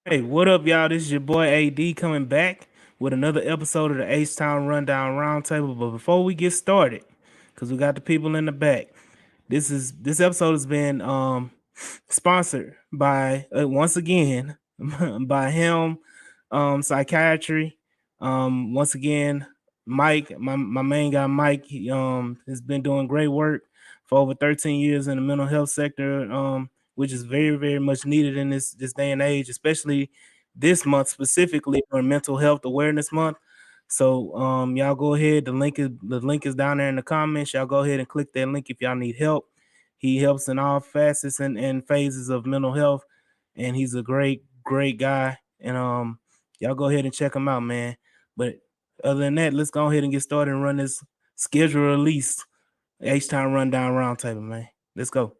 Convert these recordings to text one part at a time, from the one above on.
Hey, what up, y'all? This is your boy AD coming back with another episode of the H-Town Rundown Roundtable. But before we get started, because we got the people in the back, this episode has been sponsored by once again by him psychiatry. Once again, Mike, my main guy Mike, he has been doing great work for over 13 years in the mental health sector, which is very, very much needed in this day and age, especially this month specifically for Mental Health Awareness Month. So y'all go ahead. The link is down there in the comments. Y'all go ahead and click that link if y'all need help. He helps in all facets and phases of mental health, and he's a great, great guy. And y'all go ahead and check him out, man. But other than that, let's go ahead and get started and run this schedule release H-Town Rundown Roundtable, man. Let's go.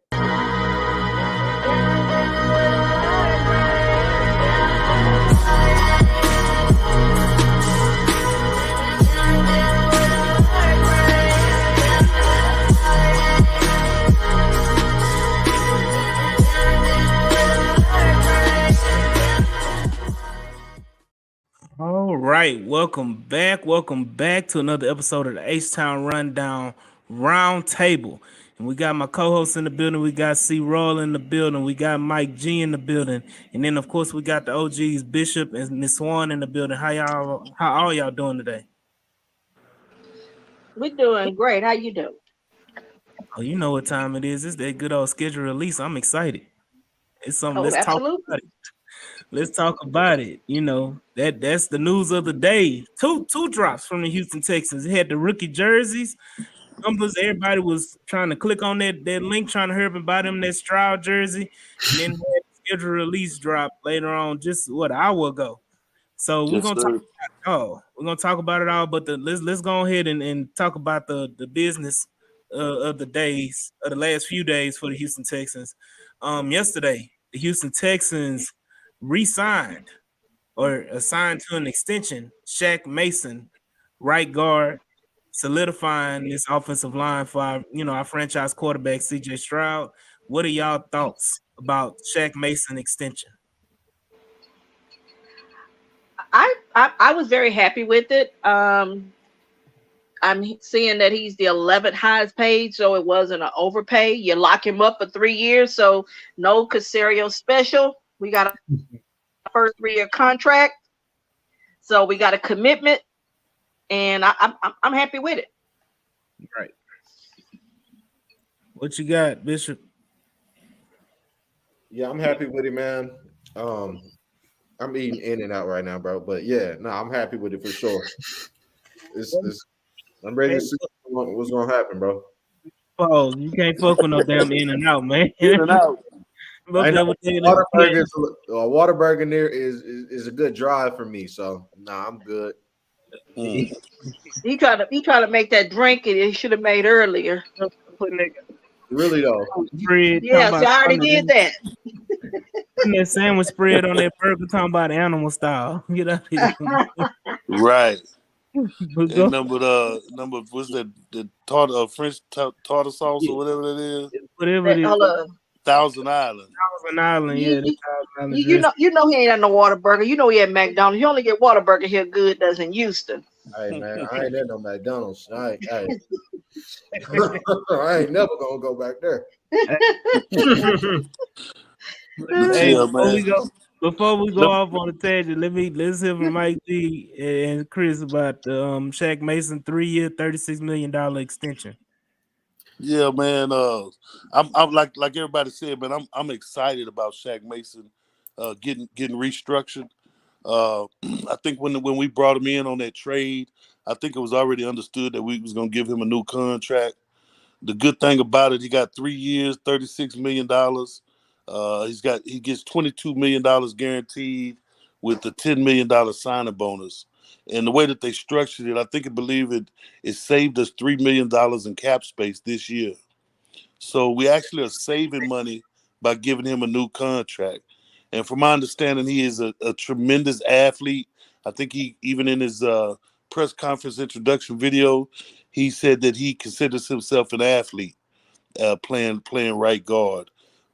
All right, welcome back. Welcome back to another episode of the H-Town Rundown Roundtable. And we got my co-host in the building. We got C. Roll in the building. We got Mike G in the building. And then, of course, we got the OGs, Bishop and Miss Swan in the building. How all y'all doing today? We're doing great. How you doing? Oh, you know what time it is. It's that good old schedule release. I'm excited. It's something. Oh, Let's talk about absolutely. it. Let's talk about it. You know, that's the news of the day. Two drops from the Houston Texans. It had the rookie jerseys. Numbers, everybody was trying to click on that link, trying to hurry up and buy them that Stroud jersey. And then we had the schedule release drop later on, just what, an hour ago. So we're Yes, gonna sir. talk about it all, but let's go ahead and talk about the business of the days of the last few days for the Houston Texans. Yesterday, the Houston Texans re-signed or assigned to an extension Shaq Mason, right guard, solidifying this offensive line for our franchise quarterback CJ Stroud. What are y'all thoughts about Shaq Mason extension? I was very happy with it. I'm seeing that he's the 11th highest paid, so it wasn't an overpay. You lock him up for 3 years, so no Casario special. We got a first 3-year contract, so we got a commitment, and I'm happy with it. Right. What you got, Bishop? Yeah, I'm happy with it, man. I'm eating in and out right now, bro. But yeah, no, I'm happy with it for sure. I'm ready to see what's gonna happen, bro. Oh, you can't fuck with no damn in and out, man. In and out. I know Waterburger there is a good drive for me, so nah, I'm good. Mm. He tried to make that drink, and he should have made earlier. Really though. Spread, Yes, I already did that. putting that sandwich spread on that burger, talking about animal style. Get out here. Right. But And go- number what's that? The tartar French tartar sauce or whatever that is. whatever it is. Hold on. Thousand Island. Thousand Island, yeah. You, the Thousand Island you dressing. know he ain't at no Waterburger. You know he at McDonald's. You only get Waterburger here good does in Houston. Hey man, I ain't at no McDonald's. I ain't never gonna go back there. Hey, Yeah, before we go Look- off on the tangent, let's hear from Mike G and Chris about the Shaq Mason 3-year, $36 million extension. Yeah, man. I'm like everybody said, man. I'm excited about Shaq Mason getting restructured. I think when we brought him in on that trade, I think it was already understood that we was gonna give him a new contract. The good thing about it, he got 3 years, $36 million. He gets $22 million guaranteed with the $10 million signing bonus. And the way that they structured it, I think I believe it saved us $3 million in cap space this year. So we actually are saving money by giving him a new contract. And from my understanding, he is a tremendous athlete. I think he, even in his press conference introduction video, he said that he considers himself an athlete, playing right guard.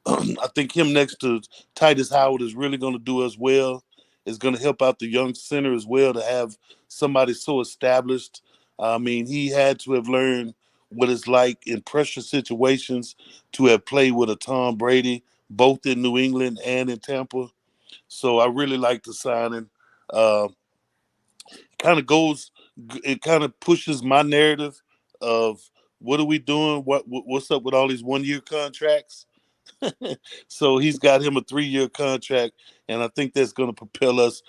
I think him next to Titus Howard is really going to do us well. is going to help out the young center as well to have somebody so established. I mean, he had to have learned what it's like in pressure situations to have played with a Tom Brady, both in New England and in Tampa. So I really like the signing. Uh, kind of goes, it kind of pushes my narrative of what are we doing? What's up with all these 1 year contracts? So he's got him a 3 year contract, and I think that's going to propel us.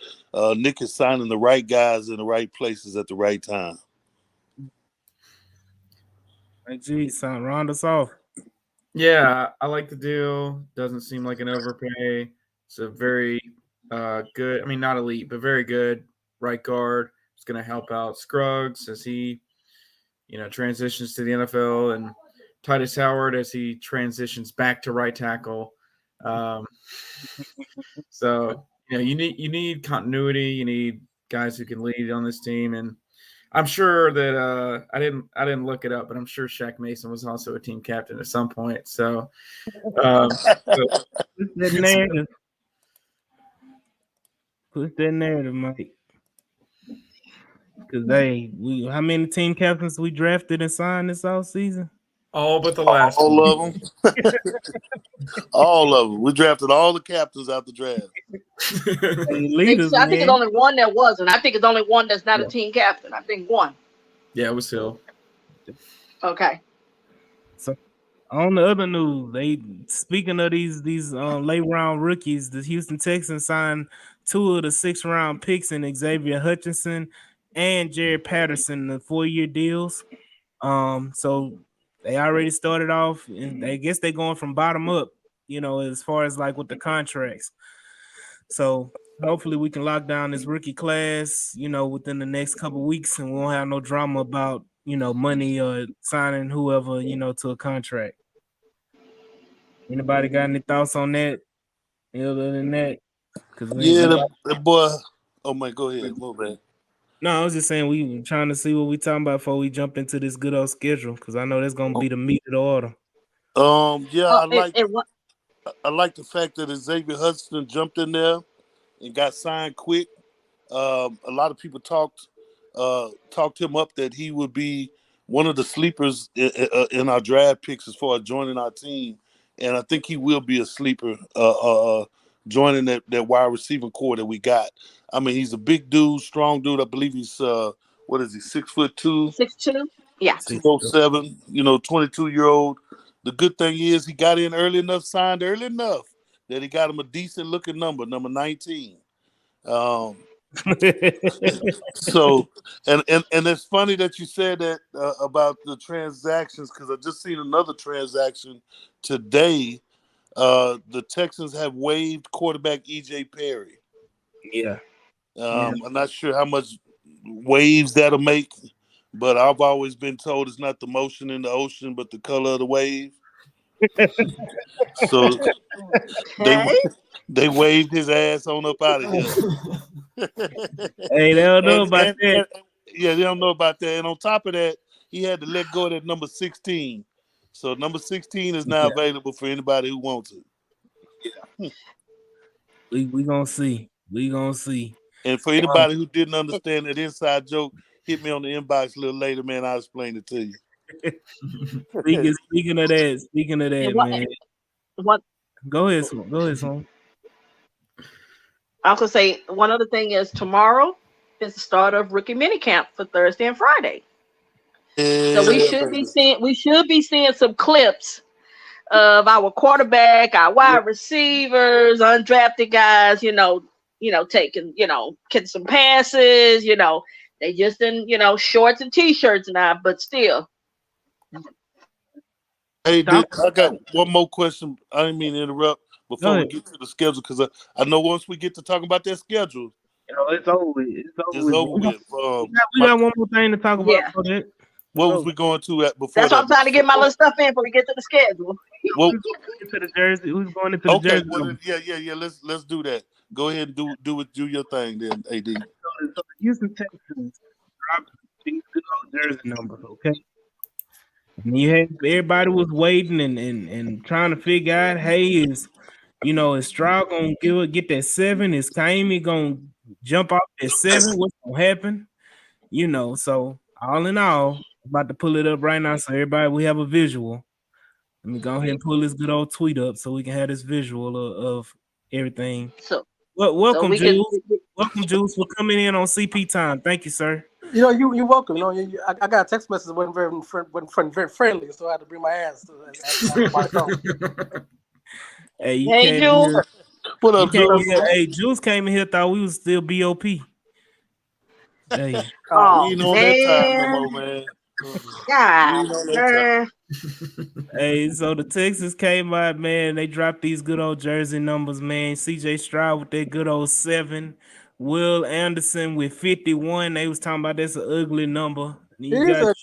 Nick is signing the right guys in the right places at the right time. Hey, geez, son, round us off. Yeah, I like the deal. Doesn't seem like an overpay. It's a very good, I mean, not elite, but very good right guard. It's going to help out Scruggs as he, transitions to the NFL, and Titus Howard as he transitions back to right tackle. Um, so you need continuity. You need guys who can lead on this team, and I'm sure that I didn't look it up, but I'm sure Shaq Mason was also a team captain at some point. So, so Push that narrative. Push that narrative, Mike. Because how many team captains we drafted and signed this offseason? all but the last All one. of them. All of them. We drafted all the captains out the draft. Hey, leaders, I think it's man. only one that wasn't. I think it's only one that's not a team captain. I think one. Yeah, it was Hill. Okay. So on the other news, speaking of these late round rookies, the Houston Texans signed 2 of the 6th-round picks in Xavier Hutchinson and Jared Patterson, the 4-year deals. So they already started off, and I guess they're going from bottom up, as far as like with the contracts. So hopefully we can lock down this rookie class, within the next couple of weeks, and we won't have no drama about, money or signing whoever, to a contract. Anybody got any thoughts on that? Other than that, because that boy. Oh my, go ahead. Move man. No, I was just saying we were trying to see what we talking about before we jump into this good old schedule, because I know that's gonna be the meat of the order. Yeah, Oh, I like the fact that Xavier Hudson jumped in there and got signed quick. A lot of people talked him up that he would be one of the sleepers in our draft picks as far as joining our team, and I think he will be a sleeper joining that wide receiving core that we got. I mean, he's a big dude, strong dude. I believe he's what is he, 6'2", 6'2"? Yeah. 207. 22-year-old. The good thing is he got in early enough, signed early enough that he got him a decent looking number 19. So and it's funny that you said that about the transactions, because I just seen another transaction today. The Texans have waived quarterback EJ Perry. Yeah. I'm not sure how much waves that'll make, but I've always been told it's not the motion in the ocean, but the color of the wave. So they waved his ass on up out of here. Hey, they don't know about that. Yeah, they don't know about that. And on top of that, he had to let go of that number 16. So number 16 is now available for anybody who wants it. Yeah. We gonna see. We gonna see. And for anybody who didn't understand that inside joke, hit me on the inbox a little later, man. I'll explain it to you. Speaking of that, man. What? Go ahead, son. I was gonna say one other thing is tomorrow is the start of rookie minicamp for Thursday and Friday. So we should be seeing some clips of our quarterback, our wide receivers, undrafted guys, taking, getting some passes, they just in, shorts and t-shirts now, but still. Hey, I got one more question. I didn't mean to interrupt before we get to the schedule, because I know once we get to talking about that schedule, it's over with. It's over with. We got one more thing to talk about. Yeah. What was we going to at before? That's why I'm trying to get my little stuff in before we get to the schedule. Well, into the jersey. Who's going into the jersey? Well, yeah. Let's do that. Go ahead and do your thing then, AD. So the Houston Texans dropped these good old jersey numbers, okay? And everybody was waiting and trying to figure out, hey, You know, is Stroud gonna get that 7? Is Kaimi gonna jump off that 7? What's gonna happen? You know, so all in all, about to pull it up right now so everybody we have a visual. Let me go ahead and pull this good old tweet up so we can have this visual of everything. So Welcome, we can. Jules. Welcome, Jules, for coming in on CP time. Thank you, sir. You know, you're welcome. You know, I got a text message that wasn't very friendly, so I had to bring my ass to my phone. Hey, you Hey, came Jules. here. What You up, came Jules? here. Hey, Jules came in here thought we was still BOP. Hey, Oh We ain't on that time no man, more, man. God, We ain't on that man. hey, so the Texans came out, man. They dropped these good old jersey numbers, man. CJ Stroud with that good old 7. Will Anderson with 51. They was talking about that's an ugly number. You Here's got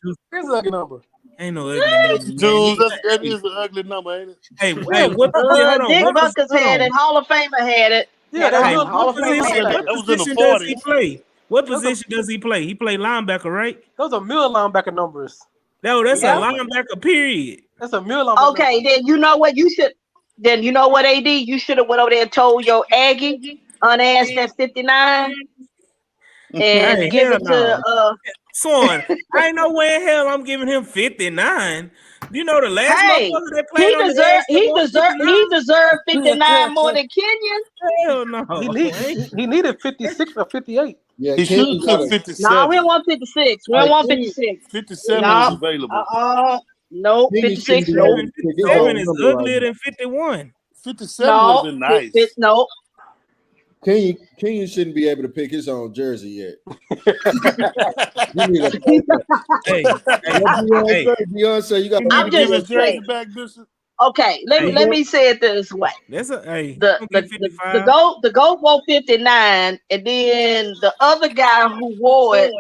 a ugly number. ain't no ugly number, man. Jules, that is an ugly number, ain't it? Hey, Really? what position? Hold on. Dick What Buckers had it. Hall of Famer had it. Yeah, Had Hey, it. that Hall of Famer had That it. was in the position does he 40s. play? What Those are- position does he play? He play linebacker, right? those are middle linebacker numbers. No, that's Yeah. a linebacker. Period. That's a middle linebacker. Okay, number. then you know what you should. Then you know what, AD, you should have went over there and told your Aggie unasked at 59 and Hey, give hell it no. to Swan, I ain't no way in hell I'm giving him 59. You know the last Hey, motherfucker that played he on the deserved edge that won 59? deserved 59 more than Kenyon. Hell no. He needed 56 or 58. Yeah, He Kenny should got took a. 57. No, we don't want 56. We don't want 56. 57 No. was available. No, Kenny 56. shouldn't be Nope. able to pick his 57 own is number right uglier now. than 51. 57 would have No. been nice. No. Kenny shouldn't be able to pick his own jersey yet. You need a Hey, Beyonce, you got You I'm need to give just his jersey saying. back, Bishop. Okay, let me say it this way. that's a hey. The Don't the, get the, 55. the goat wore 59, and then the other guy who wore it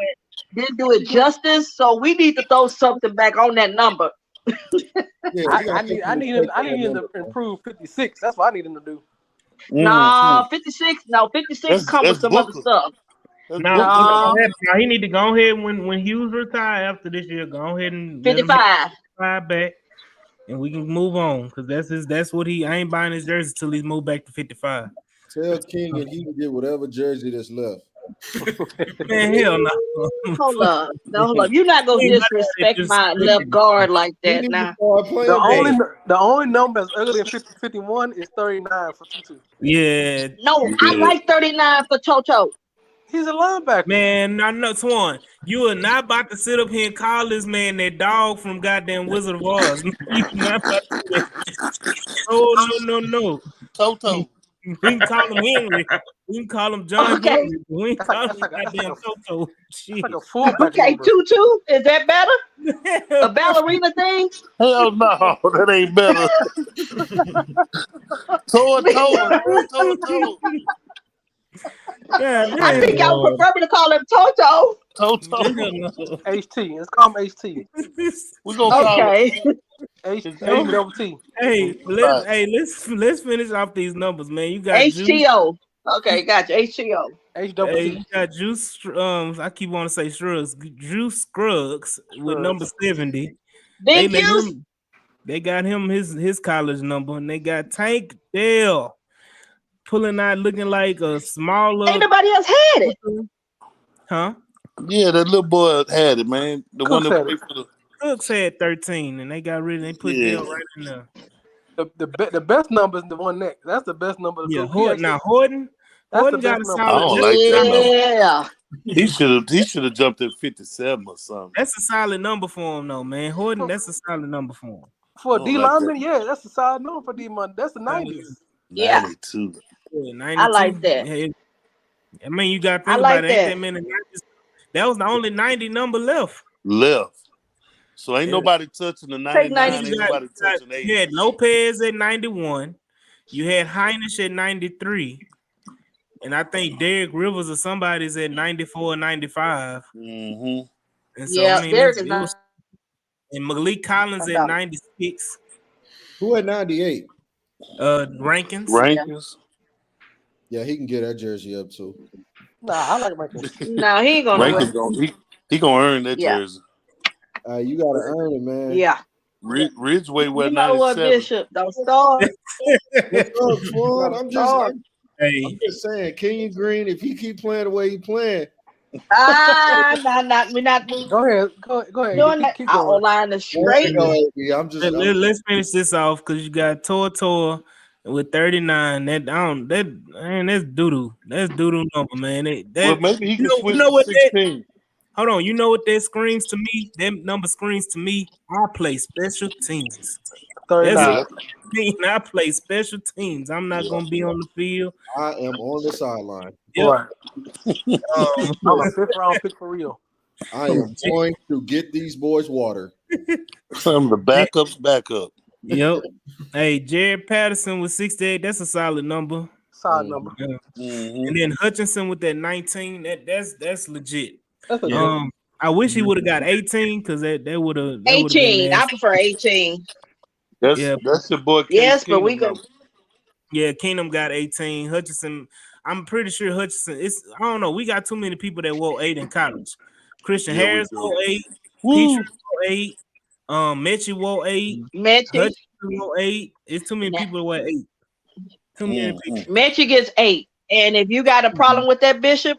didn't do it justice. So we need to throw something back on that number. I need him to improve 56. That's what I need him to do. Nah, 56. No, 56 come with That's some other Booker. stuff. That's Now, Booker. now he need to go ahead when Hughes retire after this year. Go ahead and let him 55. fly back, and we can move on because that's what he. I ain't buying his jersey till he's moved back to 55. Tell King and he can get whatever jersey that's left. Man, hell no. Hold up. No, hold up. You're not gonna Ain't disrespect just- my left guard like He that need now. to start playing. The only number that's ugly than 51 is 39 for Tutu. Yeah, No, I like 39 for Toto. He's a linebacker. man, I know Swan. You are not about to sit up here and call this man that dog from goddamn Wizard of Oz. You not about to do that. Oh no. Toto. We can call him Henry. We can call him John Okay. Henry. But we ain't That's call like- him that's like- goddamn Toto. It's Shit. like a fullback Okay, number. Tutu, is that better? A ballerina thing? Hell no, that ain't better. Toe. Yeah, I think I would prefer to call him Toto. Toto. HT. Let's call him HT. We're gonna call Okay. him. HT. let's finish off these numbers, man. You got Juice. HTO. Okay, gotcha. HTO. Hey, you got Juice. I keep wanting to say Scruggs. Juice Scruggs with number 70. Big Juice. They got him his college number, and they got Tank Dell pulling out looking like a smaller. Ain't nobody else had it. Huh? Yeah, that little boy had it, man. The one that played for the Cooks had 13, and they got rid of. They put Dell right in there. The best number is the one next. That's the best number. Yeah, Horton. That's Horton the got best a number. I solid. don't like that number. Yeah. He should have jumped at 57 or something. That's a solid number for him, though, man. Horton, that's a solid number for him. For I D don't like lineman, that. yeah, that's a solid number for D man. That's the 90s. Yeah. 92. Yeah, 92. I like that. Yeah, I mean, you got to I think like about it. Ain't that. that many 90s? That was the only 90 number left. So ain't nobody touching the Take 99. 90. Ain't nobody touching 80. You had Lopez at 91. You had Heinisch at 93. And I think Derek Rivers or somebody's at 94 or 95. Mm-hmm. And so, Yeah, I mean, Derek it is was, and Malik Collins at 96. Who at 98? Rankins. Yeah, he can get that jersey up too. Nah, I like Rankins. No, he ain't gonna do Rankins it. he gonna earn that Yeah. jersey. You gotta earn it, man. Yeah. Ridgeway wear You know what, 97. Bishop? Don't start. What's up, Ford? Don't I'm start. just saying, Kenyon Green, if he keep playing the way he playing, We're not Go ahead. Go ahead. doing that. Keep Our going. O-line is there you straight. go, AB. Let's finish this off because you got Tor with 39. That's doo-doo. That's doo-doo number, man. Well, maybe he You can know, you switch know to what that 16. hold on, you know what that screams to me? That number screams to me. I play special teams. That's 39. Yeah, what I mean. I play special teams. I'm not gonna be on the field. I am on the sideline. Yep. Right. Um, I'm a 5th round pick for real. I am going to get these boys water. I'm the backup's backup. Yep. Hey, Jared Patterson with 68. That's a solid number. Solid number. Yeah. Mhm. And then Hutchinson with that 19. That's legit. That's a Yeah. I wish he would have got 18 because that would have been 18. I nasty. prefer 18. That's Yeah. that's your boy Case Yes, but we Keenum go. number. Yeah, Keenum got 18. Hutchinson, I'm pretty sure Hutchinson. I don't know. We got too many people that wore 8 in college. Christian Yeah, we Harris do. wore 8. Woo. Petrie wore 8. Mechie wore 8. Mechie. Hutchinson wore 8. It's too many people that wear 8. Too many people. Mechie gets 8. And if you got a problem with that, Bishop,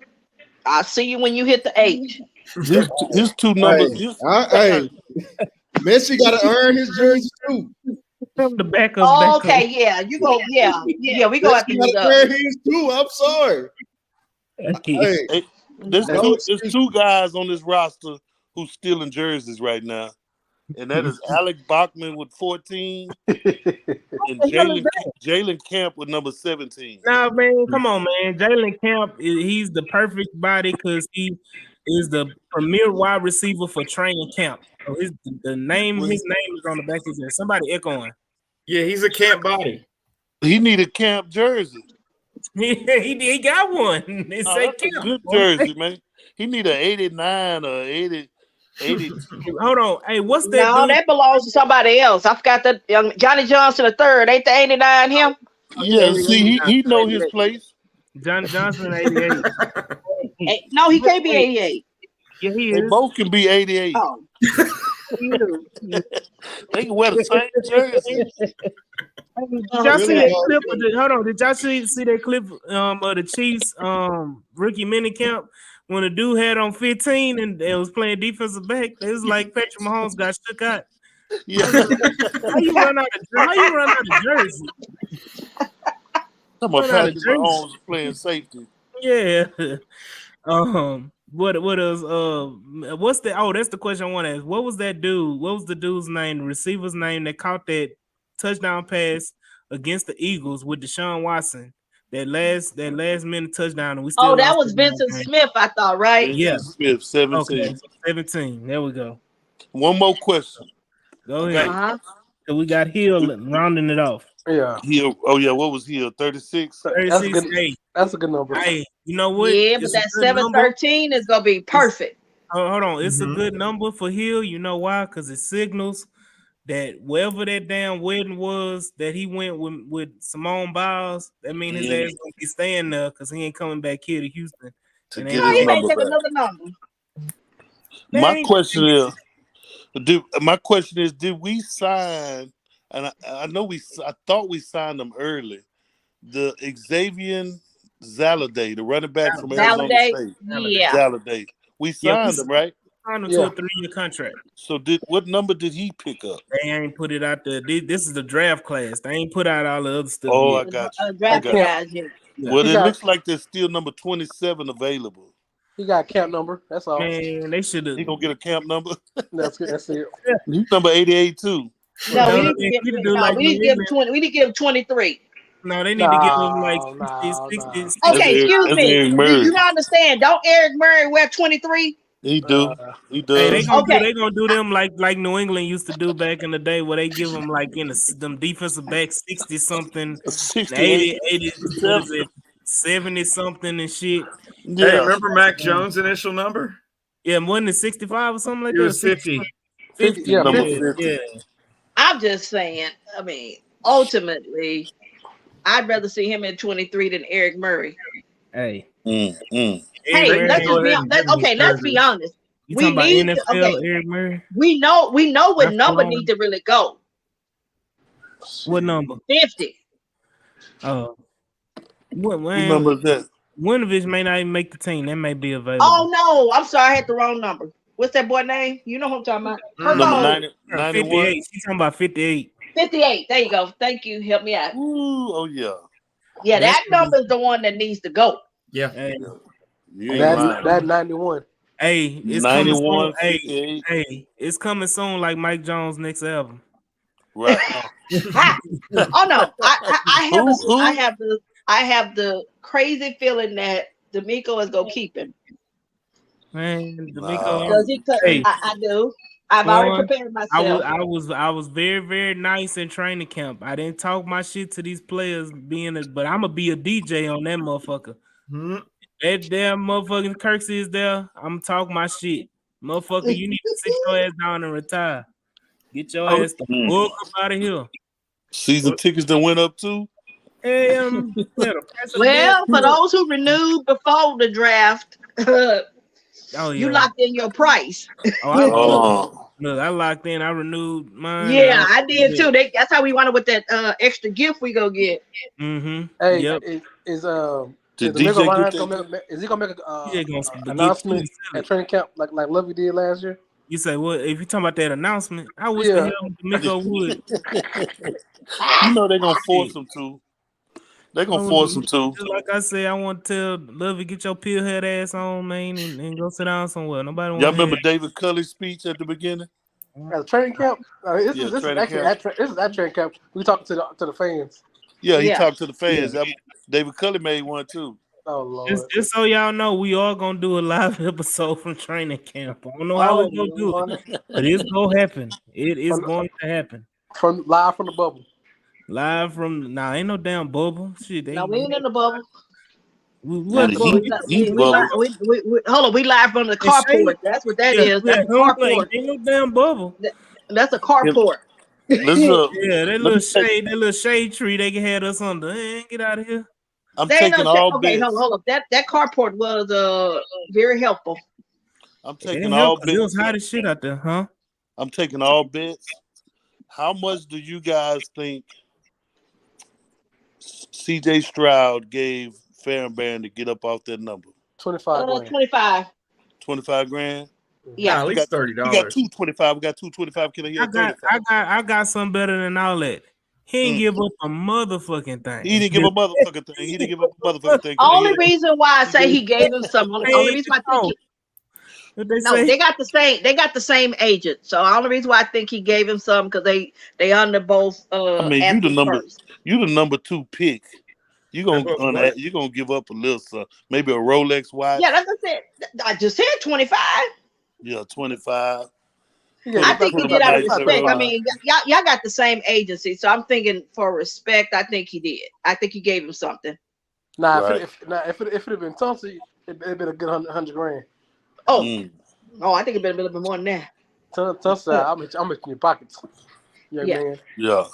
I'll see you when you hit the H. His two numbers. Hey, Messi got to earn his jersey too. The backup. Oh, okay, yeah. You go, yeah. We go after Messi you. got to earn his too. I'm sorry. Hey, Hey, there's two guys on this roster who's stealing jerseys right now, and that is Alec Bachman with 14 and Jalen Camp with number 17. Nah, man, come on, man. Jalen Camp, he's the perfect body because he is the premier wide receiver for training camp. So his name is on the back of his head. Somebody echoing. Yeah, he's a camp body. He need a Camp jersey. he got one. It say That's a Camp. good jersey, man. He need an 89 or 80. Hold on. Hey, what's that? No, that belongs to somebody else. I forgot that young Johnny Johnson III. Ain't the 89 him? Yeah, see, he know his place. Johnny Johnson, 88. No, he can't be 88. Yeah, he They is. both can be 88. Oh. They can wear the same jersey. Did y'all see that clip? Hold on. Did y'all see that clip of the Chiefs rookie minicamp when the dude had on 15 and it was playing defensive back? It was like Patrick Mahomes got shook out. Yeah. How you run out of jersey? Come on, Patrick Mahomes is playing safety. Yeah. What else? What's the? Oh, that's the question I want to ask. What was that dude? What was the dude's name? The receiver's name that caught that touchdown pass against the Eagles with Deshaun Watson? That last minute touchdown, and we still. Oh, that was Vincent Smith, I thought, right? Yeah, Smith, 17. Okay, 17. There we go. One more question. Go ahead. Uh-huh. So we got Hill rounding it off. Yeah. Hill. Oh yeah, what was Hill? 36. 36. That's a good number. Hey, you know what? Yeah, but that 713 is gonna be perfect. Hold on, it's a good number for Hill. You know why? Because it signals that wherever that damn wedding was that he went with Simone Biles, that means his ass gonna be staying there because he ain't coming back here to Houston. To And get No, his he may number take back. another number. My question is, did we sign? And I know I thought we signed them early. The Xavier Zaladay, the running back from Arizona State. Yeah. Zaladay. We signed him, right? Signed him to a 3-year contract. So what number did he pick up? They ain't put it out there. This is the draft class. They ain't put out all the other stuff. Oh, yet. I got you. Draft guys, yeah. Well, it looks like there's still number 27 available. He got a camp number. That's all. Man, they should have. He gonna get a camp number? That's good. That's it. He's number 88 too. No, No, we need to give him 20. We need to give him 23. No, they need to give him like 60. Okay, excuse me. Eric Murray. You don't understand? Don't Eric Murray wear 23? He do. He does. Hey, they gonna do them like New England used to do back in the day, where they give them like in them defensive back 60 something, 80, 70 something and shit. Yeah. Hey, remember Mac Jones' initial number? Yeah, wasn't it 65 or something like It that? was 50. 50. Yeah, Number 50. 50. Yeah. I'm just saying. I mean, ultimately, I'd rather see him at 23 than Eric Murray. Hey. Hey, They let's go just be ahead and honest. give him Okay, let's jersey. be honest. You We talking about need to, okay. NFL, Eric Murray? We know what Not number Stallone? need to really go. What number? 50. What Who man? number is that? Winovich may not even make the team. That may be available. Oh no, I'm sorry, I had the wrong number. What's that boy name? You know who I'm talking about. Number Herbo. 91. 58. She's talking about 58. 58. There you go. Thank you. Help me out. Ooh, oh yeah. Yeah, That's that number is the one that needs to go. Yeah. Hey, You ain't lying. That 91. hey, it's coming soon. 91, Hey, 58. hey, it's coming soon. Like Mike Jones' next album. Right. Ha! Oh no, Who? I have the crazy feeling that D'Amico is gonna keep him. Man, Nah. Because Hey, I do. I've already Quan, prepared I myself. was very, very nice in training camp. I didn't talk my shit to these players but I'm gonna be a DJ on that motherfucker. Mhm. That damn motherfucking Kirksey is there. I'm talking my shit. Motherfucker, you need to sit your ass down and retire. Get your ass the fuck up out of here. Season tickets that went up too. Hey, the price of the Well, for damn- those who renewed before the draft, oh yeah. you locked in your price. Oh. Look, I locked in. I renewed mine. Yeah, I did too. That's how we wanted with that extra gift we go get. Mm-hmm. Hey, Yep. is Did D'Amico DJ Ryan get that? is he gonna make DJ gonna get announcement please sell at it. training camp like Lovey did last year? You say what? If you talking about that announcement, I wish the Yeah. hell D'Amico would. You know they're gonna force Shit. them to. They're gonna force them to. Just like I said, I want to tell Lovey, get your pillhead ass on, man, and go sit down somewhere. Nobody want Y'all to remember hear. David Culley's speech at the beginning? At the training camp, this Yeah, is training actually camp. this is at training camp. We talking to the fans. Yeah, he Yeah. talked to the fans. David Culley made one too. Oh Lord. Just so y'all know, we are gonna do a live episode from training camp. I don't know how Oh, we gonna do Lord. it, but it's gonna happen. It is going to happen. From live from the bubble. Live from now, ain't no damn bubble. Shit, No, we ain't in the bubble. we In have the to go. heat We bubble. hold on. We live from the And Shane, carport. That's what that yeah, is. we That's at a home plate. carport. Ain't no damn bubble. That's a carport. Let's Yeah, that let me little shade tree they can have us under. Hey, get out of here. I'm They ain't no taking all okay. bets. Hold up. That carport was very helpful. I'm It taking didn't all help 'cause it was bets. hot as shit out there, huh? I'm taking all bets. How much do you guys think CJ Stroud gave Farrenbairn to get up off that number? 25 grand. 25. 25 grand? Yeah. At least $30. We got 225. We got 225. Can I hear 35? I got something better than all that. He ain't give up a motherfucking thing. He didn't give a motherfucking thing. He didn't give up a motherfucking thing. Can I Only hear? reason why I say he gave him some. Only reason why I think What they no, say? they got the same. They got the same agent. So the only reason why I think he gave him some because they under both. I mean, athletes first. you the number 2 pick. You gonna give up a little something. Maybe a Rolex watch. Yeah, that's what I said. I just said 25. Yeah, 25. I think he did out of nice respect. I 35. mean, y'all got the same agency, so I'm thinking for respect. I think he did. I think he gave him something. Nah, Right. if it had been Tulsa, it'd been a good 100 grand. Oh, Mm. I think it better be a little bit more than that. Tulsa, I'm in your pockets. Yeah, man. Yeah.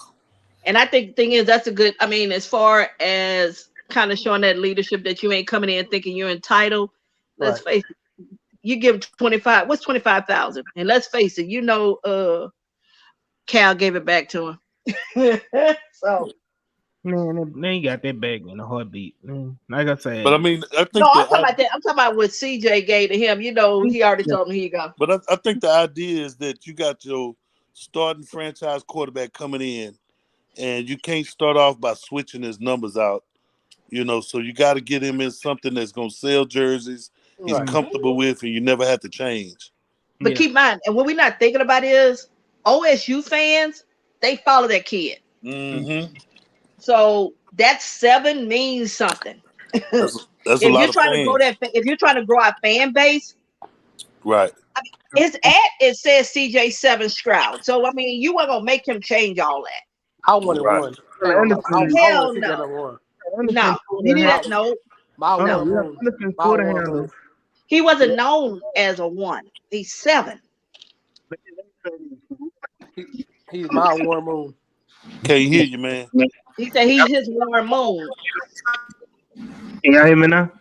And I think the thing is that's a good. I mean, as far as kind of showing that leadership that you ain't coming in thinking you're entitled. Let's face it. You give 25. What's 25,000? And let's face it. You know, Cal gave it back to him. So. Man, they ain't got that back in a heartbeat. Man. Like I said. But I mean, I think No, I'm talking about that. I'm talking about what CJ gave to him. You know, he already told him, here you go. But I think the idea is that you got your starting franchise quarterback coming in, and you can't start off by switching his numbers out. You know, so you got to get him in something that's going to sell jerseys he's comfortable with, and you never have to change. But keep in mind, and what we're not thinking about is OSU fans, they follow that kid. Mm-hmm. So that 7 means something. That's if a lot you're of trying fans. to grow if you're trying to grow our fan base, Right. I mean, his ad it says CJ7 Stroud. So I mean, you weren't gonna make him change all that. I wanted one. Hell no. No, he didn't know. No. He wasn't known as a 1. He's 7. He's my Warren Moon. Can't hear you, man. He said he's his Warren Moon. Can y'all hear me now?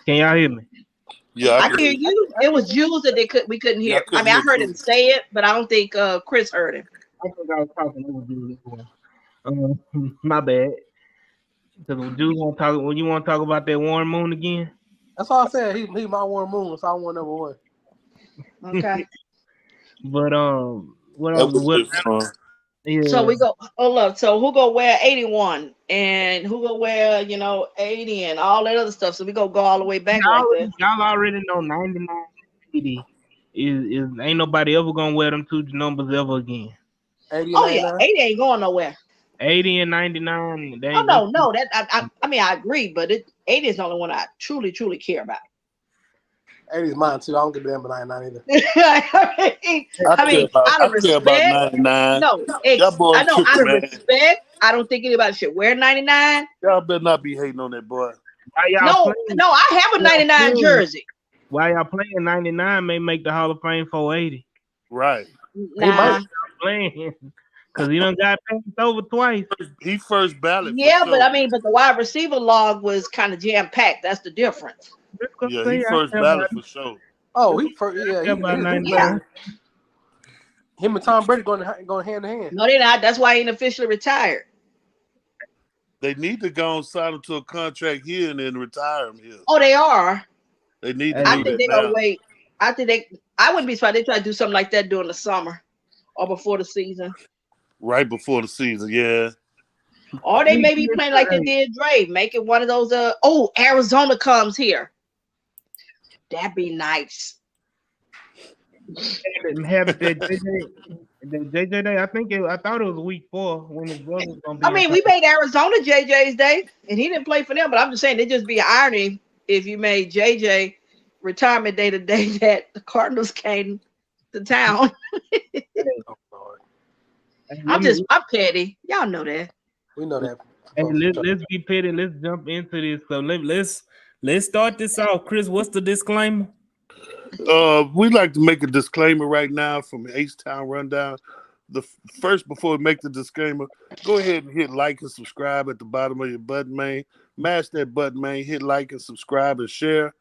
Can y'all hear me? Yeah, I can hear you. It was Jules that we couldn't Yeah, hear. I mean, I heard him say it, but I don't think Chris heard him. I think I was talking over Jules. My bad. Because Jules want to talk when you want to talk about that Warren Moon again. That's all I said. He my Warren Moon. So I want number one. Okay. But what that else? would What? be fun. Yeah. So we go. Oh look. So who go wear 81 and who go wear 80 and all that other stuff. So we go all the way back like that. Y'all already know 99 80 is ain't nobody ever gonna wear them two numbers ever again. 80 and Oh yeah, 99. 80 ain't going nowhere. 80 and 99. Oh no. That I mean I agree, but 80 is the only one I truly care about. 80 is mine too. I don't give a damn about 99 either. I mean, out of I care about respect. 99. No, Y'all boys I know out tripping, of man. respect. I don't think anybody should wear 99. Y'all better not be hating on that boy. No, I have a 99 jersey. Why y'all playing 99 may make the Hall of Fame 480. Right. Nah. Playing because he done got passed over twice. He first ballot. Yeah, for but sure. I mean, but the wide receiver log was kind of jam packed. That's the difference. Yeah, he first ballot for sure. Oh, he first. Yeah, Yeah. Him and Tom Brady going hand in hand. No, they're not. That's why he ain't officially retired. They need to go and sign him to a contract here and then retire him here. Oh, they are. They need to I do think that they're now. gonna wait. I wouldn't be surprised. They try to do something like that during the summer or before the season. Right before the season, yeah. Or they may be playing like they did Dre, making one of those. Arizona comes here. That'd be nice. Have the JJ Day. I thought it was week 4 when his brother was gonna be. I mean, we made Arizona JJ's day, and he didn't play for them. But I'm just saying, it'd just be an irony if you made JJ retirement day the day that the Cardinals came to town. I'm petty. Y'all know that. We know that. Hey, let's be petty. Let's jump into this. So let's start this off. Chris, what's the disclaimer? We'd like to make a disclaimer right now from H-Town Rundown. First, before we make the disclaimer, go ahead and hit like and subscribe at the bottom of your button, man. Mash that button, man. Hit like and subscribe and share.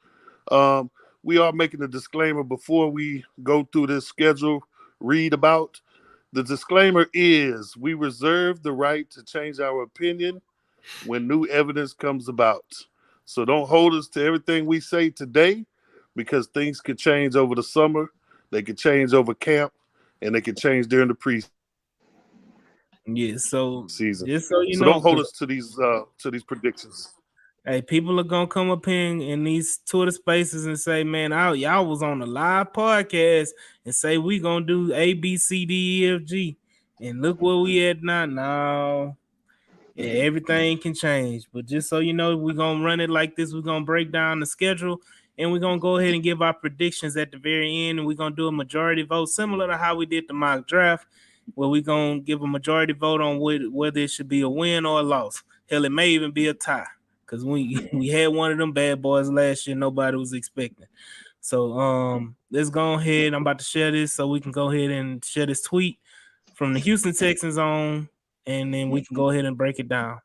We are making a disclaimer before we go through this schedule read about. The disclaimer is we reserve the right to change our opinion when new evidence comes about. So don't hold us to everything we say today because things could change over the summer. They could change over camp and they could change during the preseason. Yeah, so just so don't hold us to these predictions. Hey, people are gonna come up in these Twitter spaces and say, "Man, y'all was on a live podcast and say we gonna do A, B, C, D, E, F, G, and look where we at now." No, yeah, everything can change, but just so you know, we're gonna run it like this. We're gonna break down the schedule and we're gonna go ahead and give our predictions at the very end, and we're gonna do a majority vote, similar to how we did the mock draft, where we're gonna give a majority vote on whether it should be a win or a loss. Hell, it may even be a tie. Because we had one of them bad boys last year, nobody was expecting. So let's go ahead. I'm about to share this so we can go ahead and share this tweet from the Houston Texans on, and then we can go ahead and break it down.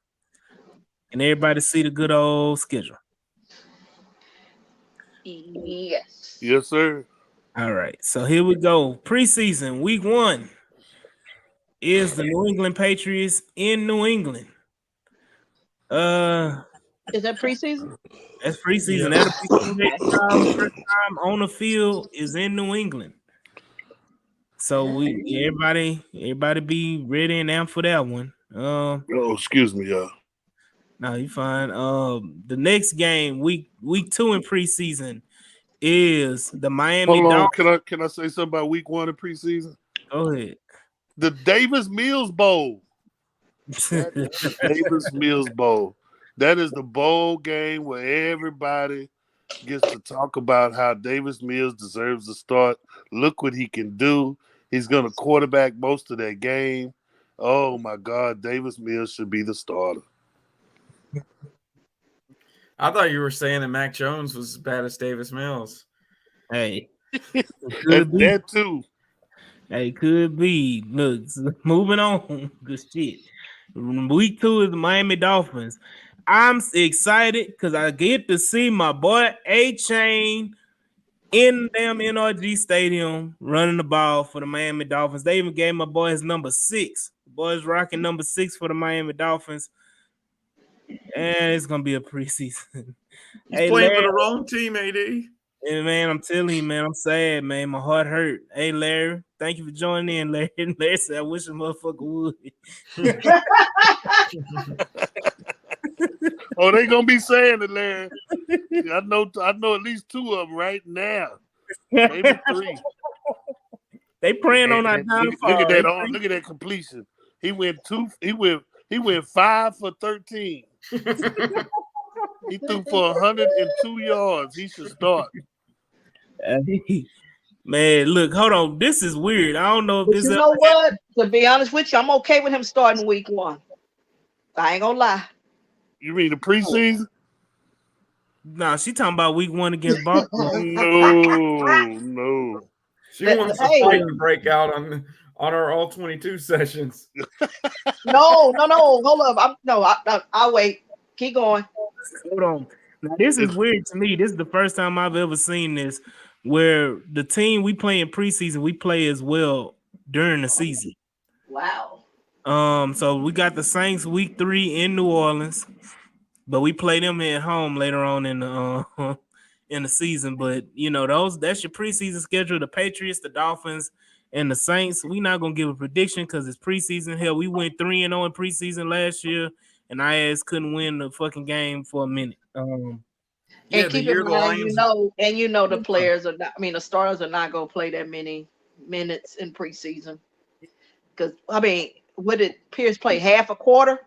And everybody see the good old schedule. Yes. Yes, sir. All right. So here we go. Preseason, week 1 is the New England Patriots in New England. Is that preseason? That's preseason. That'll be first time on the field is in New England. So everybody be ready and amped for that one. Excuse me, y'all. No, you fine. The next game, week 2 in preseason, is the Miami Dolphins. Can I say something about week 1 in preseason? Go ahead. The Davis Mills Bowl. The Davis Mills Bowl. That is the bowl game where everybody gets to talk about how Davis Mills deserves to start. Look what he can do. He's going to quarterback most of that game. Oh, my God. Davis Mills should be the starter. I thought you were saying that Mac Jones was as bad as Davis Mills. Hey. That too. Hey, could be. Look, moving on. Good shit. Week 2 is the Miami Dolphins. I'm excited because I get to see my boy A-Chain in damn NRG Stadium running the ball for the Miami Dolphins. They even gave my boy his number 6. The boys rocking number 6 for the Miami Dolphins. And it's gonna be a preseason. He's Hey playing for Larry, the wrong team, AD. hey, man, I'm telling you, man, I'm sad, man. My heart hurt. Hey Larry, thank you for joining in, Larry. Larry said, I wish a motherfucker would. Oh, they gonna be saying it, Larry. I know at least 2 of them right now, maybe 3. They praying on our Look downfall. at that! Look at that completion. He went 5 for 13. He threw for 102 yards. He should start. Man, look, hold on. This is weird. I don't know if But this you ever know what? To be honest with you, I'm okay with him starting week 1. I ain't gonna lie. You mean the preseason? Nah, she talking about week 1 against Baltimore. No. She wants the Hey. fight to break out on our all 22 sessions. No. Hold up. I'll wait. Keep going. Hold on. Now this is weird to me. This is the first time I've ever seen this where the team we play in preseason, we play as well during the season. Wow. So we got the Saints week 3 in New Orleans, but we play them at home later on in the season. But you know, that's your preseason schedule. The Patriots, the Dolphins, and the Saints. We're not gonna give a prediction because it's preseason. Hell, we went 3-0 in preseason last year, and our ass couldn't win the fucking game for a minute. And keep in mind, the players are not. I mean, the starters are not gonna play that many minutes in preseason. Because what did Pierce play? Half a quarter?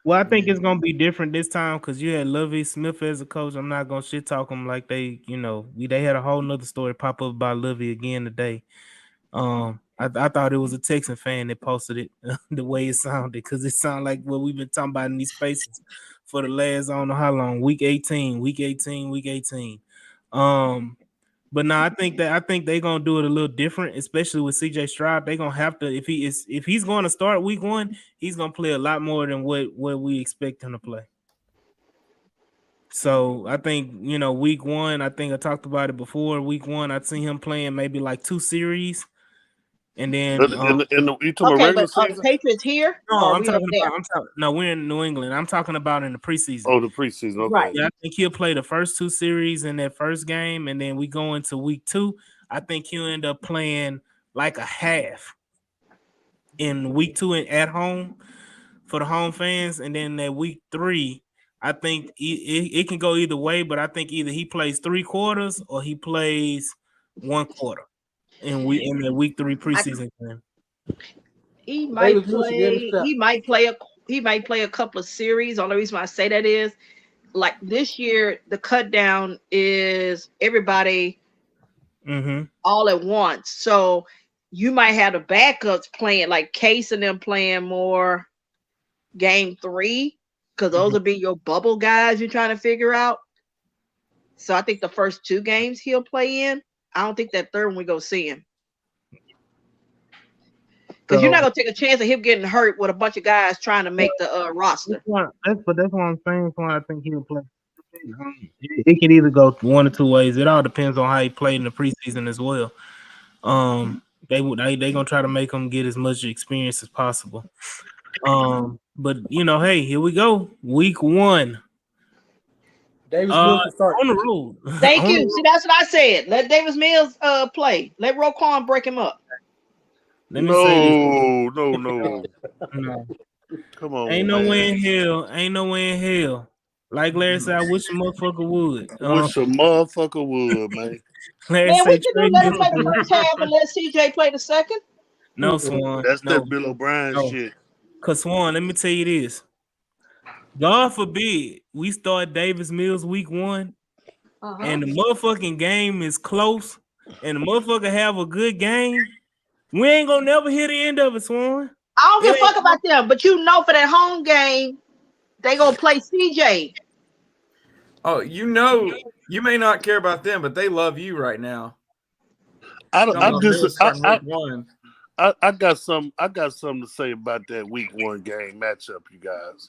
Well, I think it's gonna be different this time because you had Lovie Smith as a coach. I'm not gonna shit talk him like they had a whole nother story pop up about Lovie again today. I thought it was a Texan fan that posted it the way it sounded because it sounded like what we've been talking about in these spaces for the last I don't know how long, week 18. But no, I think they're gonna do it a little different, especially with CJ Stroud. They're gonna have to if he's going to start week 1, he's gonna play a lot more than what we expect him to play. So I think week 1, I think I talked about it before. Week 1, I'd seen him playing maybe like 2 series, and then You talking about okay, regular but are the season? Patriots here? No, we're in New England. I'm talking about in the preseason. Oh, the preseason. Okay. Right. Yeah, I think he'll play the first 2 series in that first game, and then we go into week 2. I think he'll end up playing like a half in week 2 and at home for the home fans, and then that week 3, I think it can go either way. But I think either he plays 3 quarters or he plays 1 quarter in the week 3 preseason game. He might play a couple of series. The only reason why I say that is like this year, the cut down is everybody all at once. So you might have the backups playing, like Case and them playing more game 3, because those will be your bubble guys you're trying to figure out. So I think the first 2 games he'll play in. I don't think that third one we go see him. Because you're not gonna take a chance of him getting hurt with a bunch of guys trying to make the roster. That's what I'm saying. That's why I think he'll play. It can either go 1 or 2 ways. It all depends on how he played in the preseason as well. They gonna try to make him get as much experience as possible. But hey, here we go. Week 1. Davis Mills to start on the road. Thank you. See, that's what I said. Let Davis Mills play. Let Roquan break him up. Let me say this. No. Come on. Ain't no way in hell. Like Larry said, I wish a motherfucker would. Wish a motherfucker would, man. Larry Man, we said, can let him play the first half and let CJ play the second. No, Swan. That's that Bill O'Brien shit. Cause Swan, let me tell you this. God forbid we start Davis Mills week 1 and the motherfucking game is close and the motherfucker have a good game. We ain't gonna never hear the end of it, Swan. I don't give a fuck about them, but for that home game, they gonna play CJ. Oh, you may not care about them, but they love you right now. I got something to say about that week 1 game matchup, you guys.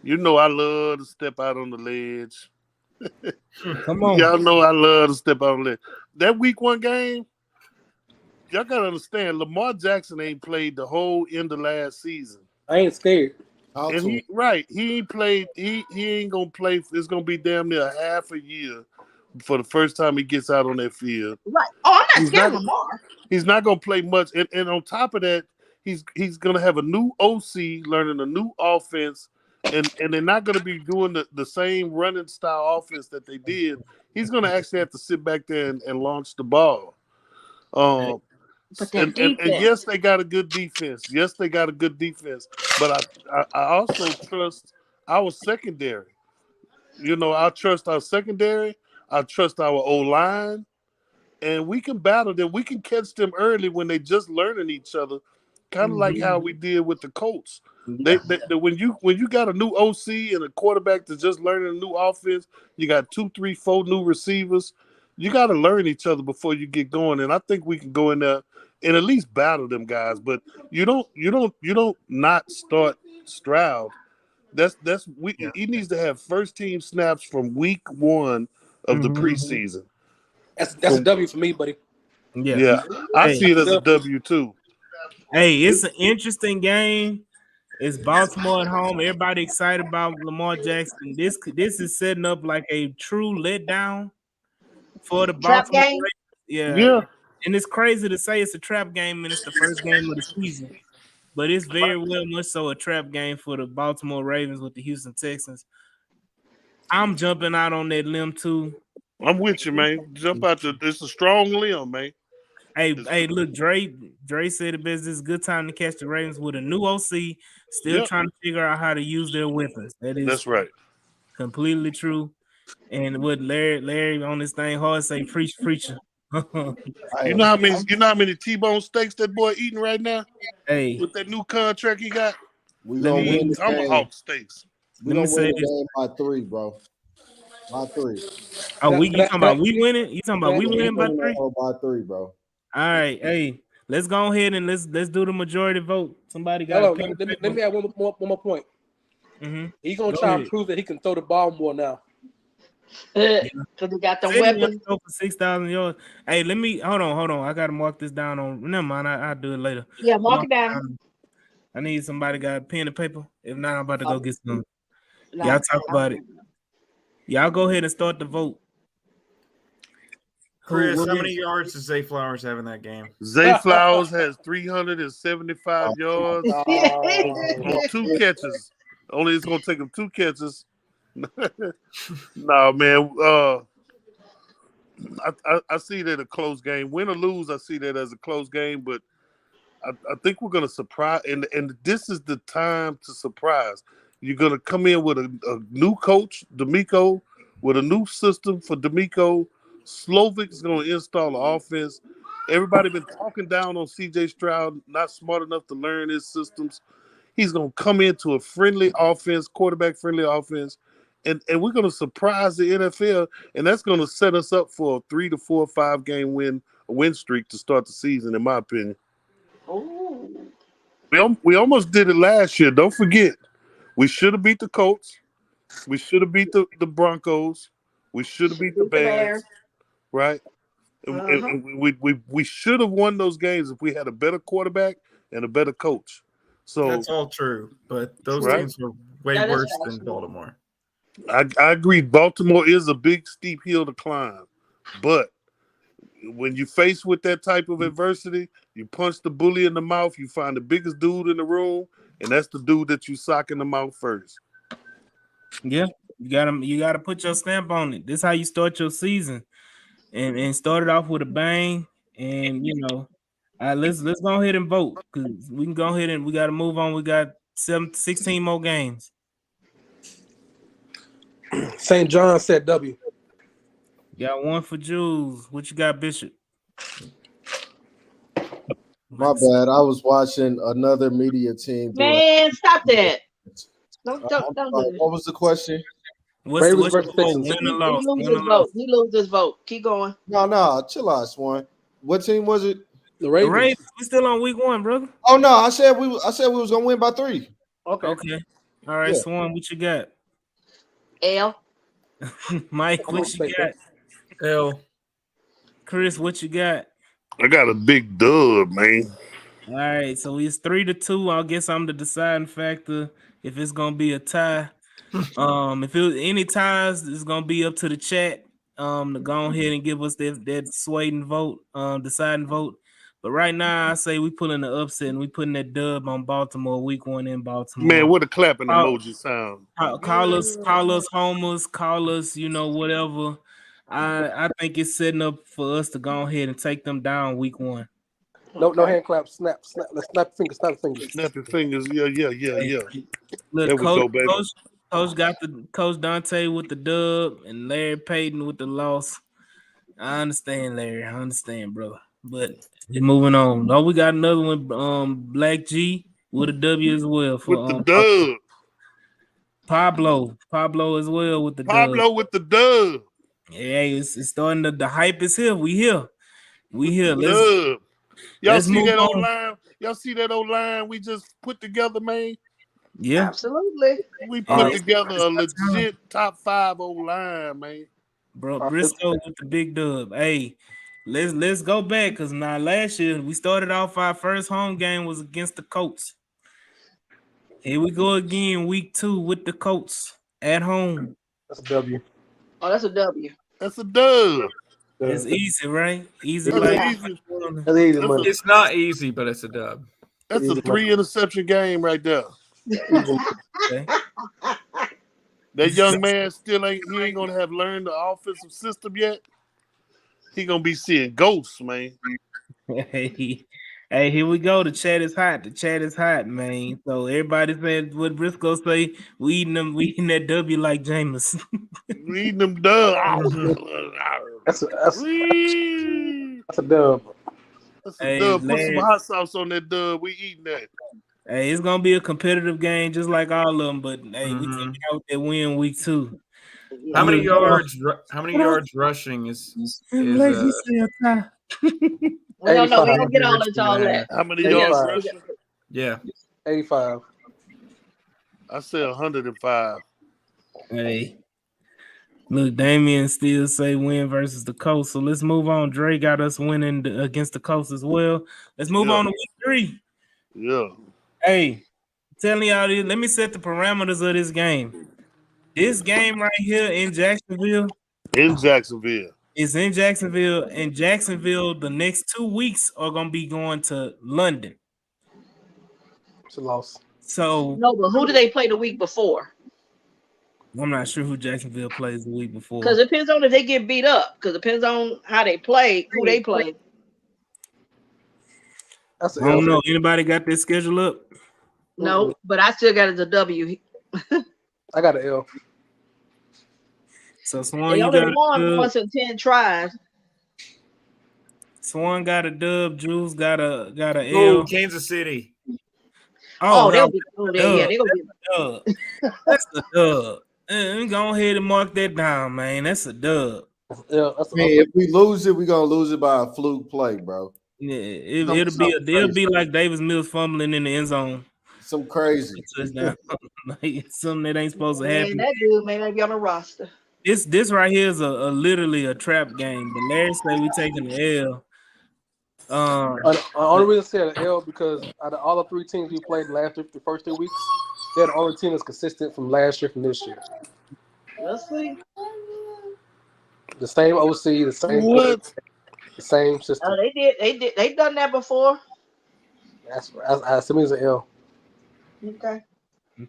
I love to step out on the ledge Come on. Y'all know I love to step out on that. That week 1 game, y'all gotta understand. Lamar Jackson ain't played the whole end of last season. I ain't scared. How And to? he ain't played. He ain't gonna play. It's gonna be damn near a half a year for the first time he gets out on that field. Right. Oh, I'm not He's scared not. of Lamar. He's not gonna play much. And on top of that, he's gonna have a new OC, learning a new offense, and they're not gonna be doing the same running style offense that they did. He's gonna actually have to sit back there and launch the ball. Um, But that and defense. yes, they got a good defense. Yes, they got a good defense. But I also trust our secondary. You know, I trust our secondary. I trust our O line, and we can battle them. We can catch them early when they just learning each other, kind of like how we did with the Colts. Yeah. When you got a new OC and a quarterback that's just learning a new offense, you got 2, 3, 4 new receivers. You got to learn each other before you get going, and I think we can go in there and at least battle them guys. But you don't not start Stroud. He needs to have first team snaps from week 1 of the preseason. That's a W for me, buddy. Yeah. Yeah, I Hey, see it as a W too. hey, it's an interesting game. It's Baltimore at home. Everybody excited about Lamar Jackson. This is setting up like a true letdown for the Trap Baltimore game. Ravens. Yeah, Yeah, and it's crazy to say it's a trap game and it's the first game of the season, but it's very well much so a trap game for the Baltimore Ravens with the Houston Texans. I'm jumping out on that limb too. I'm with you, man. Jump out the. It's a strong limb, man. Hey, look, Dre said it best. This is a good time to catch the Ravens with a new OC, still Yep, trying to figure out how to use their weapons. That is that's right. completely true. And what Larry on this thing hard say, preach, preacher. You know how many T-bone steaks that boy eating right now Hey, with that new contract he got? We let gonna me win the game. Tomahawk steaks. We let me gonna say win the this. game by 3, bro. By 3. Oh, you talking Can I, about we winning? You talking about we Yeah, we winning by winning that 3? hoe by 3, bro. All right, hey, let's go ahead and let's do the majority vote. Somebody got a hello, pen and let paper. me add one more point. He's gonna Go try and ahead. prove that he can throw the ball more now. Yeah. Because he got the Said he want to weapons. go for 6,000 yards. Hey, let me hold on. I gotta mark this down on. Never mind, I'll do it later. Yeah, mark Mark it it down. down. I need somebody got a pen and paper. If not, I'm about to go get some. No, Y'all talk about it. Y'all go ahead and start the vote. Chris, how many yards does Zay Flowers have in that game? Zay Flowers has 375 yards on Oh, 2 catches. Only it's gonna take him 2 catches. No, man. I see that a close game. Win or lose, I see that as a close game. But I think we're gonna surprise, and this is the time to surprise. You're gonna come in with a new coach, D'Amico, with a new system for D'Amico. Slovic's gonna install the offense. Everybody been talking down on CJ Stroud, not smart enough to learn his systems. He's gonna come into a friendly offense, quarterback friendly offense, and we're gonna surprise the NFL, and that's gonna set us up for a 3 to 4 or 5 game win streak to start the season, in my opinion. Oh, We almost did it last year. Don't forget, we should have beat the Colts. We should have beat the Broncos. We should have beat the beat the Bears. Bears, right? And we should have won those games if we had a better quarterback and a better coach. So, That's all true, but those right? teams were way That is worse than factual. Baltimore. I agree. Baltimore is a big, steep hill to climb. But when you face with that type of adversity, you punch the bully in the mouth, you find the biggest dude in the room, and that's the dude that you sock in the mouth first. Yeah, you gotta put your stamp on it. This is how you start your season, and start it off with a bang. And let's go ahead and vote because we can go ahead and we got to move on. We got 16 more games. St. John said W. Got one for Jules. What you got, Bishop? My bad. I was watching another media team doing. Man, stop that. Don't I'm do that. sorry, what was the question? What's Ravens your versus vote? Texans. Win He or loss? lose Win his or vote. loss? He lose his vote. Keep going. No, chill out, Swan. What team was it? The The Ravens. Ravens. We still on week 1, brother. Oh no, I said we was gonna win by 3. Okay. Okay. All right, Yeah. Swan. What you got? L. Mike, I'm what you respect got? that. L. Chris, what you got? I got a big dub, man. All right, so it's 3-2. I guess I'm the deciding factor if it's gonna be a tie. If it was any ties, it's gonna be up to the chat. To go ahead and give us that swaying vote, deciding vote. But right now, I say we pulling the upset and we putting that dub on Baltimore week 1 in Man, Baltimore. what a clapping Call, emoji sound. call us homers, call us, whatever. I think it's setting up for us to go ahead and take them down week 1. No, no Okay. hand clap. Snap, snap. Let's snap fingers. Snap fingers. Snap your fingers. Yeah. Hey, There look, we go, baby. coach got the coach Dante with the dub and Larry Payton with the loss. I understand, Larry. I understand, brother. But we're moving on. Oh, we got another one. Black G with a W as well With the for dub. Pablo as well with the dub. Pablo with the dub. Hey, it's starting to the hype is here. We here. We With here. the dub. Y'all Let's see move that old on. line? Y'all see that old line we just put together, man? Yeah. Absolutely. We All put right. together It's a our time. legit top 5 old line, man. Bro, All right. Briscoe with the big dub. Hey, let's go back because now last year we started off our first home game was against the Colts. Here we go again, week 2 with the Colts at home. That's a W. Oh, that's a W. That's a dub. It's easy, right? Easy That's like Yeah. easy. That's easy That's a money. It's not easy, but it's a dub. that's a Easy money. 3 interception game right there. Easy money. okay. That young man still ain't gonna have learned the offensive system yet. He gonna be seeing ghosts, man. Hey, here we go. The chat is hot. The chat is hot, man. So everybody said what Briscoe say. We eating that W like Jameis. Reading them dub. That's a dub. That's a Hey, dub. Put some Larry. hot sauce on that dub. We eating that. Hey, it's gonna be a competitive game, just like all of them. But hey, we coming out with that win week 2. How Yeah. many Look, yards? How many yards rushing is Lazy say a tie. We don't know. We 85. don't get all into all that. How many We got- yards 85. we got- rushing? Yeah. 85. I say 105. Hey, look, Damian still say win versus the Colts. So let's move on. Dre got us winning against the Colts as well. Let's move Yeah. on to week 3. Yeah. Hey, telling y'all this, let me set the parameters of this game. This game right here in Jacksonville In Jacksonville. is in Jacksonville. In Jacksonville, the next 2 weeks are gonna be going to London. It's a loss. So No, but who did they play the week before? I'm not sure who Jacksonville plays the week before. Because it depends on if they get beat up. Because it depends on how they play, who they play. That's a I don't L. know. Anybody got their schedule up? No, but I still got it as a W. I got an L. So Swan, They you only got a won dub. once in 10 tries. Swan got a dub. Jules got a Oh, L. Kansas City. Oh, they'll no, get dub. yeah, they're gonna get Dub. That's a dub. Go ahead and mark that down, man. That's a dub. L. That's Man, if we lose it, we're gonna lose it by a fluke play, bro. Yeah, it'll be like Davis Mills fumbling in the end zone. Some crazy. Touchdown. Like, something that ain't supposed to man, happen. that dude may not be on the roster. This right here is a literally a trap game. But Larry say we taking the L. The only reason I said an L because out of all the 3 teams we played the first 3 weeks, they're the only team that's consistent from last year from this year. Let's see. The same OC, the same What? the same system. Oh, they done that before. That's to me it's an L. Okay.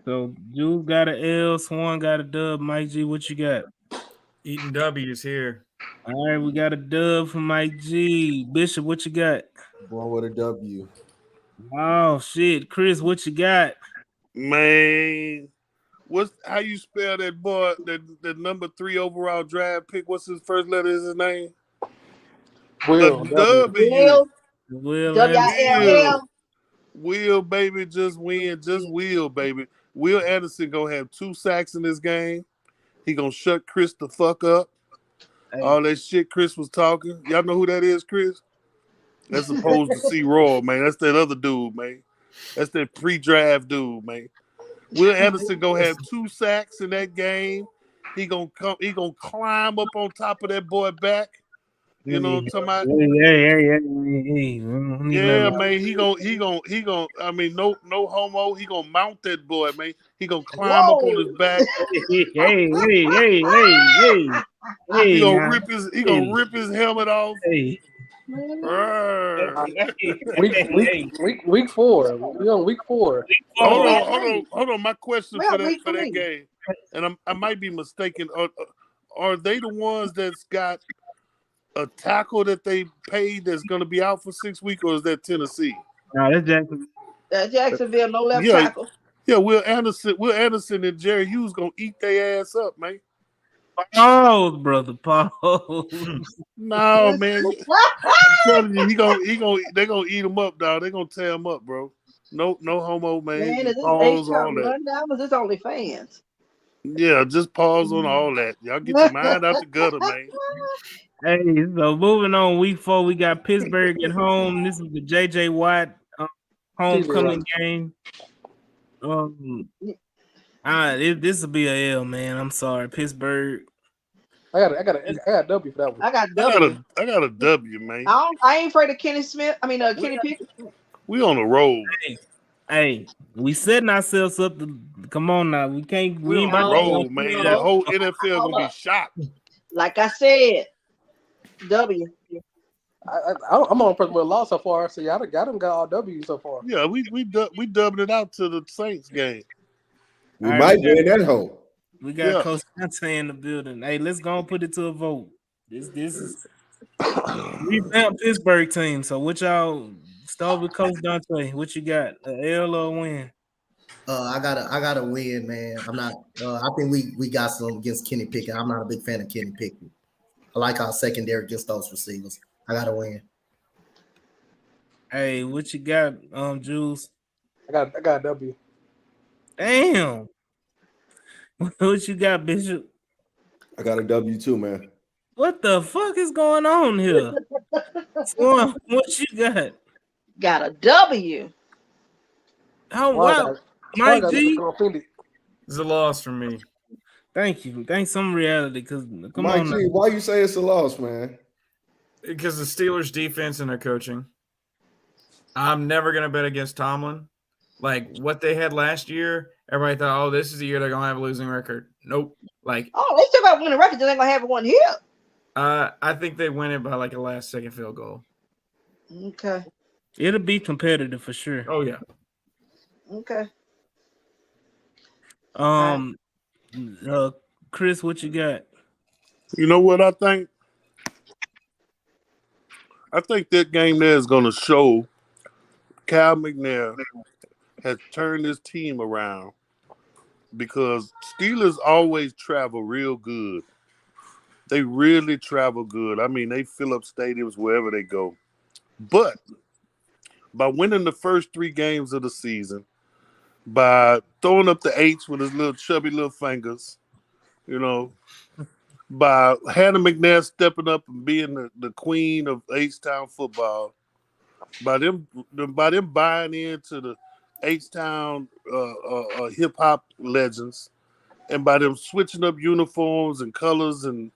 So Jules got a L, Swan got a dub. Mike G, what you got? Eating W's here. All right, we got a dub from Mike G. Bishop, what you got? Going with a W. Oh shit, Chris, what you got? Man. How you spell that boy, that number 3 overall draft pick? What's his first letter? Is his name? Will, A Will, Will WILL. Will, baby, just win. Just Will, baby. Will Anderson gonna have 2 sacks in this game. He gonna shut Chris the fuck up. Hey. All that shit Chris was talking. Y'all know who that is, Chris? That's opposed to C. Roy, man. That's that other dude, man. That's that pre-draft dude, man. Will Anderson gonna have 2 sacks in that game. He gonna come. He gonna climb up on top of that boy back. You know what I'm talking about? Hey. Yeah, man. He gonna. I mean, no homo. He gonna mount that boy, man. He gonna climb up on his Whoa. back. He Hey, gonna now. rip his helmet off. Hey. Arr. Week 4. We on week 4. Hold Yeah, on, hold on, hold on. My question well, for that week 3. game, and I might be mistaken. Are they the ones that's got a tackle that they paid that's going to be out for 6 weeks, or is that Tennessee? No, that's Jackson. Jacksonville, no left Yeah, tackle. yeah. Will Anderson, and Jerry Hughes gonna eat their ass up, man. Pause, brother. Pause. No, man. I'm telling you, they gonna eat him up, dog. They gonna tear him up, bro. No homo, man. Man, is Just this H pause Town on that. Rundown? Was this only fans? Yeah, just pause on all that. Y'all get your mind out the gutter, man. Hey, so moving on, week 4, we got Pittsburgh at home. This is the J.J. Watt homecoming game. This will be a L, man. I'm sorry, Pittsburgh. I got a W for that one. I got W. I got a W, man. I ain't afraid of Kenny Smith. I mean, Kenny Pickett. We on the road. Hey, we setting ourselves up to come on now. We ain't We on the about road, man. That whole NFL gonna be shocked. Like I said, W. I'm on person with a loss so far. So y'all got all W so far. Yeah, we dubbed it out to the Saints game. We might win that hole. We got Coach Dante in the building. Hey, let's go and put it to a vote. This is revamped Pittsburgh team. So what y'all start with Coach Dante? What you got? A L or a win? I gotta win, man. I'm not. I think we got some against Kenny Pickett. I'm not a big fan of Kenny Pickett. I like our secondary against those receivers. I gotta win. Hey, what you got, Jules? I got a W. Damn. What you got, Bishop? I got a W too, man. What the fuck is going on here? Swan, what you got? Got a W. Oh wow, Mike G. It's a loss for me. Thank you. Thanks some reality. Cause come Mike on, G, now. why you say it's a loss, man? Because the Steelers' defense and their coaching. I'm never gonna bet against Tomlin. Like what they had last year, everybody thought, "Oh, this is the year they're gonna have a losing record." Nope. Like, oh, they still got winning record. They ain't gonna have one here. I think they win it by like a last-second field goal. Okay. It'll be competitive for sure. Oh yeah. Okay. Chris, what you got? You know what I think? I think that game there is going to show Cal McNair has turned his team around because Steelers always travel real good. They really travel good. I mean, they fill up stadiums wherever they go. But by winning the first 3 games of the season, by throwing up the H with his little chubby little fingers, you know, by Hannah McNair stepping up and being the queen of H-Town football, by them buying into the H-Town hip hop legends, and by them switching up uniforms and colors and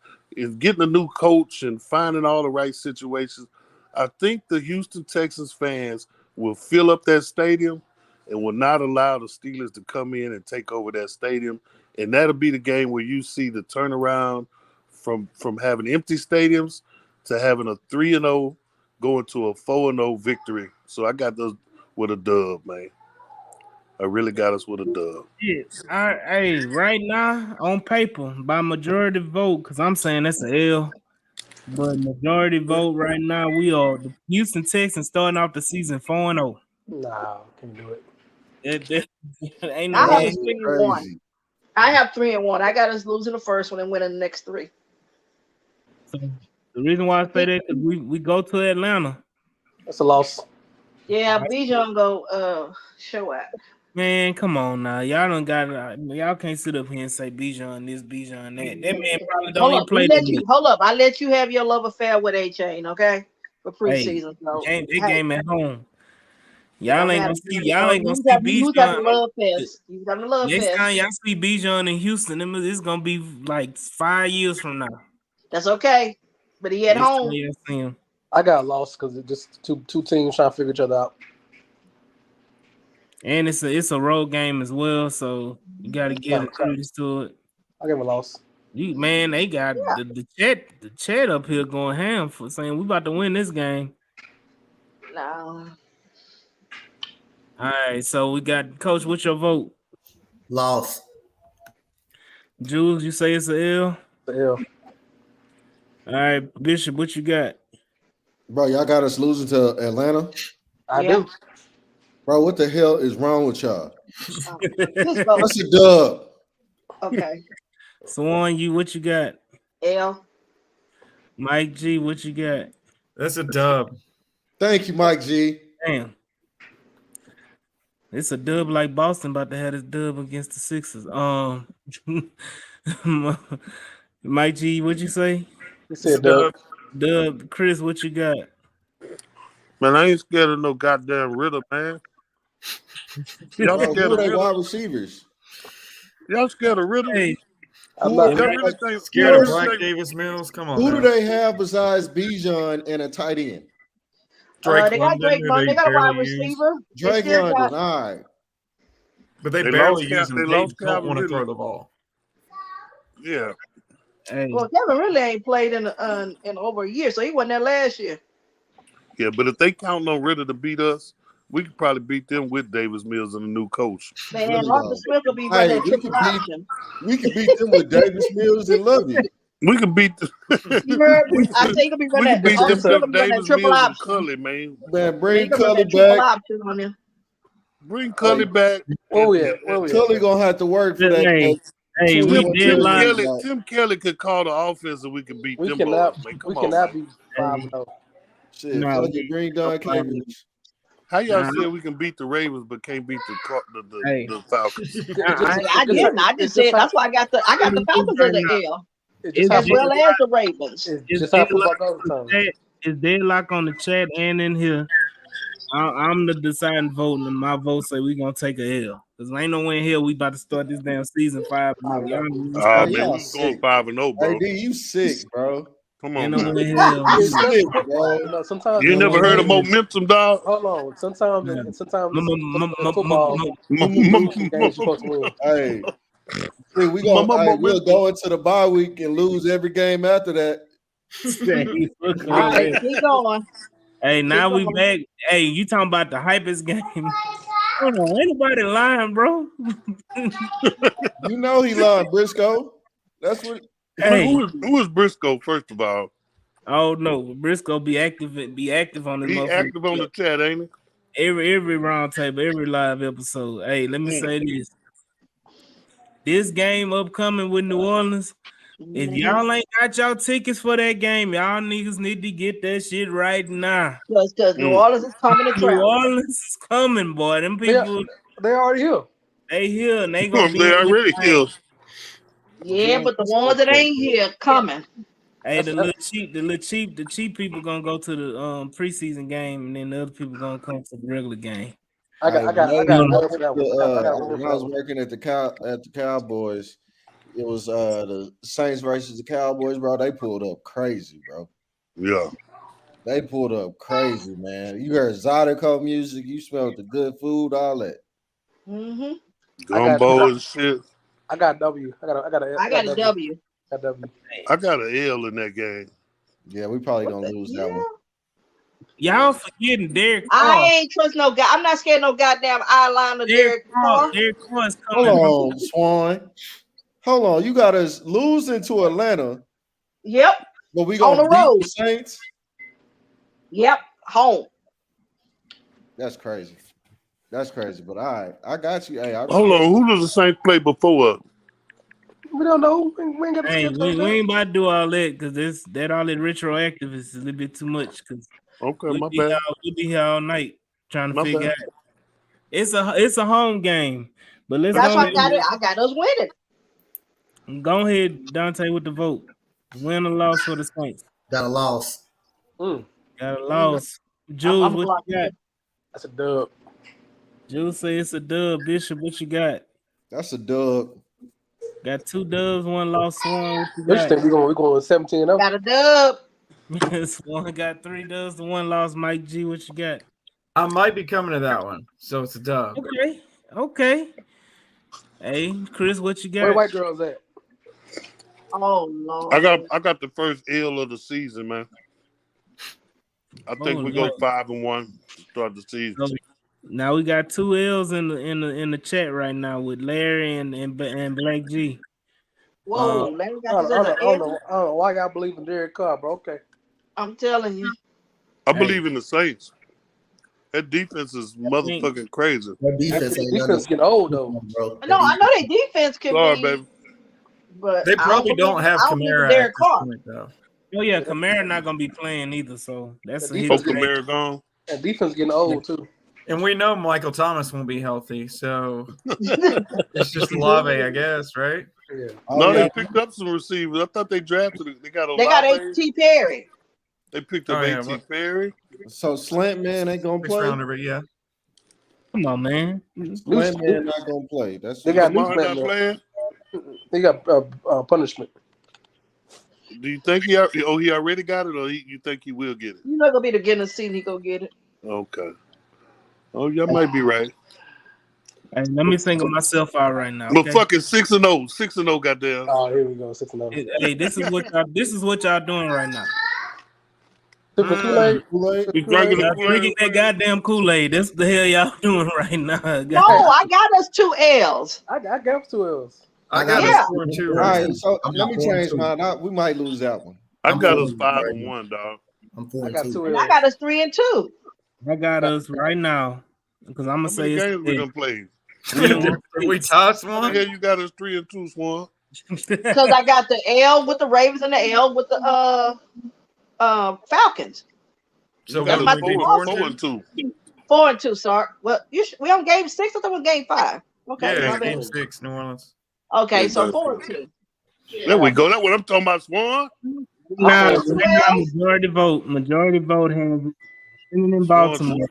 getting a new coach and finding all the right situations, I think the Houston Texans fans will fill up that stadium and will not allow the Steelers to come in and take over that stadium. And that'll be the game where you see the turnaround from having empty stadiums to having a 3-0 going to a 4-0 victory. So I got those with a dub, man. I really got us with a dub. Yeah. Hey, right now on paper by majority vote, because I'm saying that's an L. But majority vote right now, we are the Houston Texans starting off the season 4-0. Nah, can't do it. It ain't no I have way. 3-1. I have 3-1. I got us losing the first one and winning the next 3. So the reason why I say that because we go to Atlanta. That's a loss. Yeah, Bijan go show out. Man, come on now. Y'all don't got y'all can't sit up here and say Bijan this, Bijan that. That man probably don't even play that. Hold up. I let you have your love affair with A-Chain, okay? For preseason. Hey, game at home. Y'all ain't gonna see. Y'all ain't gonna see You was having Bijan. love fest. You was having a love Next fest. time y'all see Bijan in Houston, it's gonna be like 5 years from now. That's okay. But he at Next time home. y'all see him. I got lost because it just two teams trying to figure each other out. And it's a road game as well, so you gotta get used to it. I gave a loss. They got the chat up here going ham for saying we about to win this game. No. All right, so we got Coach. What's your vote? Loss. Jules, you say it's a L. The L. All right, Bishop, what you got? Bro, y'all got us losing to Atlanta. I do. Bro, what the hell is wrong with y'all? Just vote. That's a dub. Okay. Swan, what you got? L. Mike G, what you got? That's a dub. Thank you, Mike G. Damn. It's a dub like Boston about to have this dub against the Sixers. Mike G, what you say? He said dub. Dub, Chris, what you got? Man, I ain't scared of no goddamn Ritter, man. Y'all Bro, scared who of are they Ritter? wide receivers? Y'all scared of Ritter? Hey, I'm Who- not. Y'all really think Scared y'all of really Black think- Davis Mills? Come on. Who now. do they have besides Bijan and a tight end? Drake They got London, Drake who London. They got a wide barely use. receiver. They Drake still London. got. All right. But they They barely lost use Cal- him. they They lost don't Calvin want to Ridley. throw the ball. Yeah. hey. Well, Kevin really ain't played in over a year, so he wasn't there last year. Yeah, but if they count on Ritter to beat us, we could probably beat them with Davis Mills and a new coach. Man, Really Arthur though. Smith will be Hey, running that triple option. we could beat them with Davis Mills and Lovey. We could beat You heard me? I say he gonna be we running could that. beat Arthur them Smith will be running that Davis triple Mills and option. Cully, man. Man, He bring gonna run Cully that triple back. option on him. Bring Cully back. Where we at? Where we at? Cully gonna have to work for that. Hey, we Tim, did line. Tim Kelly could call the offense and we could beat We them cannot. boys, man. We Come on, cannot man. be 5-0. Shit, No, fuck it, bring Don Cambridge. How y'all Nah. say we can beat the Ravens but can't beat Hey. the Falcons? I didn't. I just said that's why I got the Falcons in the L as well as the Ravens. It's just how football goes sometimes. It's deadlock on the chat and in here. I'm the deciding vote, and my vote say we gonna take a L. Cause ain't no way in hell we about to start this damn season 5-0. Y'all Man, y'all we going sick. 5-0, bro. Hey, D, you sick, bro. Come ain't on, no man. way in hell. You It's just sick, football. bro. You know, sometimes You ain't never heard of momentum, dog? hold on. Sometimes Yeah. and sometimes in football, you lose some games you're supposed to win. Hey, see, we'll go into the bye week and lose every game after that. All right, keep going. Hey, now Keep we going. back. Hey, you talking about the hypest game? Hold on, ain't nobody lying, bro. You know he lying, Briscoe. That's what. Hey, Who is Briscoe, first of all? oh no, Briscoe be active on this He motherfucker. active on the chat, ain't he? Every round table, every live episode. Hey, let me say this. This game upcoming with New Orleans. If y'all ain't got y'all tickets for that game, y'all niggas need to get that shit right now. Because New Orleans is coming to New travel. Orleans is coming, boy. Them people, They already here. they here and they gonna be. They already here. Yeah, but the ones that ain't here coming. Hey, the cheap people gonna go to the preseason game, and then the other people gonna come to the regular game. I got When one for that one. I got one I for was that one. working at the Cowboys, it was the Saints versus the Cowboys, bro. They pulled up crazy, bro. Yeah. They pulled up crazy, man. You heard Zydeco music, you smelled the good food, all that. Mm-hmm. Gumbo and shit. I got W. I got a W. Got W. I got an L in that game. Yeah, we probably gonna lose that one. Y'all forgetting Derek I Carr. ain't trust no guy. I'm not scared no goddamn eyeliner Derek Carr. Derek Carr is coming. Hold on, Swan. Hold on. You got us losing to Atlanta. Yep. But we On gonna the beat road. the Saints. Yep. Home. That's crazy. That's crazy. But all right, I got you. Hey, Hold on. Who does the Saints play before us? We don't know. We ain't got Hey, we ain't about to do all that because that all that retroactive is a little bit too much. Because Okay, my bad. we'll be here all night trying to My figure bad. out. It's a home game, but let's That's go why ahead. I got us winning. Go ahead, Dante, with the vote. Win or loss for the Saints. Got a loss. Got a loss. Jules, I'm what blocked. you got? That's a dub. Jules say it's a dub. Bishop, what you got? That's a dub. Got 2 dubs, 1 loss. Swan, what you What you got? think? We're going 17-0. Got a dub. Swan got 3 dubs to 1 loss. Mike G, what you got? I might be coming to that one, so it's a dub. Okay. Hey, Chris, what you Where got? white girls at? Oh Lord. I got the first L of the season, man. I think we go 5-1 to start the season. So, now we got 2 L's in the chat right now with Larry and Black G. Whoa, Larry got this I as an don't L. know why y'all believe in Derek Carr, bro. Okay. I'm telling you. I believe in the Saints. That defense is motherfucking crazy. That defense ain't Defense getting old though, bro. No, I know their defense can Sorry, be, baby. but They probably don't have I don't believe in Kamara at Derek this Carr. point, though. Oh yeah, Kamara not gonna be playing either, so that's The his defense Oh, Kamara gone. and defense getting old too. And we know Michael Thomas won't be healthy, so it's just Olave, I guess, right? Yeah. No, they picked up some receivers. I thought they drafted it. They got They got Olave. A.T. Perry. They picked up A.T. Perry. So Slant Man ain't gonna First play. rounder, but yeah. Come on, man. Slant Man not gonna play. That's They got Lamar new not playing. They got punishment. Do you think he already got it, or you think he will get it? You're not gonna be the beginning of the season. He go get it. Okay. Oh, y'all might be right. Hey, let me think of myself out right now. But Okay? fucking 6-0, 6-0, goddamn. Oh, here we go. 6-0. Hey, this is what y'all doing right now. Sipping Kool-Aid. You drinking the Y'all drinking Kool-Aid? that goddamn Kool-Aid. That's the hell y'all doing right now. No, I got us 2 L's. I got 2 L's. I got Yeah. us 4-2 All right right, now. so I'm let me not change 4-2. mine. We might lose that one. I got I'm us 5-1, dog. I'm I got 2 4-2. And L's. I got us 3-2. I got us right now because I'm gonna How say many it's games we done played? Did we toss How the one? hell you got us 3-2, Swan? Because I got the L with the Ravens and the L with the Falcons. So You got what us would we be 4-2. 4-2, sorry. Well, we on game 6. I thought it was game 5. Okay, Yeah, my bad. game 6, New Orleans. Okay, so Exactly. 4-2. There we go. That's what I'm talking about, Swan. Now, Okay, right now, majority vote has been in Baltimore.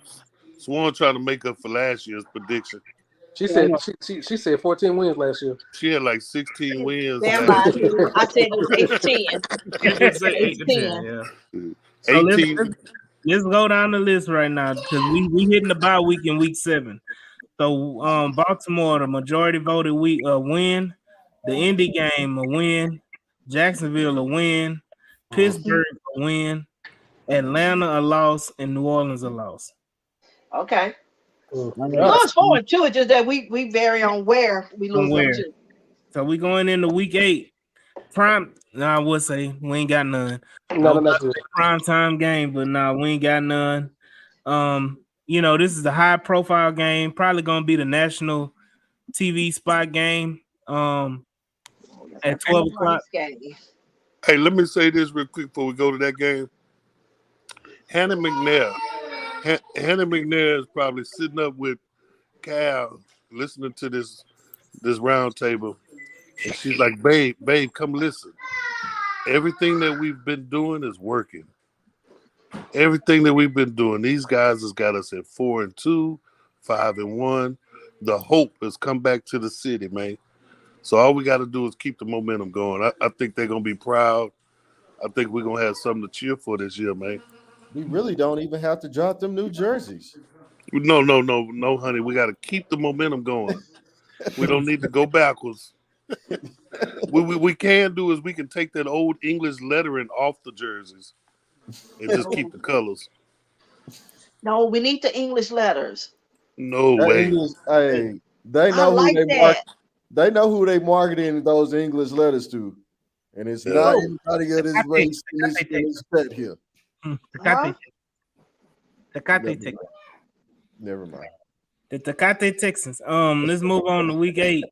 Swan trying to make up for last year's prediction. She said she said 14 wins last year. She had like 16 wins. Damn last lie. year. I said it was 8-10. He did say 8-10, 8-10. yeah. So 18. let's go down the list right now because we hitting the bye week in week 7. So Baltimore, the majority voted win. The Indy game a win. Jacksonville a win. Pittsburgh a win. Atlanta a loss, and New Orleans a loss. Okay. All We right. lost 4-2. It's just that we vary on where we lose them where. to. So we going into week 8. Prime. I would say we ain't got none. No, that's good. Prime time game, but we ain't got none. This is a high profile game. Probably gonna be the national TV spot game. At 12 o'clock. Hey, let me say this real quick before we go to that game. Hannah McNair. Hannah McNair is probably sitting up with Cal listening to this roundtable. And she's like, babe, come listen. Everything that we've been doing is working. Everything that we've been doing. These guys has got us at 4-2, 5-1. The hope has come back to the city, man. So all we got to do is keep the momentum going. I think they're going to be proud. I think we're going to have something to cheer for this year, man. We really don't even have to drop them new jerseys. No, honey. We got to keep the momentum going. We don't need to go backwards. What we can do is we can take that old English lettering off the jerseys and just keep the colors. No, we need the English letters. No That way. English, hey, they I know like who they that. They know who they marketing those English letters to, and it's not anybody of this race in this set here. Tecate. Never mind. The Tecate Texans. Let's move on to week 8.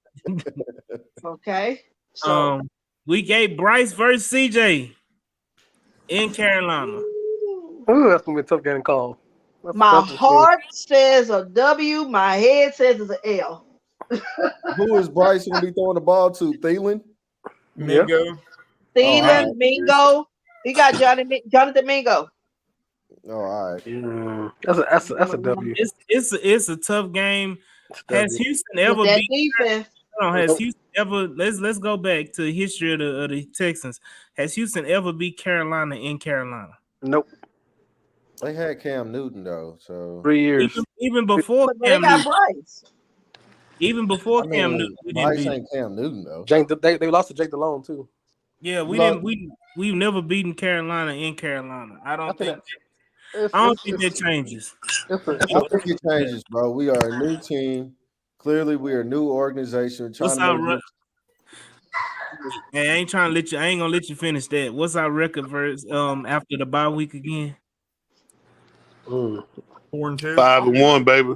Okay. So week 8, Bryce versus CJ in Carolina. Ooh, that's gonna be a tough game to call. My heart says a W, my head says it's an L. Who is Bryce going to be throwing the ball to? Thielen? Mingo. Thielen, Mingo. He got Jonathan Mingo. Oh, all right. That's a W. It's a tough game. Has W. Houston With ever that beat? defense. Hold on, has Nope. Houston ever? Let's go back to the history of the Texans. Has Houston ever beat Carolina in Carolina? Nope. They had Cam Newton though, so 3 years. Even before But they Cam got Newton, Bryce. even before I Cam mean, Newton, we didn't Bryce beat. ain't Cam Newton though. They lost to Jake Delhomme too. Yeah, We we lost, didn't. We've never beaten Carolina in Carolina. I I don't think think. it's I don't it's think that changes. it's a it's I a think it changes, bro. We are a new team. Clearly, we are a new organization trying What's to our make this. Hey, I ain't trying to let you. I ain't gonna let you finish that. What's our record versus after the bye week again? 4-2. 5-1, baby.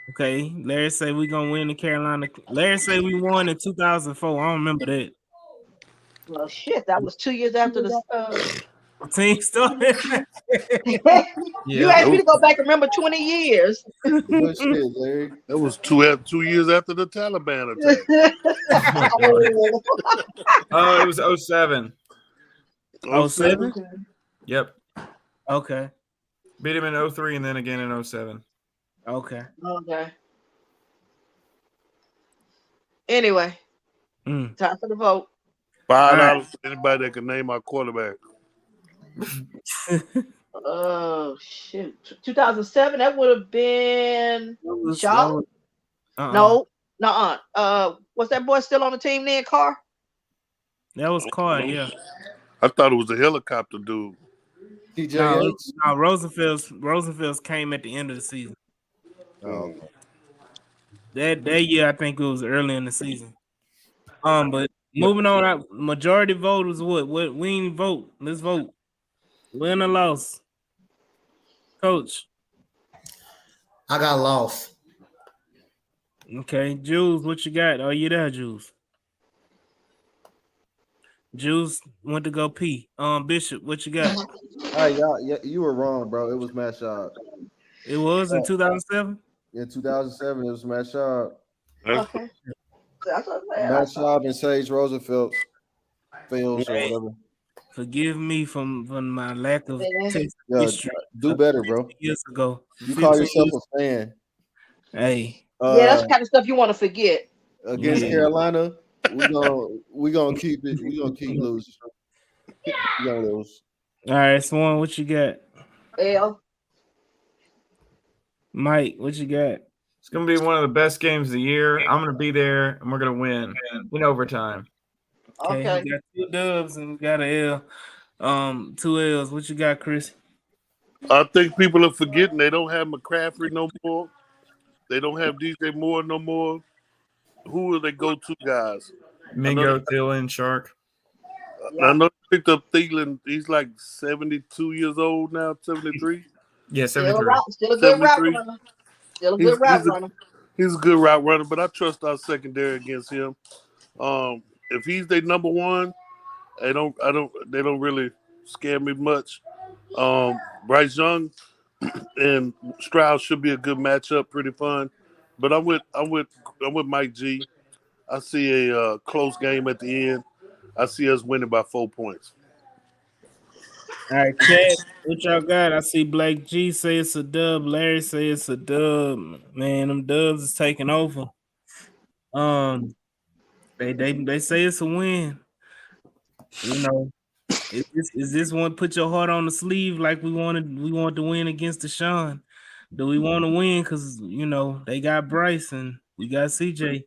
Okay, Larry say we gonna win in Carolina. Larry say we won in 2004. I don't remember that. Well, shit, that was 2 years after the. The team started. You Yeah. asked me to go back and remember 20 years. Good shit, Larry. That was 2 years after the Taliban attack. Oh, Oh, it was 07. Oh, 7? Yep. Okay. Beat him in 03 and then again in 07. Okay. okay. Anyway, time for the vote. $5 for anybody that can name our quarterback. Oh shit! 2007. That would have been Shaw. No, nuh-uh. Was that boy still on the team then? Carr. That was Carr, yeah. I thought it was a helicopter dude. No, Rosenfeld's came at the end of the season. Oh, That year, I think it was early in the season. But moving on, majority vote was what? What we ain't vote. Let's vote. Win or loss, Coach. I got lost. Okay, Jules, what you got? Are you there, Jules? Jules went to go pee. Bishop, what you got? Hey, y'all, yeah, you were wrong, bro. It was Matt Schaub. It was in 2007. In 2007, it was Matt Schaub. Okay. That's what I Matt said. Schaub and Sage Rosenfeld, Fields or whatever. Forgive me from my lack of taste Yeah, history. do better, bro. Years ago, You call 15 yourself years. a fan. Hey, Yeah, that's the kind of stuff you want to forget. Against Yeah. Carolina, we gonna keep it. We gonna keep losing. We gonna lose. All right, Swan, what you got? L. Mike, what you got? It's going to be one of the best games of the year. I'm going to be there, and we're going to win in overtime. Okay, we got 2 dubs and we got an L. 2 L's. What you got, Chris? I think people are forgetting they don't have McCaffrey no more. They don't have DJ Moore no more. Who are they go-to guys? Mingo, Thielen, Shark. I know they picked up Thielen. He's like 72 years old now, 73. Yeah, Still 73. a good route 73. runner. Still a good route runner. He's a good route runner, but I trust our secondary against him. If he's their number one, they don't really scare me much. Bryce Young and Stroud should be a good matchup, pretty fun. But I'm with Mike G. I see a close game at the end. I see us winning by 4 points. All right, Chad, what y'all got? I see Black G say it's a dub. Larry say it's a dub. Man, them dubs is taking over. They say it's a win. You know, is this one put your heart on the sleeve like we want to win against Deshaun? Do we want to win? Because they got Bryce and we got CJ.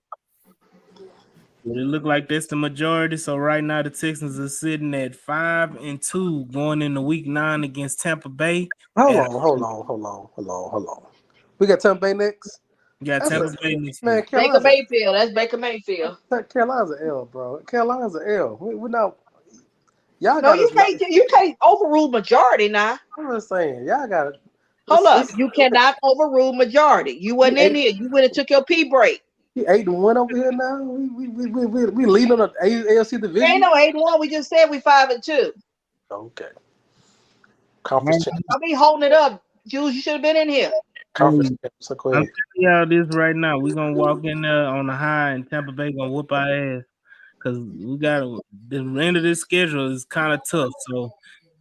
But it look like that's the majority. So right now the Texans are sitting at 5-2 going into week 9 against Tampa Bay. Hold on. We got Tampa Bay next. You got Tampa Bay next Man, week. Baker Mayfield. That's Baker Mayfield. Carolina's an L, bro. Carolina's an L. We're not. Y'all No, got you can't overrule majority now. I'm just saying, y'all got it. Hold up. You cannot overrule majority. You wasn't in here. You would have took your pee break. We 8-1 over here now. We lead on the AFC division. Ain't no 8-1. We just said we 5-2. Okay. Conference champ. I'll be holding it up. Jules, you should have been in here. Conference champ. So go I'm ahead. telling y'all this right now. We're gonna walk in there on the high and Tampa Bay gonna whoop our ass. Cause we got the end of this schedule is kind of tough. So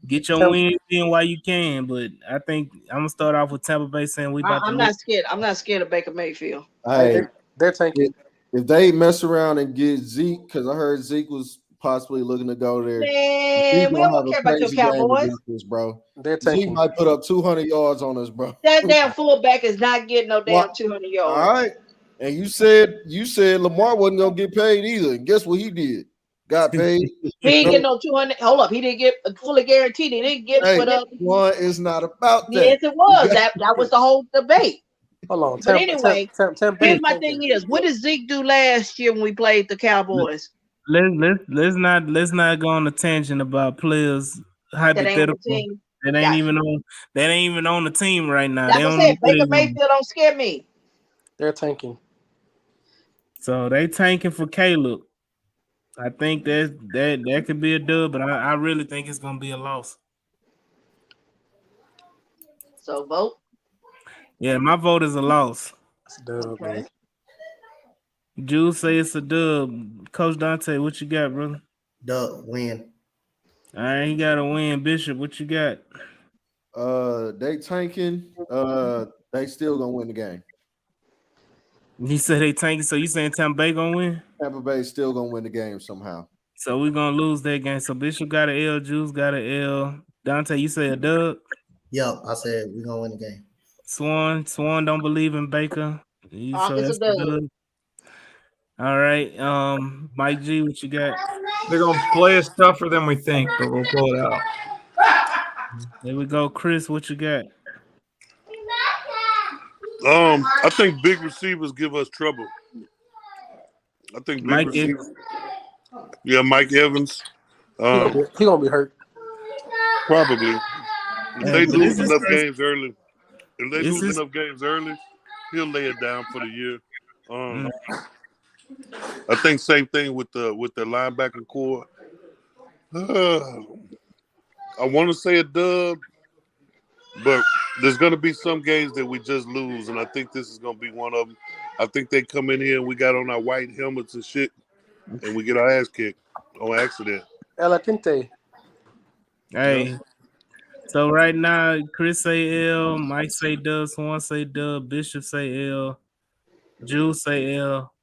Get your wins in while you can, but I think I'm gonna start off with Tampa Bay saying we about to I'm lose. not scared. I'm not scared of Baker Mayfield. Hey, They're tanking. if they mess around and get Zeke, because I heard Zeke was possibly looking to go there. Man, we don't care about your Cowboys. This, bro. They're Zeke tanking. might put up 200 yards on us, bro. That damn fullback is not getting no damn 200 yards. All right. And you said Lamar wasn't gonna get paid either. And guess what he did? Got paid. He didn't get no 200. Hold up, he didn't get fully guaranteed. He didn't get what up. One is not about that. Yes, it was. That was the whole debate. Hold on. But anyway, here's my thing is, what did Zeke do last year when we played the Cowboys? Let's not go on a tangent about players hypothetical. That ain't even on the team right now. Like I said, Baker Mayfield don't scare me. They're tanking. So they tanking for Caleb. I think that could be a dub, but I really think it's gonna be a loss. So vote. Yeah, my vote is a loss. It's a dub, okay. Man. Jules say it's a dub. Coach Dante, what you got, brother? Dub, win. All right, he got a win. Bishop, what you got? They tanking. They still gonna win the game. He said they tanking, so you saying Tampa Bay gonna win? Tampa Bay still gonna win the game somehow. So we're gonna lose that game. So Bishop got an L, Jules got an L. Dante, you say a dub? Yep, I said we're gonna win the game. Swan don't believe in Baker. So that's a dub. All right. Mike G, what you got? They're gonna play us tougher than we think, but we'll pull it out. There we go. Chris, what you got? I think big receivers give us trouble. I think big receivers. Yeah, Mike Evans. He gonna be hurt. Probably. If they lose enough games early, he'll lay it down for the year. I think same thing with the linebacker core. I want to say a dub, but there's going to be some games that we just lose, and I think this is going to be one of them. I think they come in here and we got on our white helmets and shit, and we get our ass kicked on accident. Ela Kinte. Hey. So right now, Chris say L, Mike say dub, Swan say dub, Bishop say L, Jules say L,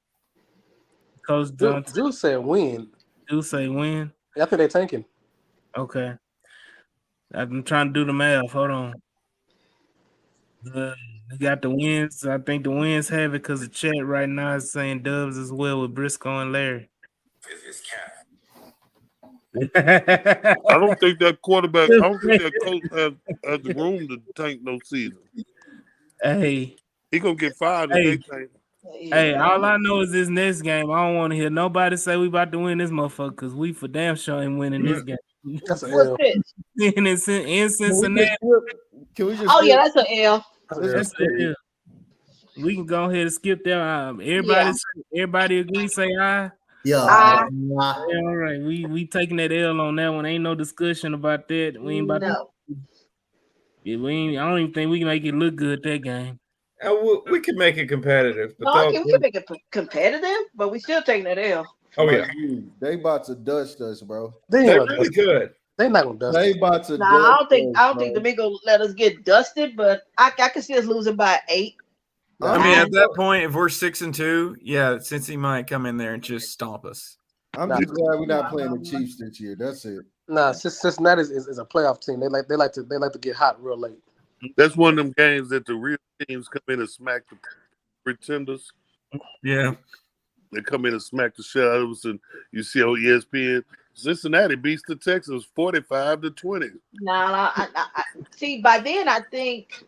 Coach Dante. Jules said win. Jules say win. Yeah, I think they're tanking. Okay. I'm trying to do the math. Hold on. They got the wins. I think the wins have it because the chat right now is saying dubs as well with Briscoe and Larry. I don't think that quarterback. I don't think that coach has the room to tank no season. Hey, he gonna get fired if they tank. Hey, all I know is this next game. I don't want to hear nobody say we about to win this motherfucker because we for damn sure ain't winning this game. That's an L. in Cincinnati. Can we just? Oh yeah, that's an L. That's an L. We can go ahead and skip that. Everybody agree? Say aye. Yeah. All right. We taking that L on that one. Ain't no discussion about that. We ain't about to. Yeah, I don't even think we can make it look good that game. We can make it competitive. But we can make it competitive, but we still taking that L. Oh yeah, they about to dust us, bro. They're really good. They're not gonna dust. They about to. I don't think the big gonna let us get dusted, but I can see us losing by 8. I mean, at that point, if we're 6-2, yeah, Cincy might come in there and just stomp us. I'm just glad we're not playing the Chiefs this year. That's it. Nah, Cincinnati is a playoff team. They like to get hot real late. That's one of them games that the real teams come in and smack the pretenders. Yeah. They come in and smack the shit out of us, and you see on ESPN, Cincinnati beats the Texans 45-20. I see. By then, I think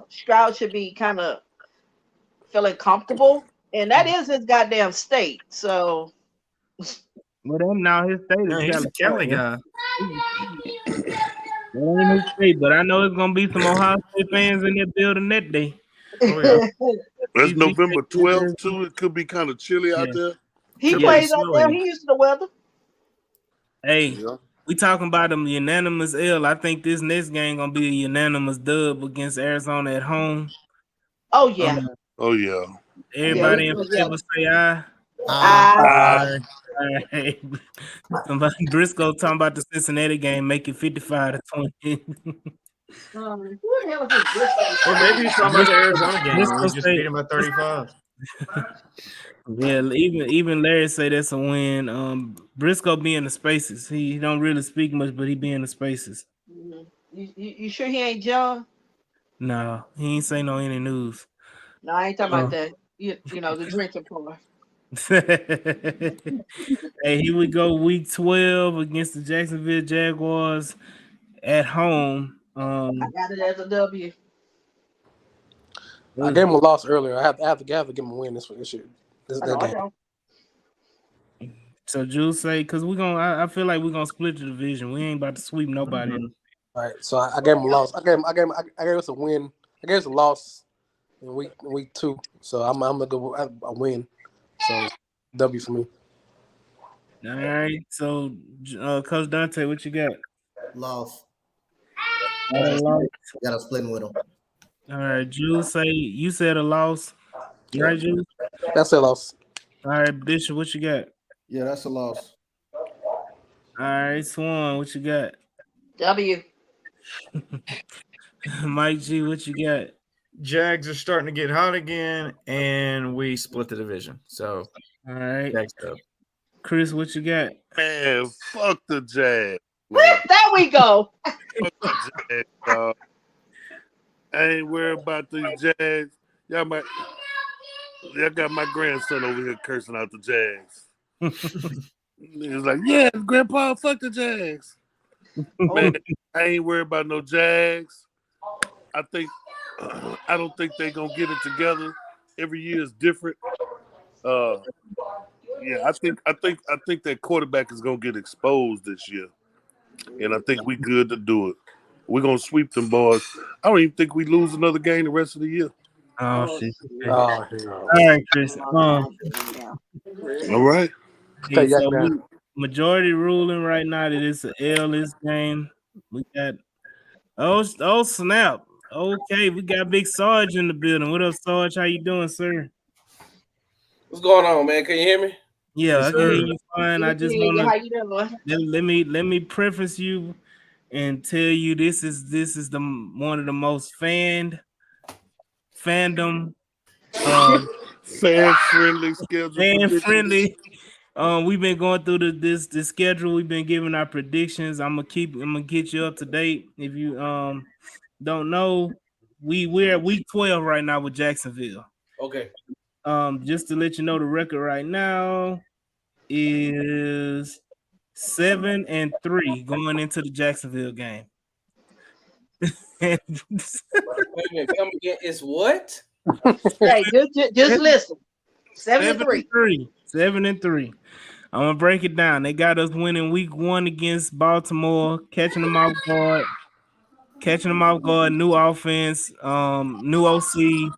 Stroud should be kind of feeling comfortable, and that is his goddamn state. So, well, then now his state is he's a Cali guy. That ain't his state, but I know there's gonna be some Ohio State fans in that building that day. Oh, yeah. That's November 12th too. It could be kind of chilly out there. He plays out there. He used to the weather. Hey, we talking about them unanimous L. I think this next game gonna be a unanimous dub against Arizona at home. Oh yeah. Oh yeah. Everybody in favor say aye. Aye. All right. Somebody Briscoe talking about the Cincinnati game, make it 55-20. Who the hell is this Briscoe? Or maybe he's talking about the Arizona game. Briscoe We just say, beat him by 35. yeah, even Larry say that's a win. Briscoe be in the spaces. He don't really speak much, but he be in the spaces. You sure he ain't John? No, he ain't say no any news. No, I ain't talking about that. You know, the drinking part. Hey, here we go, week 12 against the Jacksonville Jaguars at home. I got it as a W. I gave him a loss earlier. I have to give him a win this year. This I know, I game. know. So Jules say, because we're gonna, I feel like we're gonna split the division. We ain't about to sweep nobody. All right, so I gave him a loss. I gave us a win. I gave us a loss in week 2. So I'm gonna go a win. So W for me. All right. So Coach Dante, what you got? Loss. Loss. Got to split with them. All right, Jules say you said a loss. Yeah. Right, Jules? That's a loss. All right, Bishop, what you got? Yeah, that's a loss. All right, Swan, what you got? W. Mike G, what you got? Jags are starting to get hot again, and we split the division. So, all right. Jags up. Chris, what you got? Man, fuck the Jags. There we go. Fuck the Jags, dog. I ain't worried about these Jags. Y'all got my grandson over here cursing out the Jags. He's like, yeah, Grandpa, fuck the Jags. Man, I ain't worried about no Jags. I don't think they're gonna get it together. Every year is different. Yeah, I think that quarterback is gonna get exposed this year, and I think we good to do it. We're gonna sweep them boys. I don't even think we lose another game the rest of the year. Oh shit! Oh, all right, Chris. All right. Okay, so majority ruling right now that it's an L this game. We got oh snap. Okay, we got Big Sarge in the building. What up, Sarge? How you doing, sir? What's going on, man? Can you hear me? Yeah, yes, I can hear you fine. I just want how you doing? let me preface you and tell you this is the one of the most fandom fan friendly schedule. Fan friendly. We've been going through this schedule. We've been giving our predictions. I'm gonna get you up to date. If you don't know, we're at week 12 right now with Jacksonville. Okay. Just to let you know, the record right now is 7-3 going into the Jacksonville game. Wait a minute, come again. It's what? Hey, just listen. 7-3. 7-3. I'm gonna break it down. They got us winning week 1 against Baltimore, catching them off guard, new offense, new OC.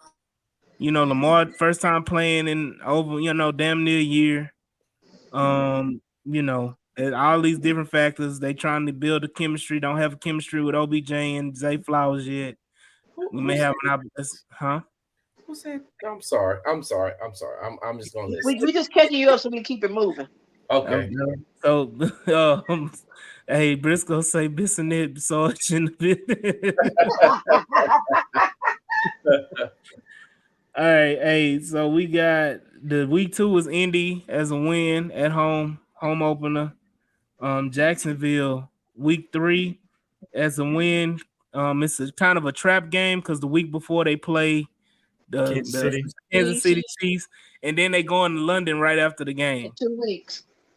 You know, Lamar first time playing in over, damn near a year. You know, all these different factors. They trying to build a chemistry. Don't have a chemistry with OBJ and Zay Flowers yet. We may have an huh? Who said? I'm sorry. I'm just gonna listen. We just catching you up so we keep it moving. Okay. So, hey, Briscoe say Bissonnette Sarge in the building. All right, hey, so we got the week 2 was Indy as a win at home opener. Jacksonville week 3 as a win. It's a kind of a trap game because the week before they play the Kansas City Chiefs, and then they go into London right after the game.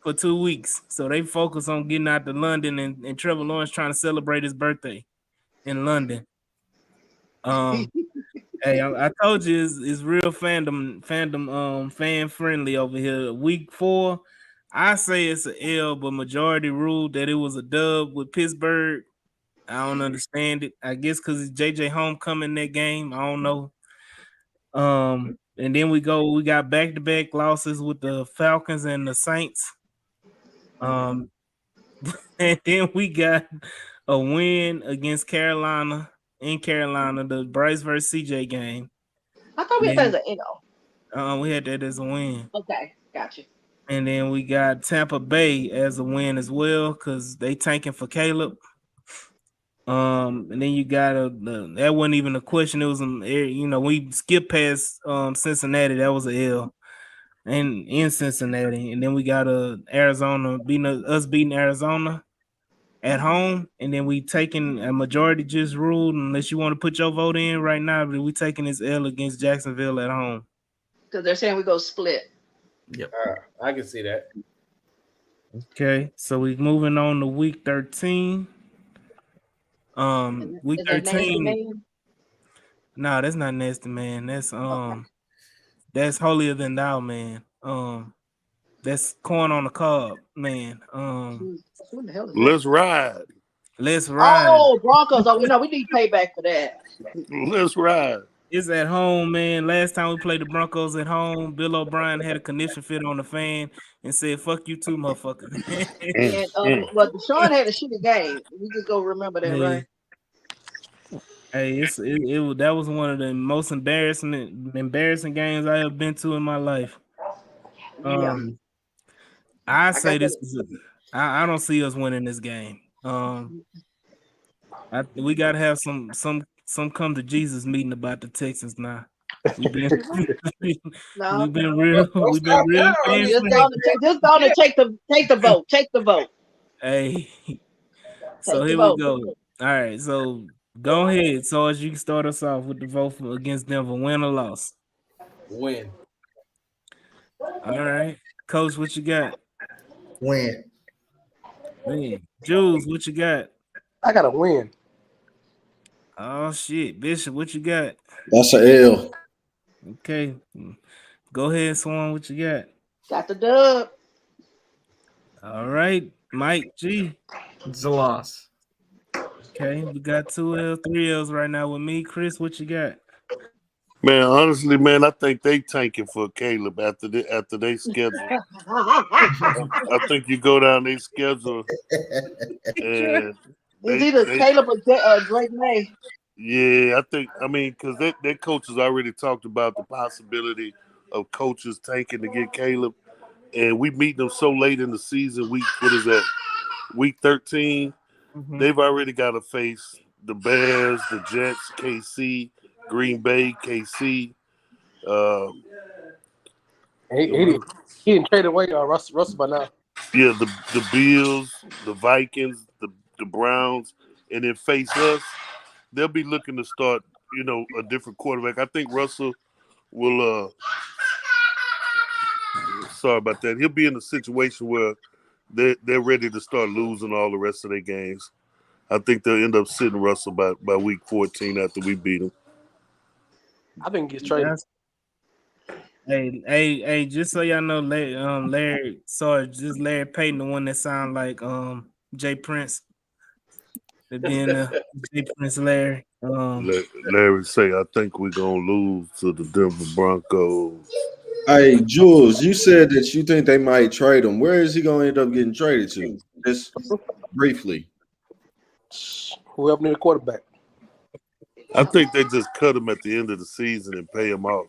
For 2 weeks. So they focus on getting out to London, and Trevor Lawrence trying to celebrate his birthday in London. Hey, I told you it's real fan friendly over here. Week 4, I say it's an L, but majority ruled that it was a dub with Pittsburgh. I don't understand it. I guess because it's JJ homecoming that game. I don't know. And then we got back-to-back losses with the Falcons and the Saints. And then we got a win against Carolina in Carolina, the Bryce versus CJ game. I thought we had that as an L. We had that as a win. Okay, gotcha. And then we got Tampa Bay as a win as well because they tanking for Caleb. And then you got that wasn't even a question. It was we skipped past Cincinnati. That was a L, and in Cincinnati. And then we got Arizona beating Arizona at home, and then we taking a majority just ruled. Unless you want to put your vote in right now, but we taking this L against Jacksonville at home. Because they're saying we go split. Yep. I can see that. Okay, so we moving on to week 13. Week Is that nasty 13. man? No, that's not nasty man. That's holier than thou, man. That's corn on the cob, man. Jeez, what the hell is Let's that? ride. Let's ride. Oh, Broncos. Oh, we need payback for that. Let's ride. It's at home, man. Last time we played the Broncos at home, Bill O'Brien had a condition fit on the fan and said, "Fuck you too, motherfucker." And but Deshaun had a shitty game. We just go remember that, right? Hey, that was one of the most embarrassing games I ever been to in my life. I say this is I don't see us winning this game. We gotta have some come to Jesus meeting about the Texans now. We've been No. we've been real Just gonna take the vote. Take the vote. Hey, so Take the here vote. we go. All right, so go ahead. So as you can start us off with the vote against Denver, win or loss. Win. All right, Coach, what you got? Win. Jules, what you got? I got to win. Oh shit, Bishop, what you got? That's an L. Okay, go ahead, Swan. What you got? Got the dub. All right, Mike G. It's a loss. Okay, we got 2 L's, 3 L's right now with me. Chris, what you got? Man, honestly, man, I think they tanking for Caleb after they schedule. I think you go down their schedule and It's either Caleb or Drake May. Yeah, because that coach has already talked about the possibility of coaches tanking to get Caleb, and we meet them so late in the season. Week 13. Mm-hmm. They've already got to face the Bears, the Jets, KC, Green Bay, KC. He didn't trade away Russell by now. Yeah, the Bills, the Vikings, the Browns, and then face us. They'll be looking to start, a different quarterback. I think Russell will. Sorry about that. He'll be in a situation where they're ready to start losing all the rest of their games. I think they'll end up sitting Russell by week 14 after we beat him. I think he gets traded. Hey! Just so y'all know, Larry Payton, the one that sound like Jay Prince. It being Jay Prince, Larry. Larry say, I think we're gonna lose to the Denver Broncos. Hey, Jules, you said that you think they might trade him. Where is he gonna end up getting traded to? Just briefly. Whoever needs a quarterback. I think they just cut him at the end of the season and pay him off.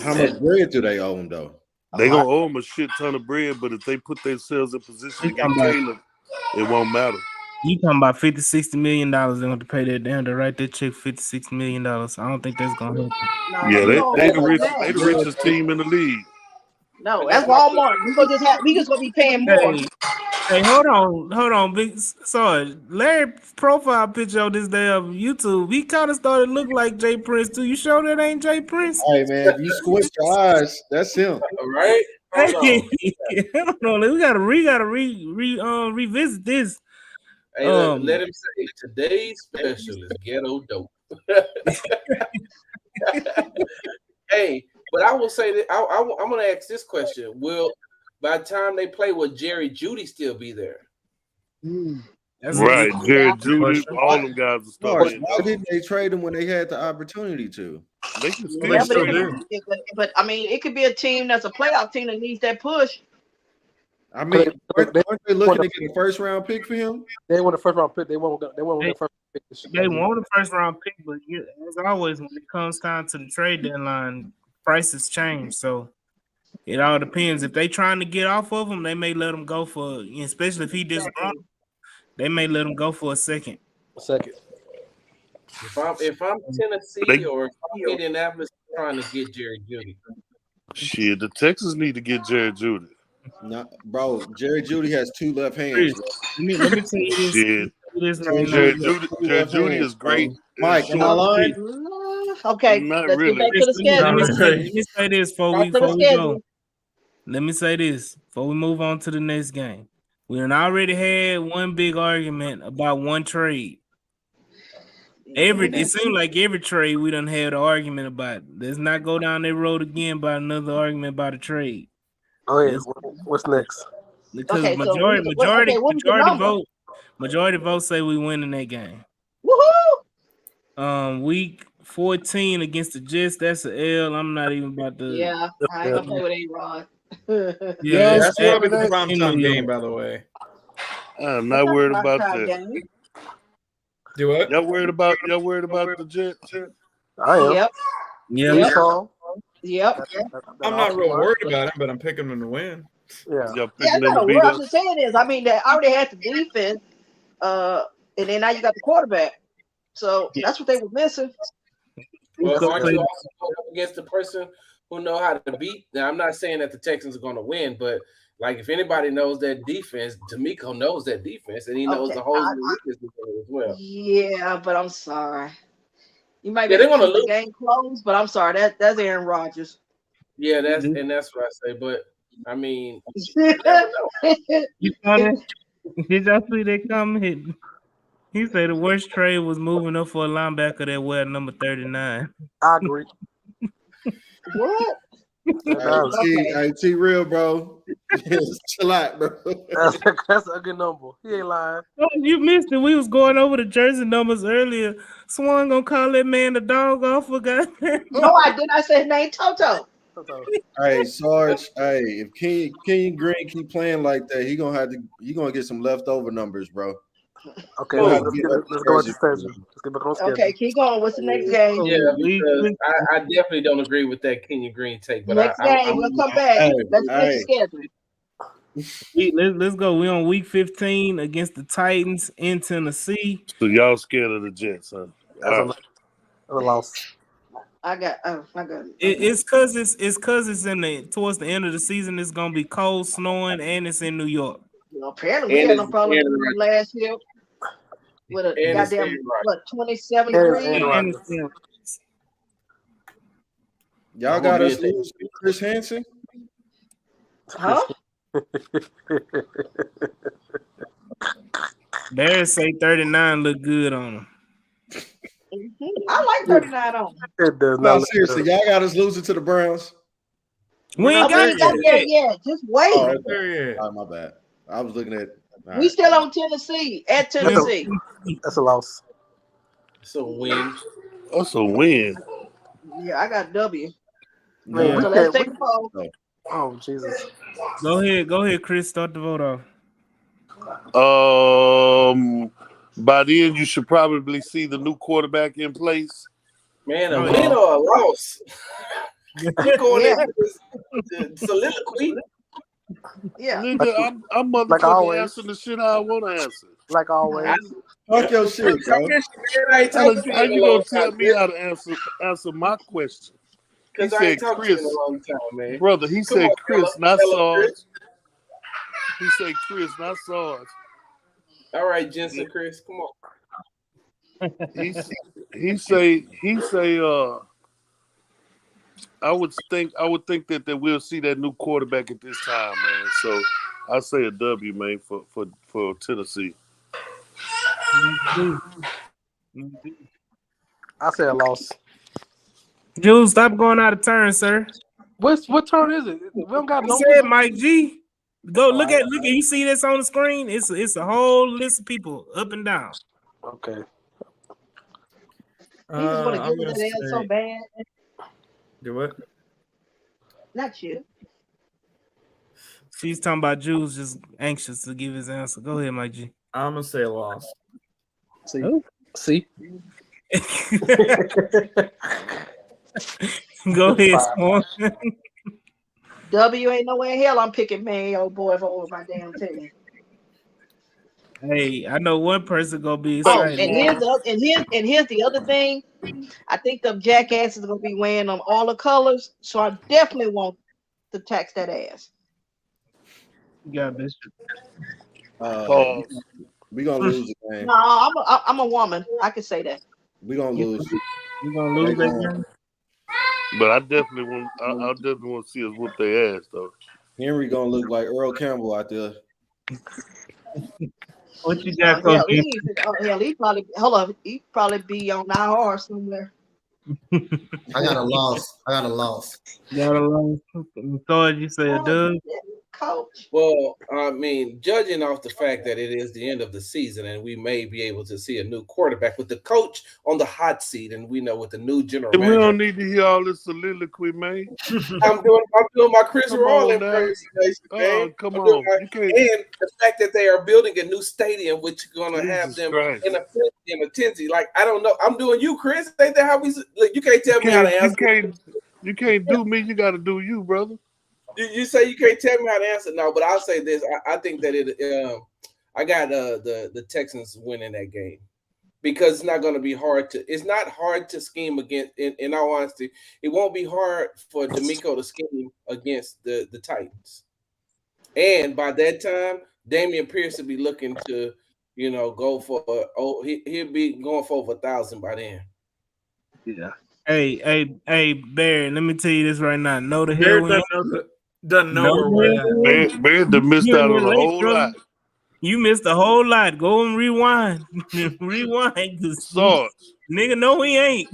How much bread do they owe him though? They gonna owe him a shit ton of bread, but if they put themselves in position to get Caleb, it won't matter. You talking about $50-60 million? They're going to pay that down to write that check $56 million. I don't think that's going to happen. Yeah, they the richest team in the league. No, that's Walmart. We just gonna be paying more. Hey, hold on, big. Sorry, Larry profile picture on this day of YouTube. He kind of started to look like Jay Prince too. You sure that ain't Jay Prince? Hey man, if you squint your eyes, that's him. All right. Hey, I don't know. We gotta revisit this. Hey, let him say today's special is ghetto dope. Hey, but I will say that I'm going to ask this question: by the time they play, will Jerry Jeudy still be there? That's right, Jerry Jeudy, all them guys will start. Why didn't they trade him when they had the opportunity to? They can still do. But I mean, it could be a team that's a playoff team that needs that push. I mean, aren't they looking to get a first round pick for him? They want a first round pick. They want the first pick. They want a first round pick, but as always, when it comes time to the trade deadline, prices change. So It all depends. If they trying to get off of him, they may let him go for, especially if he disgruntled, they may let him go for a second. Second. If I'm Tennessee or if I'm Indianapolis trying to get Jerry Judy. Shit, the Texans need to get Jerry Judy. No, bro, Jerry Judy has 2 left hands. Let me tell you this. Shit. This right now. Jerry Judy is great. Mike, am I lying? Okay, Not let's really. get back to the schedule. Let me say this before Back we to the go. schedule. Let me say this before we move on to the next game. We done already had one big argument about one trade. It seemed like every trade we done had an argument about. Let's not go down that road again by another argument about a trade. Go ahead. What's next? Because Okay, so what was the number? Majority vote say we win in that game. Woohoo! Week 14 against the Jets, that's an L. I'm not even about to. Yeah, I ain't gonna play with A-Rod. Yeah, that's probably the primetime game, by the way. I'm not worried about that. Game. Do what? Y'all worried about the Jets? I am. Yep. Yeah. Yep. I'm not real worried about it, but I'm picking them to win. Yeah. Y'all Yeah, picking them to no, beat what us? I'm just saying is, I mean, they already had the defense, and then now you got the quarterback. So that's what they were missing. Well, aren't you also going up against the person who know how to beat? Now, I'm not saying that the Texans are going to win, but like if anybody knows that defense, D'Amico knows that defense, and he knows the whole weakness as well. Yeah, but I'm sorry. You might Yeah, be they're gonna keep the game close, but I'm sorry. That's Aaron Rodgers. Yeah, that's what I say. But I mean, You saw that? Did y'all see that comment? He said the worst trade was moving up for a linebacker that wear number 39. I agree. What? Hey, T real, bro. Chill out, bro. That's a good number. He ain't lying. Oh, you missed it. We was going over the jersey numbers earlier. Swan gonna call that man the dog off for goddamn. No, I did not say his name, Toto. Hey, Sarge. Hey, if Kenyon Green keep playing like that, he gonna get some leftover numbers, bro. Okay, let's go with the schedule. Let's get back on schedule. Okay, keep going. What's the next game? Yeah, because I definitely don't agree with that Kenyon Green take. But next game, we'll come back. Let's get the schedule. Let's go. We on week 15 against the Titans in Tennessee. So y'all scared of the Jets, huh? That's a loss. I got. It's because it's in towards the end of the season. It's gonna be cold, snowing, and it's in New York. Well, apparently, we had no problem with it last year. With a goddamn 27 degrees. Y'all got us lose Chris Hansen? Huh? Bears say 39 look good on them. I like 39 on them. It does No, not. seriously, y'all got us losing to the Browns. We ain't got there yet. Just wait. Oh, okay. My bad. I was looking at. We still on Tennessee at Tennessee. That's a loss. It's a win. That's a win. Yeah, I got W. Man, so let's take a poll. Oh Jesus! Go ahead, Chris. Start the vote off. By then you should probably see the new quarterback in place. Man, a win or a loss? You going into this soliloquy? Yeah. Nigga, I'm motherfucking answering the shit I want to answer. Like always. Fuck your shit, bro. How you gonna tell me how to answer my question? He said Chris, in a long time, man. Brother. He said Chris, not Sarge. He said Chris, not Sarge. All right, Jensen, Chris, come on. He say. I would think that we'll see that new quarterback at this time, man. So I say a W, man, for Tennessee. I say a loss. Jules, stop going out of turn, sir. What turn is it? We don't got no. Said Mike G. Go look at. You see this on the screen? It's a whole list of people up and down. Okay. He just want to give it so bad. Do what? Not you. She's talking about Jules just anxious to give his answer. Go ahead, Mike G. I'm gonna say a loss. See. Go ahead, Spawn. W ain't no way in hell I'm picking Mayo boy over my damn team. Hey, I know one person gonna be Oh, excited. and here's the other thing. I think the jackasses are gonna be wearing them all the colors, so I definitely want to tax that ass. You got Bishop. Pause. We gonna lose the game. No, I'm a woman. I can say that. We gonna lose. You gonna lose They that gonna- game? But I definitely want. I definitely want to see us whoop their ass though. Henry gonna look like Earl Campbell out there. What you got, Coach? He probably be on IR somewhere. I got a loss. Got a long thought you say a dub. Coach. Well, I mean, judging off the fact that it is the end of the season and we may be able to see a new quarterback with the coach on the hot seat, and we know with the new general We manager. don't need to hear all this soliloquy, man. I'm doing my Chris Come Roll on now. impersonation, man. Come I'm doing on. my- You can't. and the fact that they are building a new stadium, which is going to have Jesus them Christ. in a tendency. Like, I don't know. I'm doing you, Chris. Ain't that how we? Look, you can't tell me how to answer. You can't do me. You got to do you, brother. You say you can't tell me how to answer. No, but I'll say this. I think that I got the Texans winning that game because it's not going to be hard to. It's not hard to scheme against. In all honesty, it won't be hard for D'Amico to scheme against the Titans. And by that time, Damian Pierce will be looking to, go for. He'll be going for over 1,000 by then. Yeah. Hey, Barry. Let me tell you this right now. No, the hell Barry we ain't. doesn't know where we're at. Barry missed out on a whole lot. You missed a whole lot. Go and rewind. Rewind. Sarge. Nigga, no, we ain't.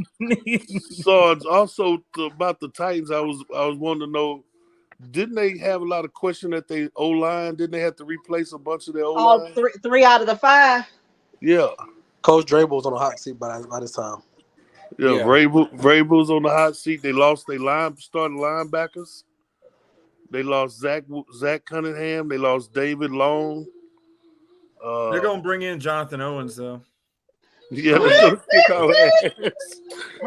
Sarge, also about the Titans, I was wanting to know, didn't they have a lot of question at their O-line? Didn't they have to replace a bunch of their O-line? Three out of the 5. Yeah. Coach Drable's on the hot seat by this time. Yeah. Vrabel's on the hot seat. They lost their starting linebackers. They lost Zach Cunningham. They lost David Long. They're going to bring in Jonathan Owens, though. Yeah, they're going to kick our ass.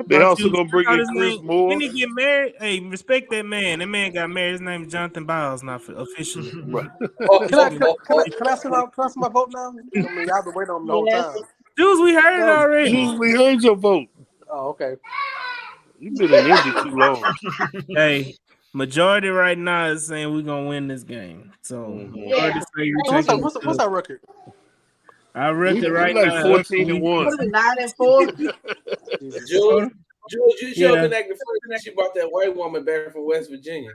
They also going to bring in Chris Moore. Didn't he get married? Hey, respect that man. That man got married. His name is Jonathan Biles, not officially. Can I send my vote now? I mean, y'all been waiting on the whole time. Jules, we heard it already. Jules, we heard your vote. Oh, okay. You've been in Indy too long. Hey, majority right now is saying we're gonna win this game. So What's our record? Our record right like now 14-1. 9-4. Jules, you should have been acting funny. She brought that white woman back from West Virginia.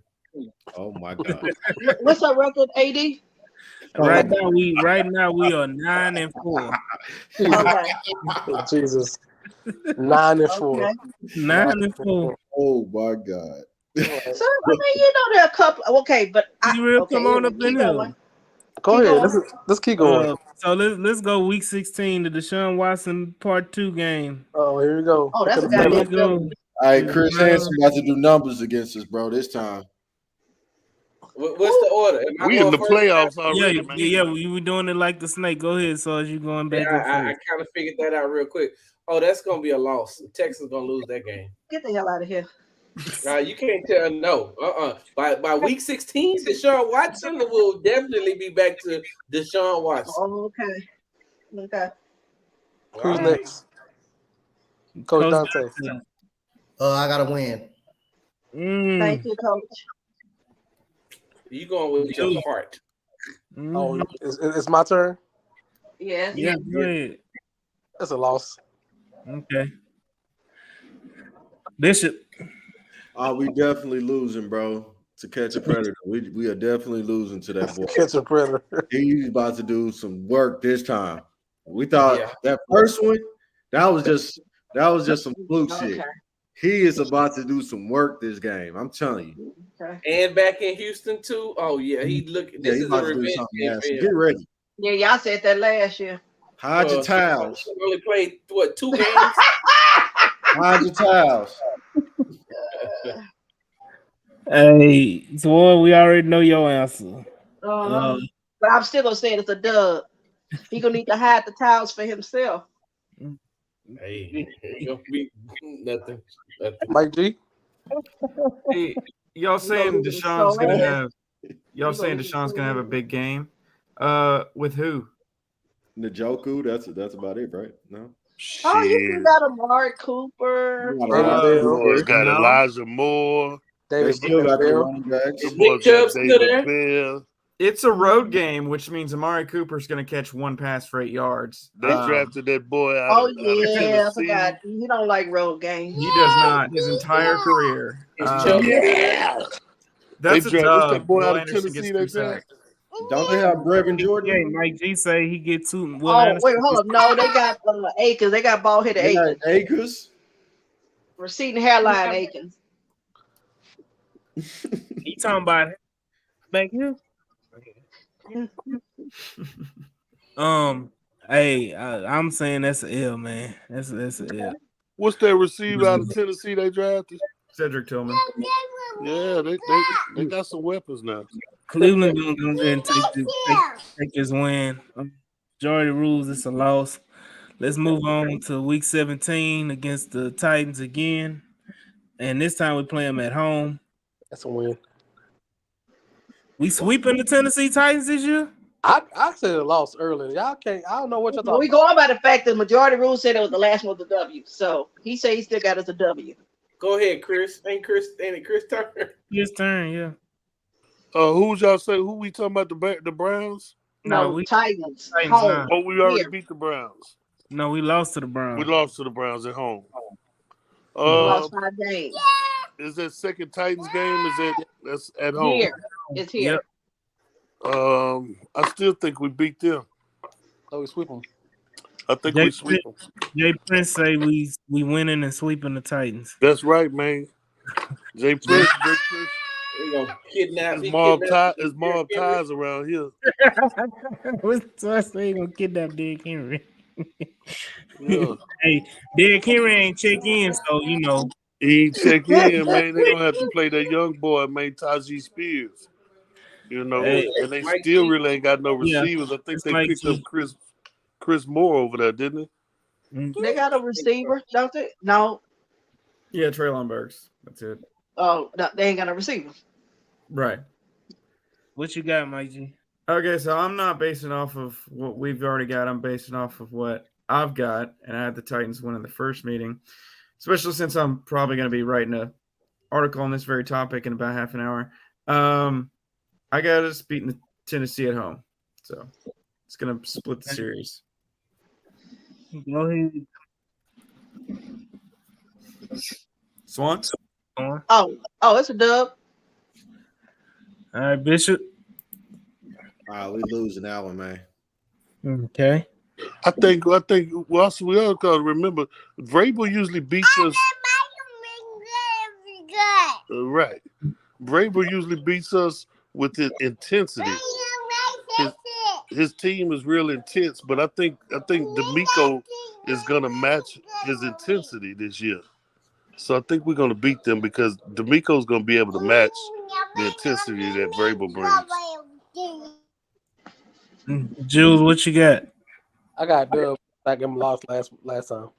Oh my God. What's our record, AD? Right now we are 9-4. Okay. Jesus. 9-4. Okay. 9-4. Oh my God. So I mean, there are a couple. Okay, but come on up in here. Go ahead. Let's keep going. So let's go week 16, the Deshaun Watson part 2 game. Oh, here we go. Oh, that's a Here we goddamn go. good. All right, Chris Hansen about to do numbers against us, bro. This time. What's the order? We in the playoffs already, man. Yeah, we were doing it like the snake. Go ahead, so as you going back. Yeah, I kind of figured that out real quick. Oh, that's gonna be a loss. Texas gonna lose that game. Get the hell out of here. Now you can't tell no. By week 16, Deshaun Watson will definitely be back to Deshaun Watson. Oh, okay. Who's next? Coach Dante. I gotta win. Thank you, Coach. You going with your heart? Oh, it's my turn. Yes. Yeah, go ahead. That's a loss. Okay. Bishop. We definitely losing, bro. To catch a predator. We are definitely losing to that boy. Catch a predator. He's about to do some work this time. We thought that first one, that was just some fluke shit. He is about to do some work this game. I'm telling you. Okay. And back in Houston too. Oh yeah, this is a revenge game. Get ready. Yeah, y'all said that last year. Hide your towels. He only played 2 games. Hide your towels. Hey, so we already know your answer. But I'm still gonna say it's a dub. He gonna need to hide the towels for himself. Hey, ain't gonna be nothing. Mike G. y'all saying Deshaun's gonna have y'all You saying gonna Deshaun's gonna have a big game? With who? Njoku, that's about it, right? No. Oh, you still Shit. got Amari Cooper. David Boys got no. Elijah Moore. They David still got the Bell. running backs. The Is boys Nick got Chubb still David there? Bell. It's a road game, which means Amari Cooper's gonna catch one pass for 8 yards. They drafted that boy out Oh of yeah, I Tennessee. forgot. You don't like road games. He does not his entire career. Is Chubb Yeah. That's They a draft what's that dub. boy Will out of Anderson gets Tennessee 2 they sacks. draft? Don't they have Brevin Yeah, Jordan? Mike G say he get 2. Will Oh Anderson wait, hold up. No, they got Akins. They got bald headed They got Akins. Akers. Receding hairline Akins. He talking about back here. Hey, I'm saying that's an L, man. That's an L. What's that receiver out of Tennessee they drafted? Cedric Tillman. Yeah, they got some weapons now. Cleveland gonna go there and take this win. Majority rules, it's a loss. Let's move on to week 17 against the Titans again. And this time we play them at home. That's a win. We sweeping the Tennessee Titans this year? I said it lost earlier. Y'all can't. I don't know what y'all Well, we talking about. going by the fact that majority rules said it was the last one with the W. So he said he still got us a W. Go ahead, Chris. Ain't it Chris Turner? His turn, yeah. Who's y'all say? Who we talking about? The Browns? No, we Titans. Titans Home. now. Oh, we already Here. beat the Browns. No, we lost to the We Browns. lost to the Browns at home. We lost 5 games. Is that second Titans game? That's at home? Here. It's here. Yep. I still think we beat them. Oh, we sweep them. I think we sweep them. Jay Prince say we winning and sweeping the Titans. That's right, man. Jay Prince. We gonna kidnap. His mom ties around here. So I say he gonna kidnap Derrick Henry. Yeah. Hey, Derrick Henry ain't check in, so you know. He check in, man. They're gonna have to play that young boy, man, Tajee Spears. You know, Hey, and they still really ain't got no yeah, receivers. I think it's they Mike picked G. up Chris Moore over there, didn't they? They got a receiver, don't they? No. Yeah, Traylon Burks. That's it. Oh, no, they ain't got a receiver. Right. What you got, Mike G? Okay, so I'm not basing off of what we've already got. I'm basing off of what I've got, and I had the Titans win in the first meeting, especially since I'm probably going to be writing an article on this very topic in about half an hour. I got us beating Tennessee at home, so it's going to split the series. Go ahead. Swan? Oh, it's a dub. All right, Bishop. We losing that one, man. Okay. I think. Well, we all gotta remember, Vrabel usually beats us. Right. Vrabel usually beats us with his intensity. His team is real intense, but I think D'Amico is gonna match his intensity this year. So I think we're gonna beat them because D'Amico's gonna be able to match the intensity that Vrabel brings. Jules, what you got? I got dub. That game lost last time.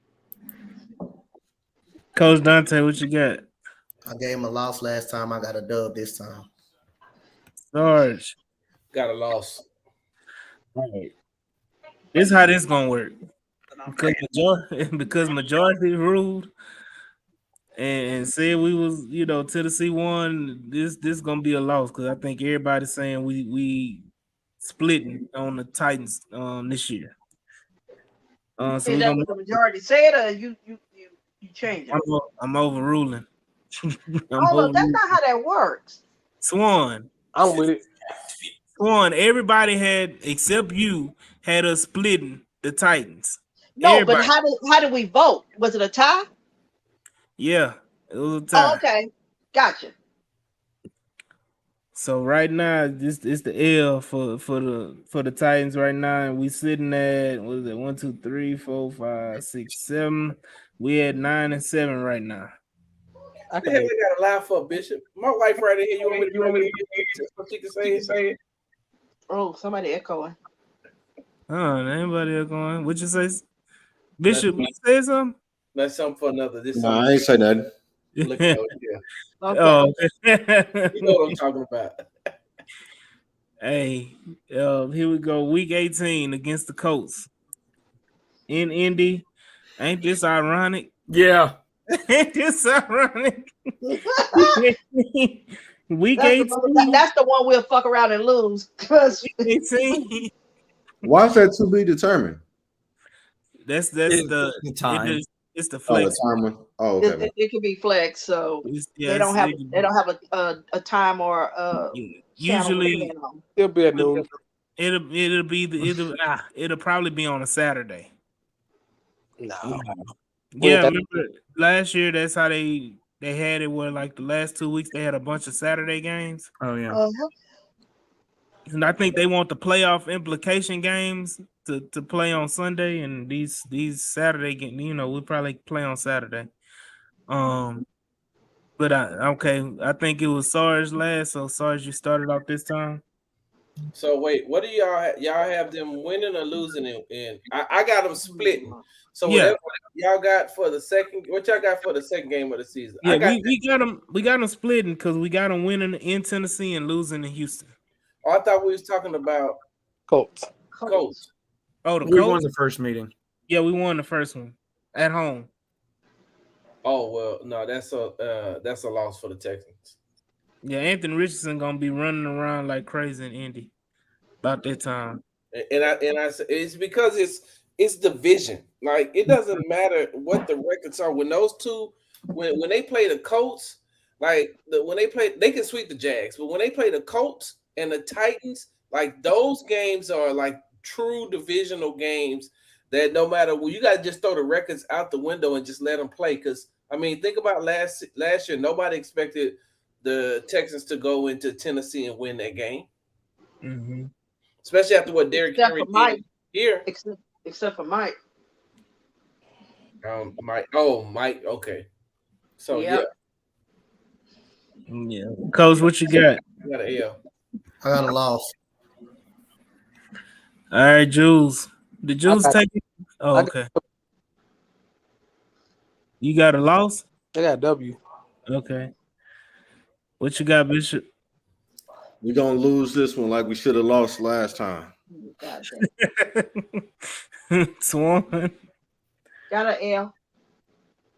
Coach Dante, what you got? I gave him a loss last time. I got a dub this time. Sarge. Got a loss. All right. This is how this gonna work. Because majority ruled and said we was, Tennessee won. This gonna be a loss because I think everybody's saying we splitting on the Titans this year. So Is we that gonna, what the majority said, or you change it? I'm overruling. Hold up, that's not how that works. Swan. I'm with it. Swan, everybody had, except you, had us splitting the Titans. No, Everybody. but how did we vote? Was it a tie? Yeah, it was a tie. Oh, okay. Gotcha. So right now, this is the L for the Titans right now, and we sitting at what is it? 1, 2, 3, 4, 5, 6, 7. We at 9 and 7 right now. What the hell we got to laugh for, Bishop? My wife right here. You want me to so she can say it? Oh, somebody echoing. Anybody else going? What you say, Bishop? You say something? That's something for another. This No, I ain't say nothing. Look at those, yeah. Okay. Oh, You know what I'm talking about. hey, here we go. Week 18 against the Colts in Indy. Ain't this ironic? Yeah. Ain't this ironic? Week That's 18. that's the one we'll fuck around and lose. Cause 18. Why is that to be determined? That's The time. It's the Oh, flex. the timer. Oh, okay. it can be flex, so Yeah, they don't have a time or a channel to put usually it on. It'll be at noon. it'll probably be on a Saturday. No. Yeah, remember last year that's how they had it where like the last 2 weeks they had a bunch of Saturday games. Oh yeah. Uh-huh. And I think they want the playoff implication games to play on Sunday, and these Saturday games, we probably play on Saturday. But I think it was Sarge last, so Sarge, you started off this time. So wait, what do y'all have them winning or losing in? I got them splitting. So Yeah. whatever y'all got for the second, what y'all got for the second game of the season? Yeah, we got them splitting because we got them winning in Tennessee and losing in Houston. Oh, I thought we was talking about Colts. Oh, the We Colts? won the first meeting. Yeah, we won the first one at home. Oh well, no, that's a loss for the Texans. Yeah, Anthony Richardson gonna be running around like crazy in Indy about that time. And I it's because it's division. Like it doesn't matter what the records are when those two when they play the Colts, when they play, they can sweep the Jags, but when they play the Colts and the Titans, like those games are like true divisional games that no matter what, you gotta just throw the records out the window and just let them play. Because I mean, think about last year, nobody expected the Texans to go into Tennessee and win that game. Mm-hmm. Especially after what Derrick Henry did here. Except for Mike. Mike. Oh, Mike. Okay. So yeah. Coach, what you got? I got an L. I got a loss. All right, Jules. Did Jules take it? Oh, okay. You got a loss? I got a W. Okay. What you got, Bishop? We're gonna lose this one like we should have lost last time. Swan. Got an L.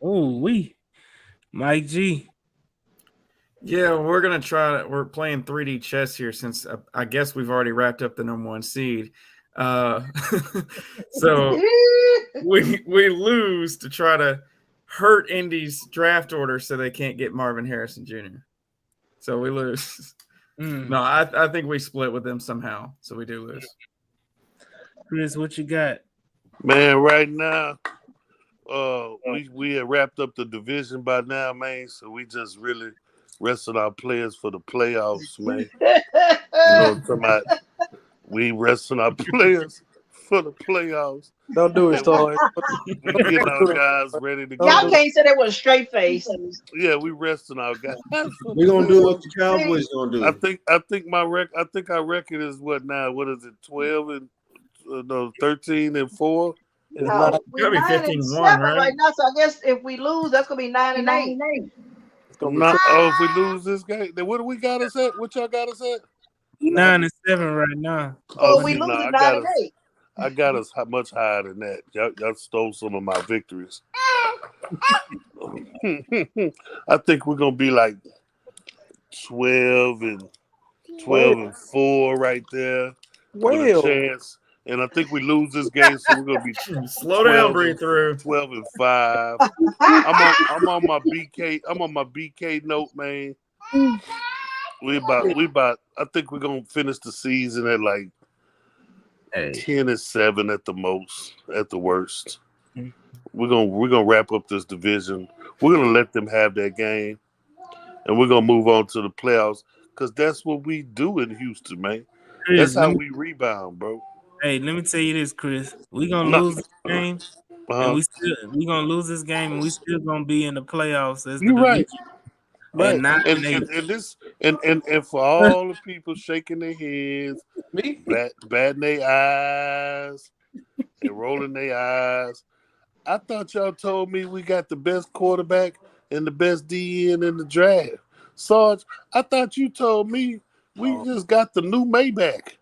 Oh, Mike G. Yeah, we're playing 3D chess here since I guess we've already wrapped up the number 1 seed. So we lose to try to hurt Indy's draft order so they can't get Marvin Harrison Jr. So we lose. No, I think we split with them somehow, so we do lose. Chris, what you got? Man, right now, we had wrapped up the division by now, man. So we just really rested our players for the playoffs, man. You know what I'm talking about? We resting our players for the playoffs. Don't do it, Star. We getting our guys ready to go. Y'all can't say they was straight face. Yeah, we resting our guys. We're gonna do what the Cowboys gonna do. I think our record is what now? What is it? 12 and 13 and 4. We're 9-7 right now, so I guess if we lose, that's gonna be 9-8. If we lose this game, then what do we got us at? What y'all got us at? 9-7 right now. Oh, we lose 9-8. I got us much higher than that. Y'all stole some of my victories. I think we're gonna be like 12 and 4 right there. With a chance. And I think we lose this game, so we're gonna be slow down, breathe through. 12 and 5. I'm on my BK. I'm on my BK note, man. We about. I think we're gonna finish the season at like 10 and 7 at the most, at the worst. We're gonna wrap up this division. We're gonna let them have that game, and we're gonna move on to the playoffs because that's what we do in Houston, man. That's how we rebound, bro. Hey, let me tell you this, Chris. We're gonna lose this game, and we gonna lose this game, and we still gonna be in the playoffs as the right. Right. And for all the people shaking their heads, batting their eyes, and rolling their eyes, I thought y'all told me we got the best quarterback and the best DN in the draft. Sarge, I thought you told me we just got the new Maybach.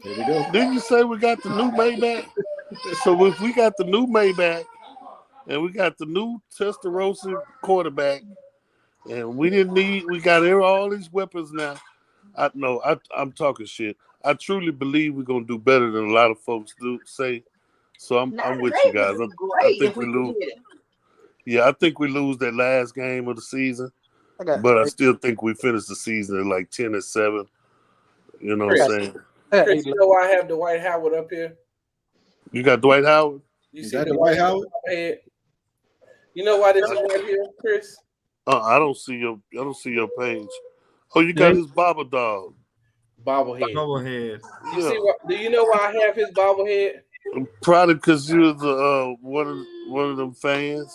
Here we go. Didn't you say we got the new Maybach? So if we got the new Maybach and we got the new Testarossa quarterback, and we got all these weapons now. I'm talking shit. I truly believe we're gonna do better than a lot of folks do say. So I'm with you guys. I Great think if we we lose. did it. Yeah, I think we lose that last game of the season, I got, but I still think we finish the season at like 10-7. You know what I'm saying? Chris, you know why I have Dwight Howard up here? You got Dwight Howard? You see Dwight Howard? Head? You know why this is right here, Chris? I don't see your page. Oh, you got his bobble dog. Bobblehead. Bobblehead. You see what? Do you know why I have his bobblehead? Probably because you're the one of them fans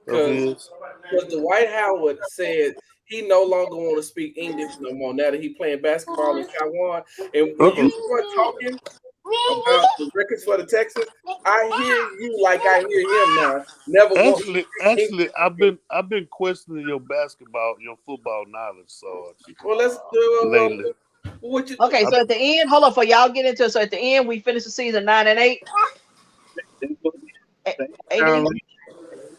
of his. Because Dwight Howard said he no longer want to speak English no more now that he playing basketball in Taiwan. And when you start talking about the records for the Texans, I hear you like I hear him now. Actually, I've been questioning your football knowledge, so well, let's do lately. Okay, so at the end, hold on for y'all get into it. So at the end, we finish the season 9-8.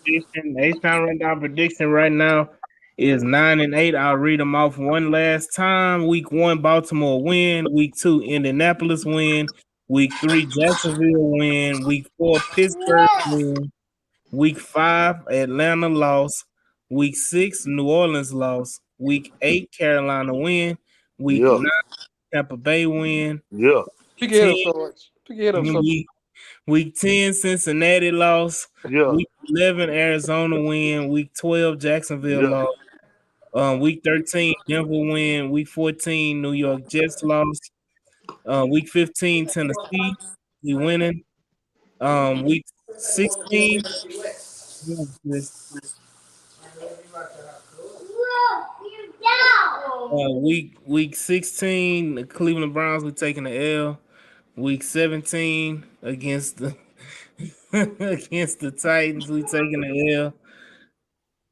H-Town rundown prediction right now is 9-8. I'll read them off one last time. Week 1, Baltimore win. Week 2, Indianapolis win. Week 3, Jacksonville win. Week 4, Pittsburgh win. Week 5, Atlanta loss. Week 6, New Orleans loss. Week 8, Carolina win. Week 9, Tampa Bay win. Yeah. Pick your head up so much. Pick your head up so much. Week 10, Cincinnati loss. Yeah. Week 11, Arizona win. Week 12, Jacksonville loss. Week 13, Denver win. Week 14, New York Jets loss. Week 15, Tennessee, we winning. Week 16, week 16, the Cleveland Browns, we taking the L. Week 17 against the against the Titans, we taking the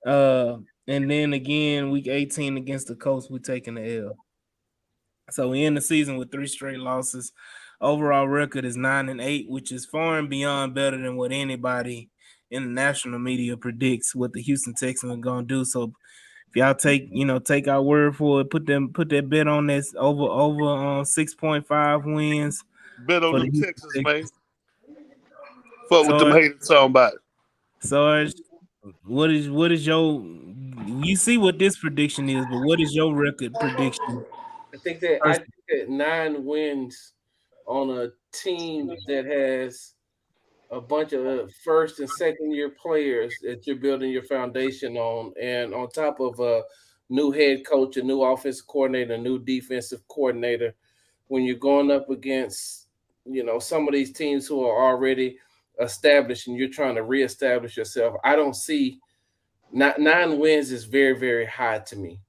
L. And then again, week 18 against the Colts, we taking the L. So we end the season with 3 straight losses. Overall record is 9-8, which is far and beyond better than what anybody in the national media predicts what the Houston Texans are gonna do. So if y'all take our word for it, put that bet on this over 6.5 wins. Bet on the Texans, man. Fuck with them haters talking about. Sarge, what is your? You see what this prediction is, but what is your record prediction? I think that 9 wins on a team that has a bunch of first and second year players that you're building your foundation on, and on top of a new head coach, a new offensive coordinator, a new defensive coordinator. When you're going up against, some of these teams who are already established and you're trying to reestablish yourself, I don't see 9 wins is very, very high to me.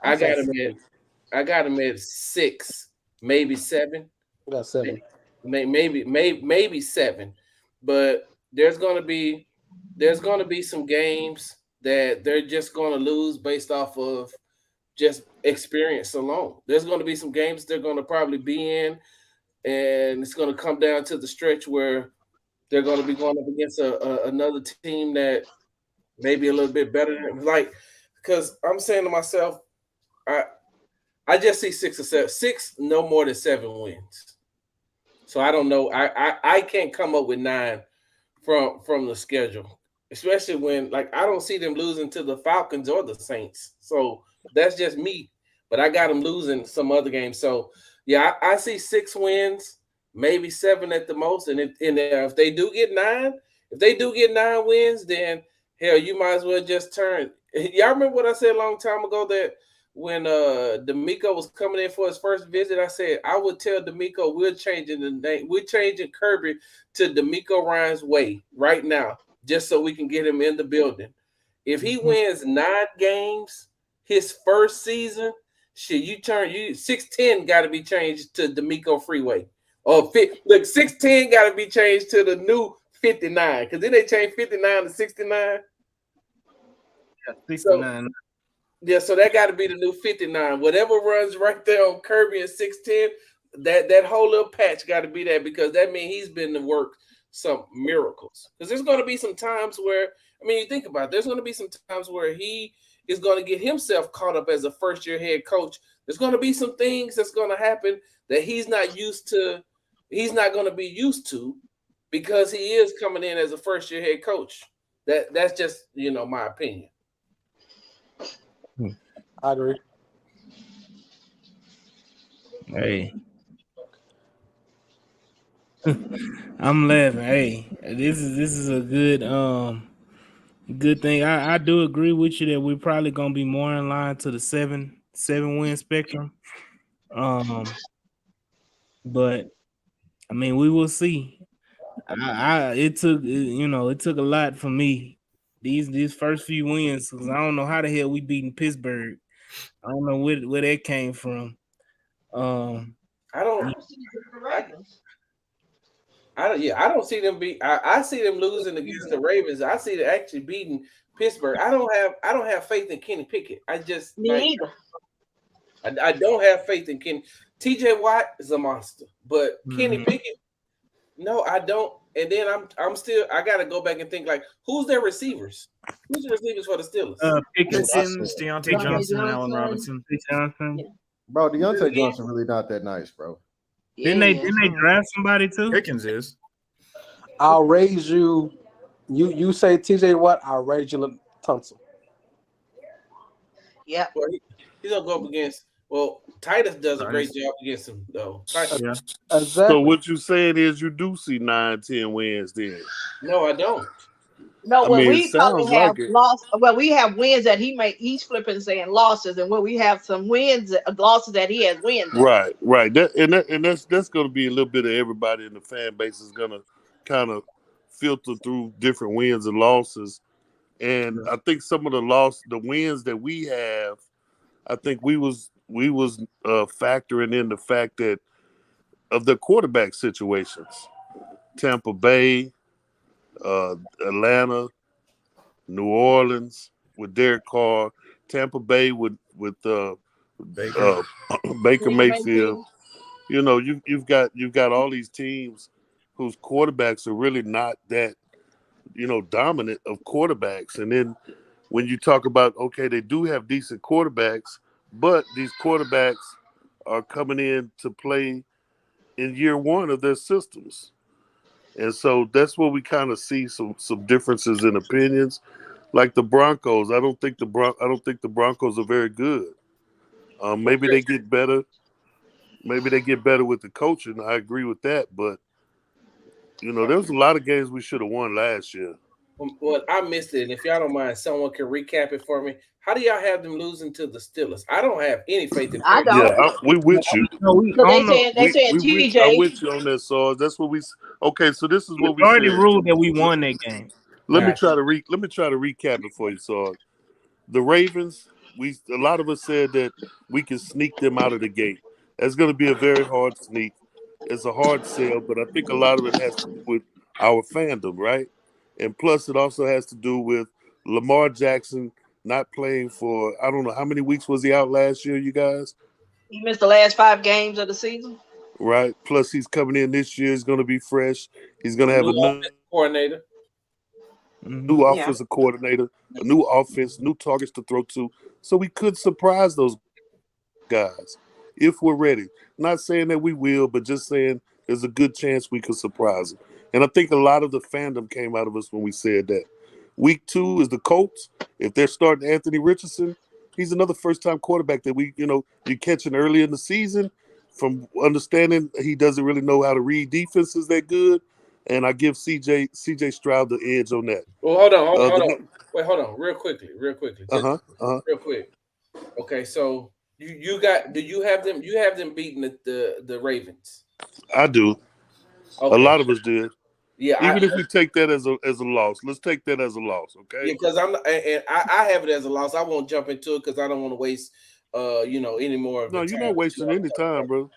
I got them at 6, maybe 7. I got 7. Maybe 7. But there's gonna be some games that they're just gonna lose based off of just experience alone. There's gonna be some games they're gonna probably be in, and it's gonna come down to the stretch where they're gonna be going up against another team that maybe a little bit better than, because I'm saying to myself, I just see 6 or 7, 6, no more than 7 wins. So I don't know. I can't come up with 9 from the schedule, especially when I don't see them losing to the Falcons or the Saints. So that's just me. But I got them losing some other games. So yeah, I see 6 wins, maybe 7 at the most. And if they do get 9 wins, then hell, you might as well just turn. Y'all remember what I said a long time ago that when D'Amico was coming in for his first visit, I said I would tell D'Amico we're changing the name. We're changing Kirby to D'Amico Ryan's Way right now, just so we can get him in the building. If he wins 9 games his first season, shit, you 610 got to be changed to D'Amico Freeway. Or 610 got to be changed to the new 59, because then they changed 59 to 69. 69. Yeah, so that got to be the new 59. Whatever runs right there on Kirby and 610, that whole little patch got to be that, because that means he's been to work some miracles. Because there's going to be some times where, I mean, you think about it, there's going to be some times where he is going to get himself caught up as a first-year head coach. There's going to be some things that's going to happen that he's not used to, he's not going to be used to, because he is coming in as a first-year head coach. That's just, my opinion. I agree. Hey. I'm laughing. Hey, this is a good thing. I do agree with you that we're probably gonna be more in line to the seven win spectrum. But I mean, we will see. It took a lot for me these first few wins, because I don't know how the hell we beating Pittsburgh. I don't know where that came from. I don't see them I see them losing against the Ravens. I see them actually beating Pittsburgh. I don't have faith in Kenny Pickett. I just either. I don't have faith in Kenny. TJ Watt is a monster, but Kenny Pickett, no, I don't. And then I'm still, I gotta go back and think, like, who's their receivers? Who's the receivers for the Steelers? Pickens, Deontay Johnson, and Allen Robinson. Bro, Deontay Johnson really not that nice, bro. Didn't they draft somebody too? Pickens is. I'll raise you. You say TJ Watt, I'll raise you Thompson. Yeah. Well, he's gonna go up against. Well, Titus does a great job against him, though. Yeah. Exactly. So what you saying is you do see 9-10 wins then? No, I don't. No, I when mean, we it sounds probably have like it. lost, well, we have wins that he's flipping saying losses, and when we have some wins, losses that he has wins. Right. That's going to be a little bit of everybody in the fan base is going to kind of filter through different wins and losses. And I think some of the wins that we have, I think we was factoring in the fact that of the quarterback situations, Tampa Bay, Atlanta, New Orleans with Derek Carr, Tampa Bay with Baker Mayfield. You know, you've got all these teams whose quarterbacks are really not that, dominant of quarterbacks. And then when you talk about, okay, they do have decent quarterbacks, but these quarterbacks are coming in to play in year one of their systems. And so that's where we kind of see some differences in opinions. Like the Broncos, I don't think the Broncos are very good. Maybe they get better. Maybe they get better with the coaching. I agree with that, but there was a lot of games we should have won last year. Well, I missed it. And if y'all don't mind, someone can recap it for me. How do y'all have them losing to the Steelers? I don't have any faith in. I don't. Yeah, we with you. They said TJ. I'm with you on that, Sarge. That's what we. Okay, so this is what we already said. ruled that we won that game. Let me try to recap it for you, Sarge. The Ravens, a lot of us said that we can sneak them out of the gate. That's going to be a very hard sneak. It's a hard sell, but I think a lot of it has to do with our fandom, right? And plus, it also has to do with Lamar Jackson not playing for, I don't know, how many weeks was he out last year, you guys? He missed the last 5 games of the season. Right. Plus, he's coming in this year. He's going to be fresh. He's going to have a new offensive coordinator, a new offense, new targets to throw to. So we could surprise those guys if we're ready. Not saying that we will, but just saying there's a good chance we could surprise them. And I think a lot of the fandom came out of us when we said that. Week 2 is the Colts. If they're starting Anthony Richardson, he's another first-time quarterback that you're catching early in the season. From understanding, he doesn't really know how to read defenses that good. And I give CJ Stroud the edge on that. Well, hold on. Wait, hold on. Real quickly. Real quick. Okay, so do you have them beating the Ravens? I do. Okay. A lot of us did. Yeah. Even if we take that as a loss, let's take that as a loss, okay? Yeah, because I have it as a loss. I won't jump into it because I don't want to waste any more of No, you're not wasting any time, bro.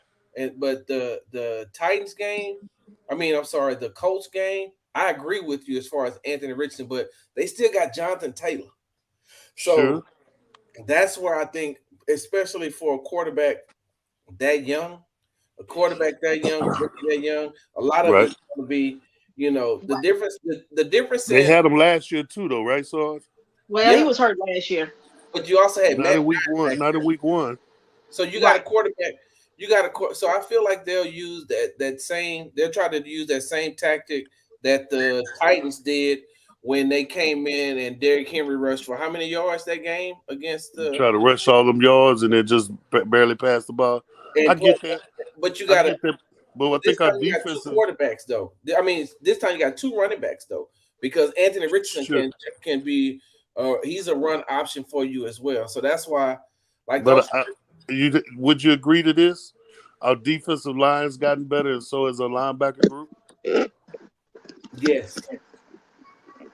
But the Titans game, the Colts game, I agree with you as far as Anthony Richardson, but they still got Jonathan Taylor. So that's where I think, especially for a quarterback that young, a lot of it's going to be, the difference. The difference They in had him last year too, though, right, Sarge? Well, he was hurt last year. But you also had not in week one. Not in week one. So you got a quarterback. So I feel like they'll use that same. They'll try to use that same tactic that the Titans did when they came in and Derrick Henry rushed for how many yards that game against the. Try to rush all them yards and then just barely pass the ball. I get that. But you got to. But I think our defense. Two quarterbacks though. I mean, this time you got two running backs though, because Anthony Richardson can be. He's a run option for you as well. So that's why. Would you agree to this? Our defensive line's gotten better, and so has our linebacker group. Yes.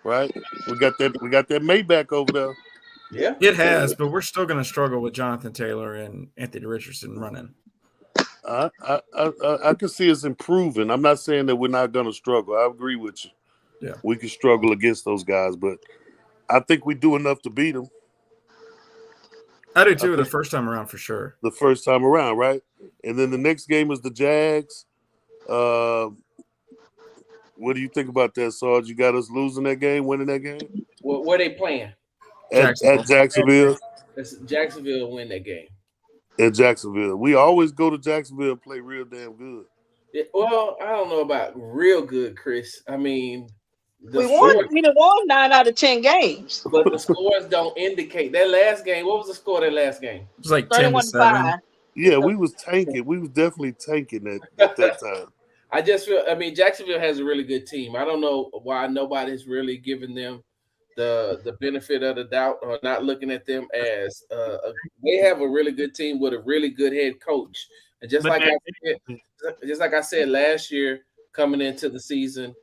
Right. We got that Maybach over there. Yeah, it has, but we're still going to struggle with Jonathan Taylor and Anthony Richardson running. I can see us improving. I'm not saying that we're not going to struggle. I agree with you. Yeah, we can struggle against those guys, but I think we do enough to beat them. I do too. The first time around, for sure. The first time around, right? And then the next game is the Jags. What do you think about that, Sarge? You got us losing that game, winning that game? Well, where they playing? At Jacksonville. Jacksonville win that game. At Jacksonville. We always go to Jacksonville and play real damn good. Yeah, well, I don't know about real good, Chris. I mean, we won 9 out of 10 games. But the scores don't indicate. That last game, what was the score of that last game? It was like 10-7. Yeah, we was tanking. We was definitely tanking at that time. I just feel, Jacksonville has a really good team. I don't know why nobody's really giving them the benefit of the doubt or not looking at them as they have a really good team with a really good head coach. And just like I said last year, coming into the season,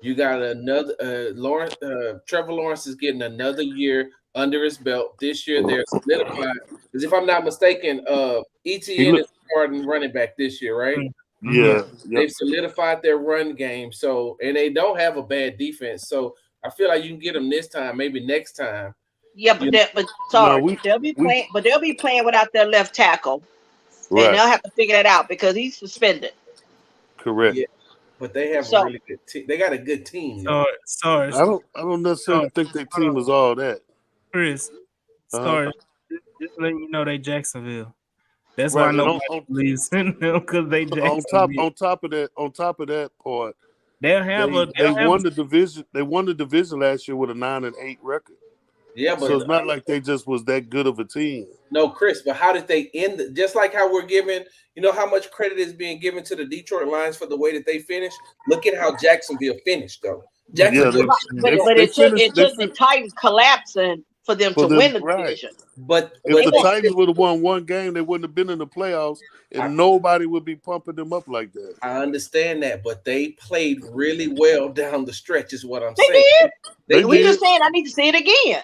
you got another Trevor Lawrence is getting another year under his belt. This year they're solidified. Because if I'm not mistaken, ETN is starting running back this year, right? Yeah. They've solidified their run game. So, and they don't have a bad defense. So I feel like you can get them this time, maybe next time. Yeah, they'll be playing without their left tackle. Right. And they'll have to figure that out because he's suspended. Correct. Yeah. But they have a really good team. They got a good team. Sorry. I don't necessarily think their team is all that. Chris, sorry. Just letting you know they Jacksonville. That's why nobody believes in them because they Jacksonville. On top of that part, they won the division. They won the division last year with a 9-8 record. Yeah, but so it's not like they just was that good of a team. No, Chris, but how did they end? Just like how we're giving, how much credit is being given to the Detroit Lions for the way that they finished. Look at how Jacksonville finished, though. But it took the Titans collapsing for them to win the division. But if the Titans would have won one game, they wouldn't have been in the playoffs, and nobody would be pumping them up like that. I understand that, but they played really well down the stretch, is what I'm saying. We just saying I need to see it again.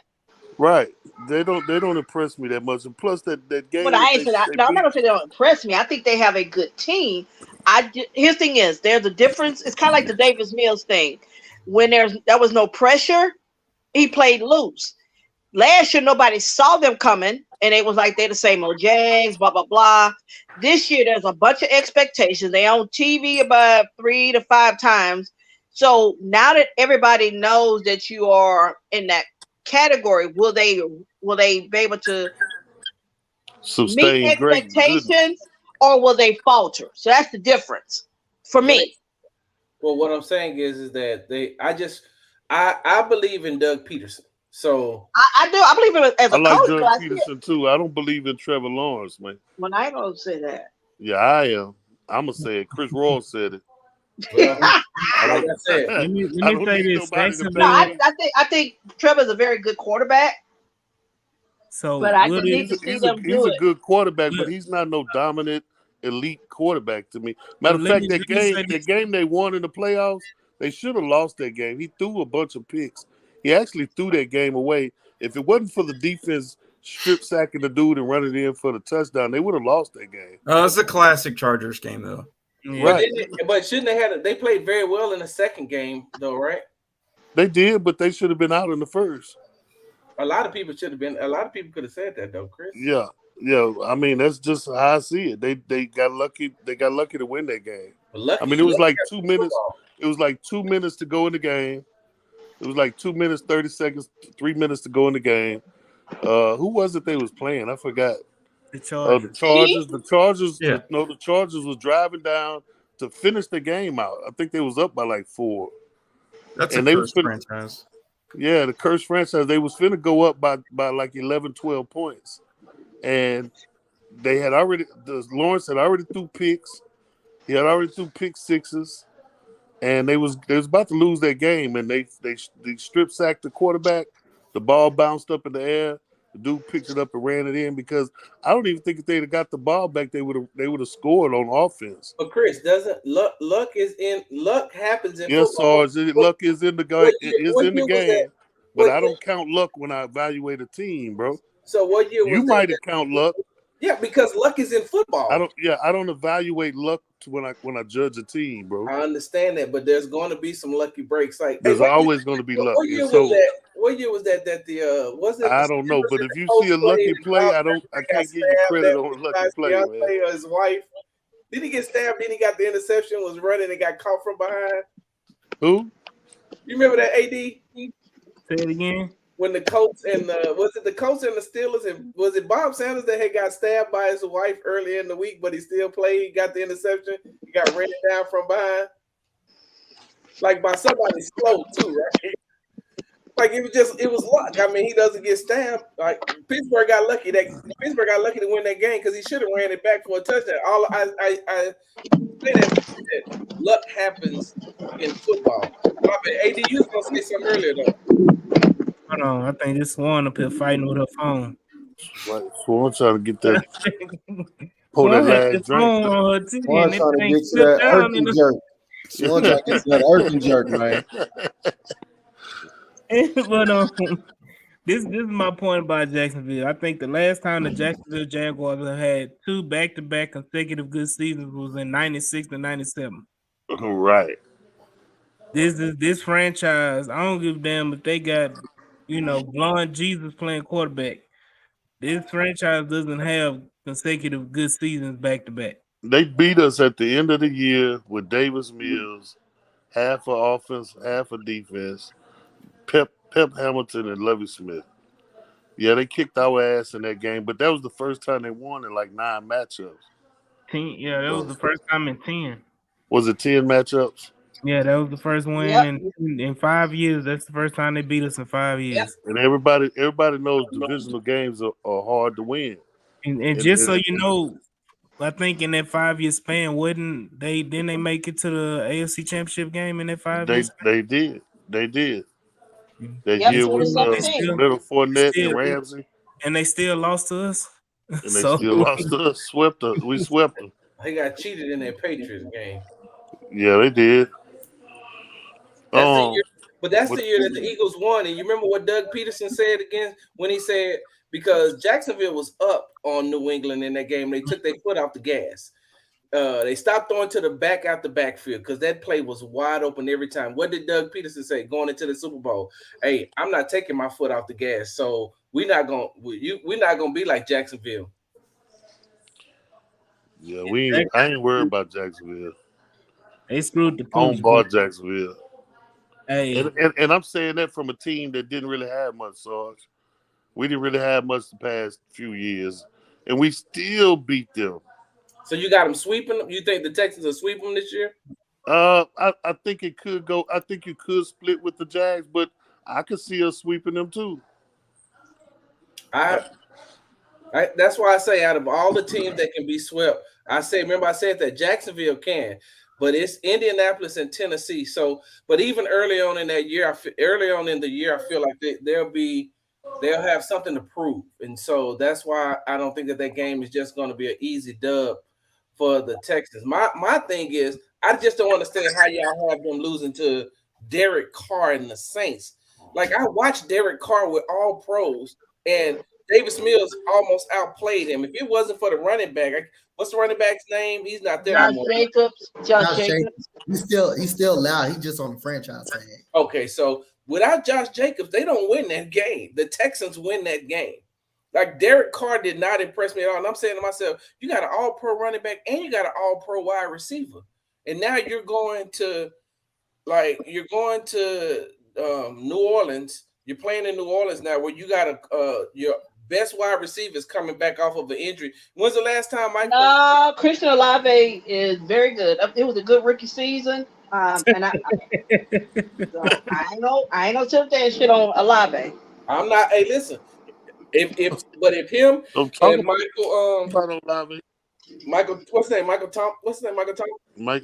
Right. They don't impress me that much. And plus that game. But I'm not gonna say they don't impress me. I think they have a good team. His thing is there's a difference. It's kind of like the Davis Mills thing. When there was no pressure, he played loose. Last year nobody saw them coming, and it was like they're the same old Jags, blah blah blah. This year there's a bunch of expectations. They on TV about 3 to 5 times. So now that everybody knows that you are in that category, will they be able to sustain meet expectations or will they falter? So that's the difference for me. Well, what I'm saying is that I believe in Doug Peterson. So I do. I believe in as a coach. I like Doug Peterson too. I don't believe in Trevor Lawrence, man. Well, I ain't gonna say that. Yeah, I am. I'm gonna say it. Chris Ross said it. Well, like I said, let me say this. I think Trevor's a very good quarterback. So, but I need to see them do it. He's a good quarterback, but he's not no dominant elite quarterback to me. Matter of fact, that game they won in the playoffs, they should have lost that game. He threw a bunch of picks. He actually threw that game away. If it wasn't for the defense strip sacking the dude and running in for the touchdown, they would have lost that game. It's a classic Chargers game, though. Right. But shouldn't they played very well in the second game, though, right? They did, but they should have been out in the first. A lot of people should have been. A lot of people could have said that though, Chris. Yeah, yeah. I mean, that's just how I see it. They got lucky. They got lucky to win that game. But lucky, I mean, it was like 2 minutes. football. It was like 2 minutes to go in the game. It was like 2 minutes 30 seconds, 3 minutes to go in the game. Who was it they was playing? I forgot. The The Chargers. Chargers. The Chargers. Yeah. The Chargers was driving down to finish the game out. I think they was up by like 4. That's And a they was cursed finna, franchise. yeah, the cursed franchise. They was finna go up by like 11, 12 points, and they had already. Lawrence had already threw picks. He had already threw pick sixes, and they was about to lose that game, and they strip sacked the quarterback. The ball bounced up in the air. The dude picked it up and ran it in because I don't even think if they'd have got the ball back, they would have scored on offense. But Chris, doesn't luck happens in Yes, football. Sarge. Luck is in the game. What It is what in the year was game, that? but What I year- don't count luck when I evaluate a team, bro. So what year was You that? might have count luck. Yeah, because luck is in football. I don't. Yeah, I don't evaluate luck when I judge a team, bro. I understand that, but there's going to be some lucky breaks. Like There's what always going to be luck. What year So was that? What year was that? That the was it? I don't know, but if you see a lucky play, I can't give you credit on a lucky play, man. Or his wife. Did he get stabbed? Then he got the interception, was running and got caught from behind. Who? You remember that AD? Say it again. When the Colts and was it the Colts and the Steelers, and was it Bob Sanders that had got stabbed by his wife earlier in the week, but he still played, he got the interception, he got ran down from behind. Like by somebody slow too, right? Like it was luck. I mean, he doesn't get stabbed. Like Pittsburgh got lucky to win that game because he should have ran it back for a touchdown. All I say that luck happens in football. AD, you was gonna say something earlier though. Hold on, I think this one up here fighting with her phone. Right. So I'm trying to get that. Pull that last drink. On her too, Swan and trying to thing get you slipped that down in earthen jerk. Swan trying to get you that earthen jerk, man. But this is my point about Jacksonville. I think the last time the Jacksonville Jaguars have had 2 back-to-back consecutive good seasons was in 96 and 97. Right. This franchise, I don't give a damn if they got, blonde Jesus playing quarterback. This franchise doesn't have consecutive good seasons back-to-back. They beat us at the end of the year with Davis Mills, half of offense, half of defense, Pep Hamilton and Lovie Smith. Yeah, they kicked our ass in that game, but that was the first time they won in like 9 matchups. Yeah, that was the first time in 10. Was it 10 matchups? Yeah, that was the first win in 5 years. That's the first time they beat us in 5 years. Yep. And everybody knows divisional games are hard to win. And just so you know, I think in that 5-year span, didn't they make it to the AFC Championship game in that 5 years? They did. That Yep, year with 2017. Little Fournette and Ramsey. And they still lost to us. And they still lost to us. We swept them. They got cheated in that Patriots game. Yeah, they did. That's the year, but that's the year that the Eagles won. And you remember what Doug Peterson said again when he said, because Jacksonville was up on New England in that game, they took their foot off the gas. They stopped throwing to the back out the backfield because that play was wide open every time. What did Doug Peterson say going into the Super Bowl? Hey, I'm not taking my foot off the gas, so we're not gonna be like Jacksonville. Yeah, I ain't worried about Jacksonville. They screwed the on bar Jacksonville. Hey, and I'm saying that from a team that didn't really have much, Sarge. We didn't really have much the past few years, and we still beat them. So you got them sweeping them? You think the Texans will sweep them this year? I think it could go. I think you could split with the Jags, but I could see us sweeping them too. That's why I say out of all the teams that can be swept, I said that Jacksonville can, but it's Indianapolis and Tennessee. So, but even early on in the year, I feel like they'll have something to prove, and so that's why I don't think that game is just going to be an easy dub for the Texans. My thing is, I just don't understand how y'all have them losing to Derek Carr and the Saints. Like, I watched Derek Carr with all pros, and Davis Mills almost outplayed him. If it wasn't for the running back, what's the running back's name? He's not there anymore. Josh Jacobs. He's still loud. He's just on the franchise tag. Okay, so Without Josh Jacobs, they don't win that game. The Texans win that game. Like Derek Carr did not impress me at all. And I'm saying to myself, you got an all-pro running back and you got an all-pro wide receiver. And now you're going to New Orleans. You're playing in New Orleans now where you got your best wide receivers coming back off of an injury. When's the last time Mike? Christian Olave is very good. It was a good rookie season. And I ain't gonna tip that shit on Olave. I'm not. Hey, listen. If him and Michael, what's his name? Michael Tom. Mike.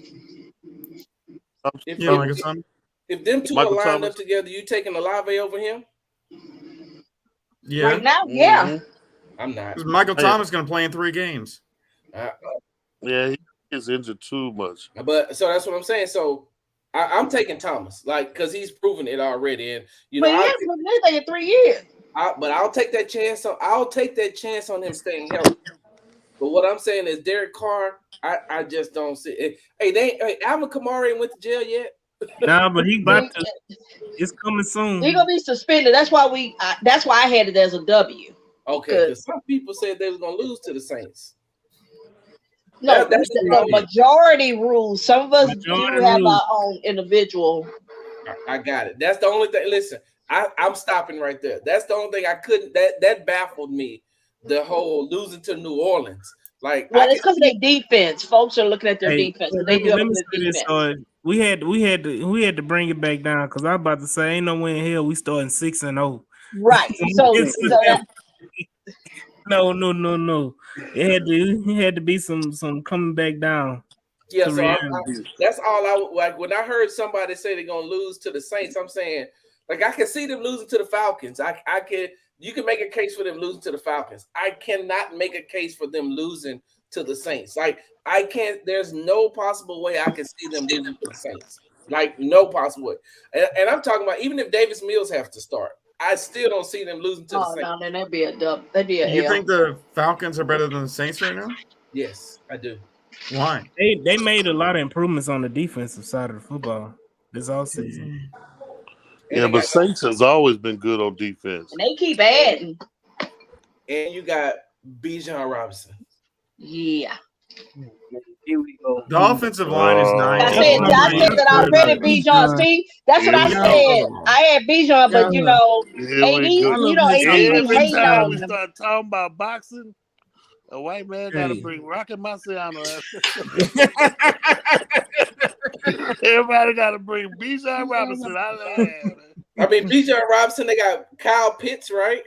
If them two are lined up together, you taking Olave over him? Yeah. Right now, yeah. Mm-hmm. I'm not. Michael Thomas going to play in 3 games. Yeah, he is injured too much. But so that's what I'm saying. So I'm taking Thomas, because he's proven it already, and But he hasn't proven anything in 3 years. But I'll take that chance. I'll take that chance on him staying healthy. But what I'm saying is Derek Carr, I just don't see it. Hey, Alvin Kamara ain't went to jail yet. Nah, but he about to. It's coming soon. He's gonna be suspended. That's why that's why I had it as a W. Okay, because some people said they was gonna lose to the Saints. No, that's the majority rule. Some of us do have our own individual. I got it. That's the only thing. Listen, I'm stopping right there. That's the only thing I couldn't. That baffled me. The whole losing to New Orleans. Well, it's because of their defense. Folks are looking at their defense. They do let me say this. We had to bring it back down because I was about to say ain't no way in hell we starting 6-0. Right. So no. It had to be some coming back down. Yeah, so that's all I like. When I heard somebody say they're gonna lose to the Saints, I'm saying I can see them losing to the Falcons. You can make a case for them losing to the Falcons. I cannot make a case for them losing to the Saints. I can't. There's no possible way I can see them losing to the Saints. No possible way. And I'm talking about even if Davis Mills has to start, I still don't see them losing to the Saints. No, then that'd be a dub. That'd be a You L. think the Falcons are better than the Saints right now? Yes, I do. Why? They made a lot of improvements on the defensive side of the football this offseason. Yeah, but Saints has always been good on defense. And they keep adding. And you got Bijan Robinson. Yeah. Here we go. The offensive line is nice. I said that already, Bijan. See, that's what I said. I had Bijan, but AD, every time we start talking about boxing, a white man got to bring Rocky Marciano. Everybody got to bring Bijan Robinson. I mean, Bijan Robinson. They got Kyle Pitts, right?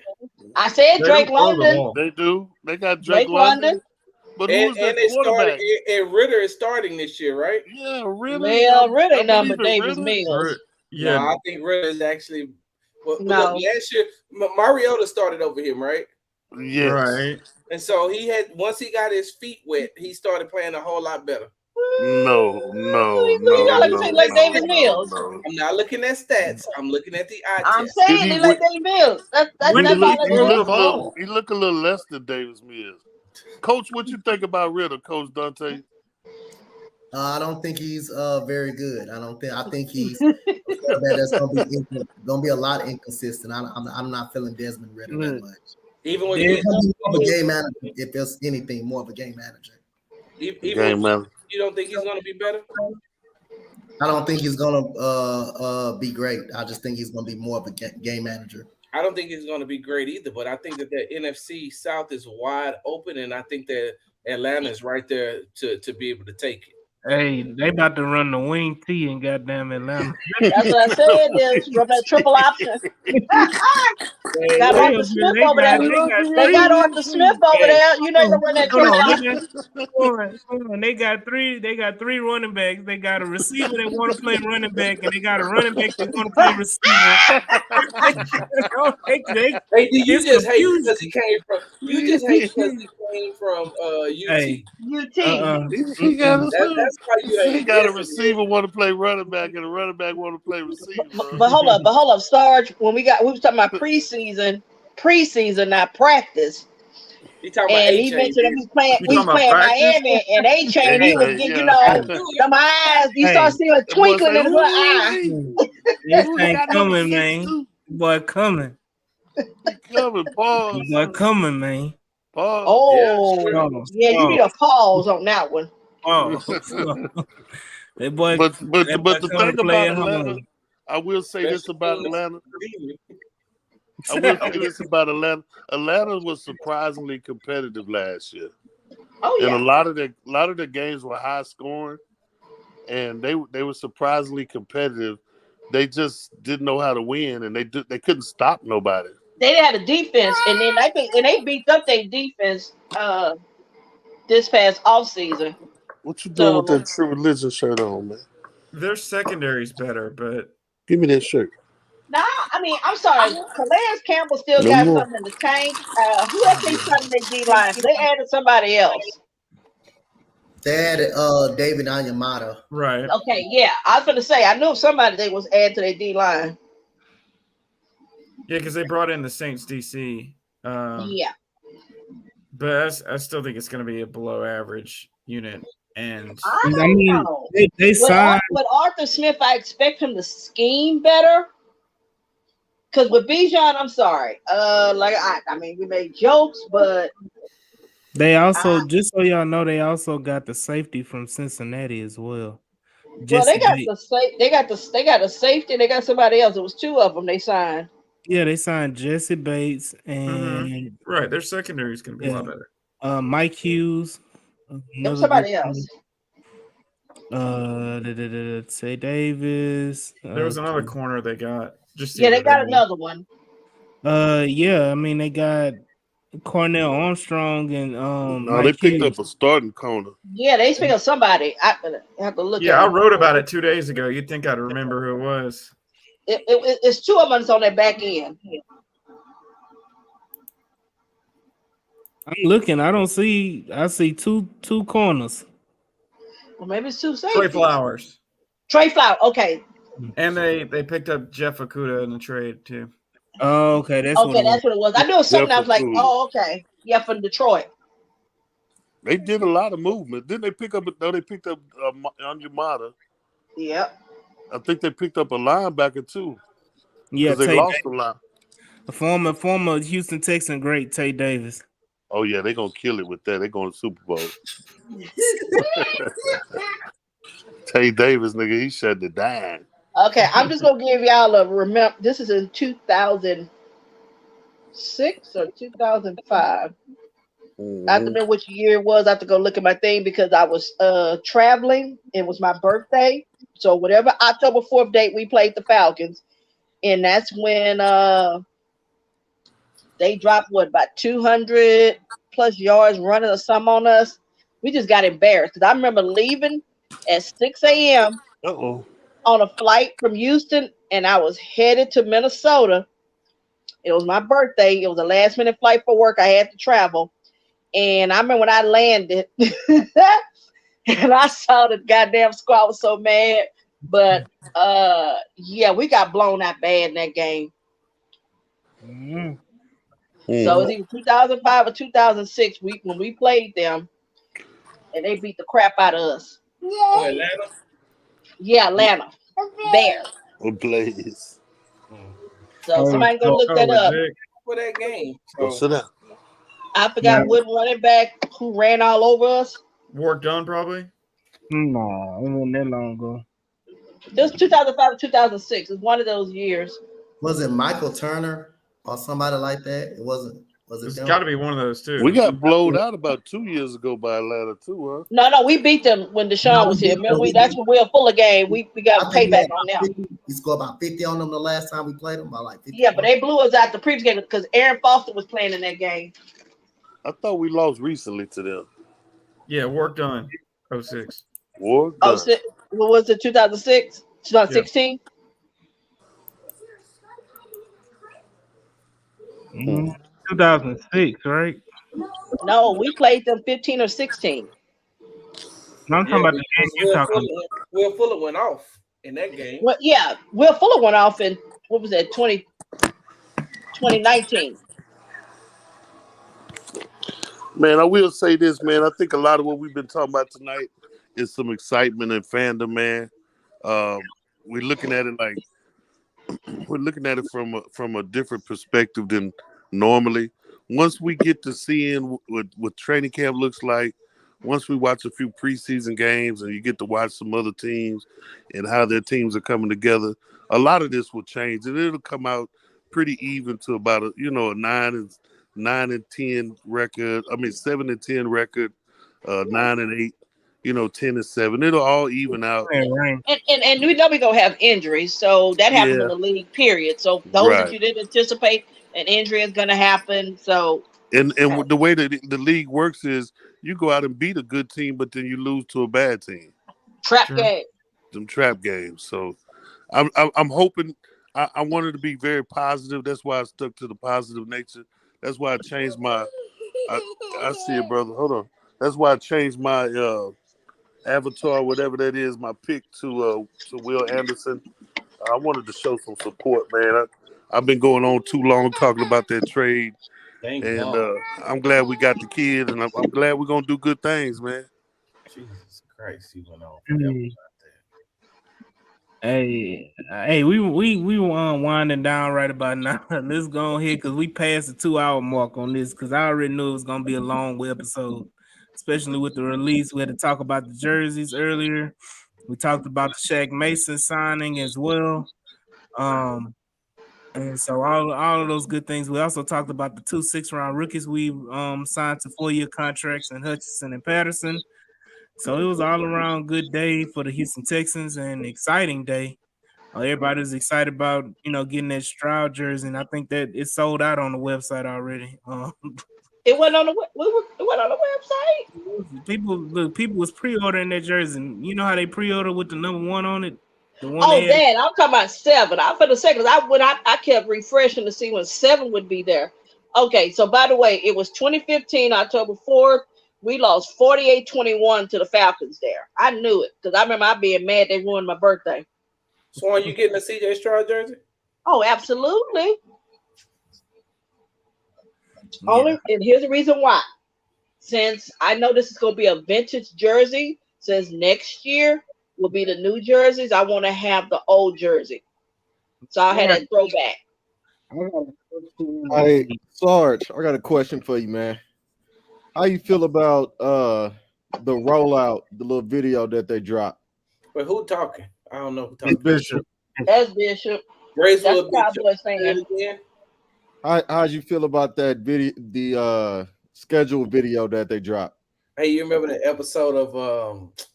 I said Drake London. They do. They got Drake London. But who's that quarterback? And Ritter is starting this year, right? Yeah, Ritter. Well, Ritter number Davis Mills. Yeah, no, I think Ritter is actually. Well, no, last year Mariota started over him, right? Yes. Right. And so once he got his feet wet, he started playing a whole lot better. No. Like Davis Mills. I'm not looking at stats. I'm looking at the eye test. I'm saying he like Davis Mills. That's all. He look a little less than Davis Mills. Coach, what you think about Ritter, Coach Dante? I don't think he's very good. I think he's that's gonna be a lot inconsistent. I'm not feeling Desmond Ritter that much. Even when he's more of a game manager, if there's anything, more of a game manager. Game manager. You don't think he's gonna be better? I don't think he's gonna be great. I just think he's gonna be more of a game manager. I don't think he's going to be great either, but I think that the NFC South is wide open, and I think that Atlanta is right there to be able to take it. Hey, they about to run the wing T in goddamn Atlanta. That's what I said. There's that triple option. Got Arthur Smith over there. They got Arthur Smith over there. You know, run that triple option. They got three running backs. They got a receiver that want to play running back, and they got a running back that want to play receiver. Hey, you just hate because he came from. You just hate because he came from UT. Hey, UT. That's why he got a receiver want to play running back, and a running back want to play receiver. But hold up, Sarge. We was talking about preseason, not practice. He talking about And he A-Chain. mentioned he's playing Miami, and A-Chain, he was getting, them eyes. You start seeing a twinkling in his little eye. Ain't coming, man. Boy, coming. Coming, pause. Boy, coming, man. Pause. Oh, yeah, you need a pause on that one. Oh, that boy. But the thing about Atlanta, I will say this about Atlanta. I will say this about Atlanta. Atlanta was surprisingly competitive last year. Oh yeah. And a lot of the games were high scoring, and they were surprisingly competitive. They just didn't know how to win, and they couldn't stop nobody. They had a defense, and then I think they beat up their defense this past off season. What you doing with that True Religion shirt on, man? Their secondary's better, but give me that shirt. Nah, I mean, I'm sorry. Calais Campbell still got something in the tank. Who else they started their D line? They added somebody else. They added David Onyemata. Right. Okay, yeah. I was gonna say I knew somebody they was added to their D line. Yeah, because they brought in the Saints DC. Yeah. But I still think it's going to be a below average unit. And I mean, they signed. With Arthur Smith, I expect him to scheme better. Because with Bijan, I'm sorry. I mean, we made jokes, but they also, just so y'all know, they also got the safety from Cincinnati as well. Well, they got a safety. They got somebody else. It was two of them they signed. Yeah, they signed Jesse Bates and right. Their secondary is going to be a lot better. Mike Hughes. Somebody else. Say Davis. There was another corner they got. They got another one. Yeah, I mean they got Cornell Armstrong and they picked up a starting corner. Yeah, they picked up somebody. I have to look. Yeah, I wrote about it 2 days ago. You'd think I'd remember who it was. It's two of us on that back end. I'm looking. I see two corners. Well, maybe it's two safeties. Trey Flowers. Okay. And they picked up Jeff Okuda in the trade too. Oh, okay. That's what it was. I knew it was something. I was like, oh, okay. Yeah, from Detroit. They did a lot of movement. Didn't they pick up? No, they picked up Onyemata. Yep. I think they picked up a linebacker too. Yeah, they lost a line. The former Houston Texan great Tay Davis. Oh yeah, they're gonna kill it with that. They're going to Super Bowl. Tay Davis, nigga, he shut it down. Okay, I'm just gonna give y'all a remember. This is in 2006 or 2005. I have to know which year it was. I have to go look at my thing because I was traveling. It was my birthday, so whatever October 4th date we played the Falcons, and that's when they dropped about 200 plus yards running or something on us. We just got embarrassed because I remember leaving at 6 a.m. on a flight from Houston, and I was headed to Minnesota. It was my birthday. It was a last minute flight for work. I had to travel. And I remember when I landed and I saw the goddamn squad, I was so mad. But we got blown out bad in that game. Mm-hmm. So it was either 2005 or 2006 when we played them, and they beat the crap out of us. Atlanta? Yeah, Atlanta. Bears. Blaze. So somebody go look that up. For that game. Sit down. I forgot what running back who ran all over us. Work done, probably? No, it wasn't that long ago. It was 2005 or 2006. It was one of those years. Was it Michael Turner or somebody like that? It wasn't. It's got to be one of those two. We got blown out about 2 years ago by Atlanta too, huh? No, we beat them when Deshaun was here. Remember, that's when we were full of game. We got payback on them. We scored about 50 on them the last time we played them. About like 50. Yeah, but they blew us out the previous game because Aaron Foster was playing in that game. I thought we lost recently to them. Yeah, work done. 06. Work done. What was it? 2006? 2016? Yeah. 2006, right? No, we played them 15 or 16. No, I'm talking about the game you're talking about. Will Fuller went off in that game. Well, yeah, Will Fuller went off in, what was that, 2019. Man, I will say this, man. I think a lot of what we've been talking about tonight is some excitement and fandom, man. We're looking at it like we're looking at it from a different perspective than normally. Once we get to seeing what training camp looks like, once we watch a few preseason games and you get to watch some other teams and how their teams are coming together, a lot of this will change and it'll come out pretty even to about a 9-10 record. I mean 7-10 record, 9-8, 10-7. It'll all even out. And we know we're gonna have injuries, so that happens in Yeah, the league, period. So those that right. you didn't anticipate, an injury is gonna happen. So And the way that the league works is you go out and beat a good team, but then you lose to a bad team. trap game. Them trap games. So I'm hoping. I wanted to be very positive. That's why I stuck to the positive nature. That's why I changed my. I see it, brother. Hold on. That's why I changed my avatar, whatever that is, my pick to Will Anderson. I wanted to show some support, man. I've been going on too long talking about that trade. Thank And God. I'm glad we got the kid, and I'm glad we're gonna do good things, man. Jesus Christ, he went on forever about that. Hey, we winding down right about now. Let's go ahead because we passed the 2-hour mark on this because I already knew it was gonna be a long episode, especially with the release. We had to talk about the jerseys earlier. We talked about the Shaq Mason signing as well. And so all of those good things. We also talked about the 2 6-round rookies we signed to 4-year contracts in Hutchinson and Patterson. So it was all around good day for the Houston Texans and exciting day. Everybody was excited about getting that Stroud jersey, and I think that it sold out on the website already. It went on the website. People was pre-ordering that jersey. And you know how they pre-order with the number 1 on it. The one Oh, that Dad, I'm talking about 7. I for the second, I kept refreshing to see when 7 would be there. Okay, so by the way, it was 2015, October 4th. We lost 48-21 to the Falcons there. I knew it because I remember I being mad they ruined my birthday. So are you getting a CJ Stroud jersey? Oh, absolutely. Yeah. Only, and here's the reason why. Since I know this is going to be a vintage jersey, since next year will be the new jerseys, I want to have the old jersey. So I had that throwback. Hey, Sarge, I got a question for you, man. How you feel about the rollout, the little video that they dropped? But who talking? I don't know who It's talking. Bishop. That's Bishop. Gracewood That's Bishop. saying. How'd you feel about that video, the scheduled video that they dropped? Hey, you remember the episode of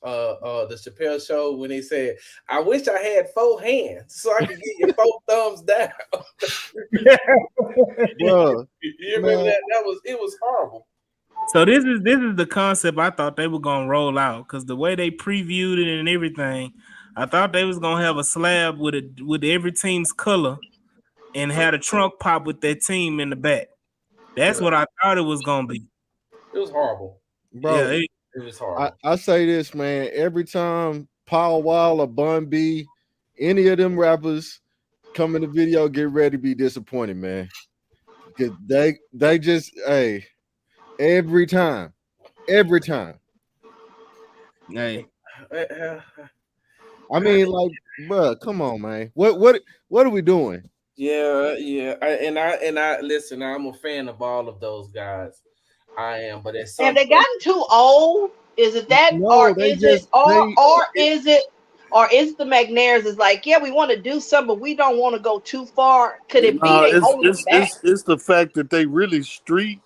the Chappelle Show when he said, "I wish I had 4 hands so I could get you 4 thumbs down." Bro, you remember that? It was horrible. So this is the concept I thought they were gonna roll out because the way they previewed it and everything, I thought they was gonna have a slab with every team's color and had a trunk pop with that team in the back. That's what I thought it was gonna be. It was horrible, bro. Yeah, it was horrible. I say this, man. Every time Paul Wall or Bun B, any of them rappers come in the video, get ready to be disappointed, man. Because they just every time. Hey. I mean, like, bro, come on, man. What are we doing? Yeah. I listen. I'm a fan of all of those guys. I am, but it's have they gotten too old? Is it that, No, or is it the McNairs is like, yeah, we want to do something, but we don't want to go too far? Could it be they holding them back? It's the fact that they really street,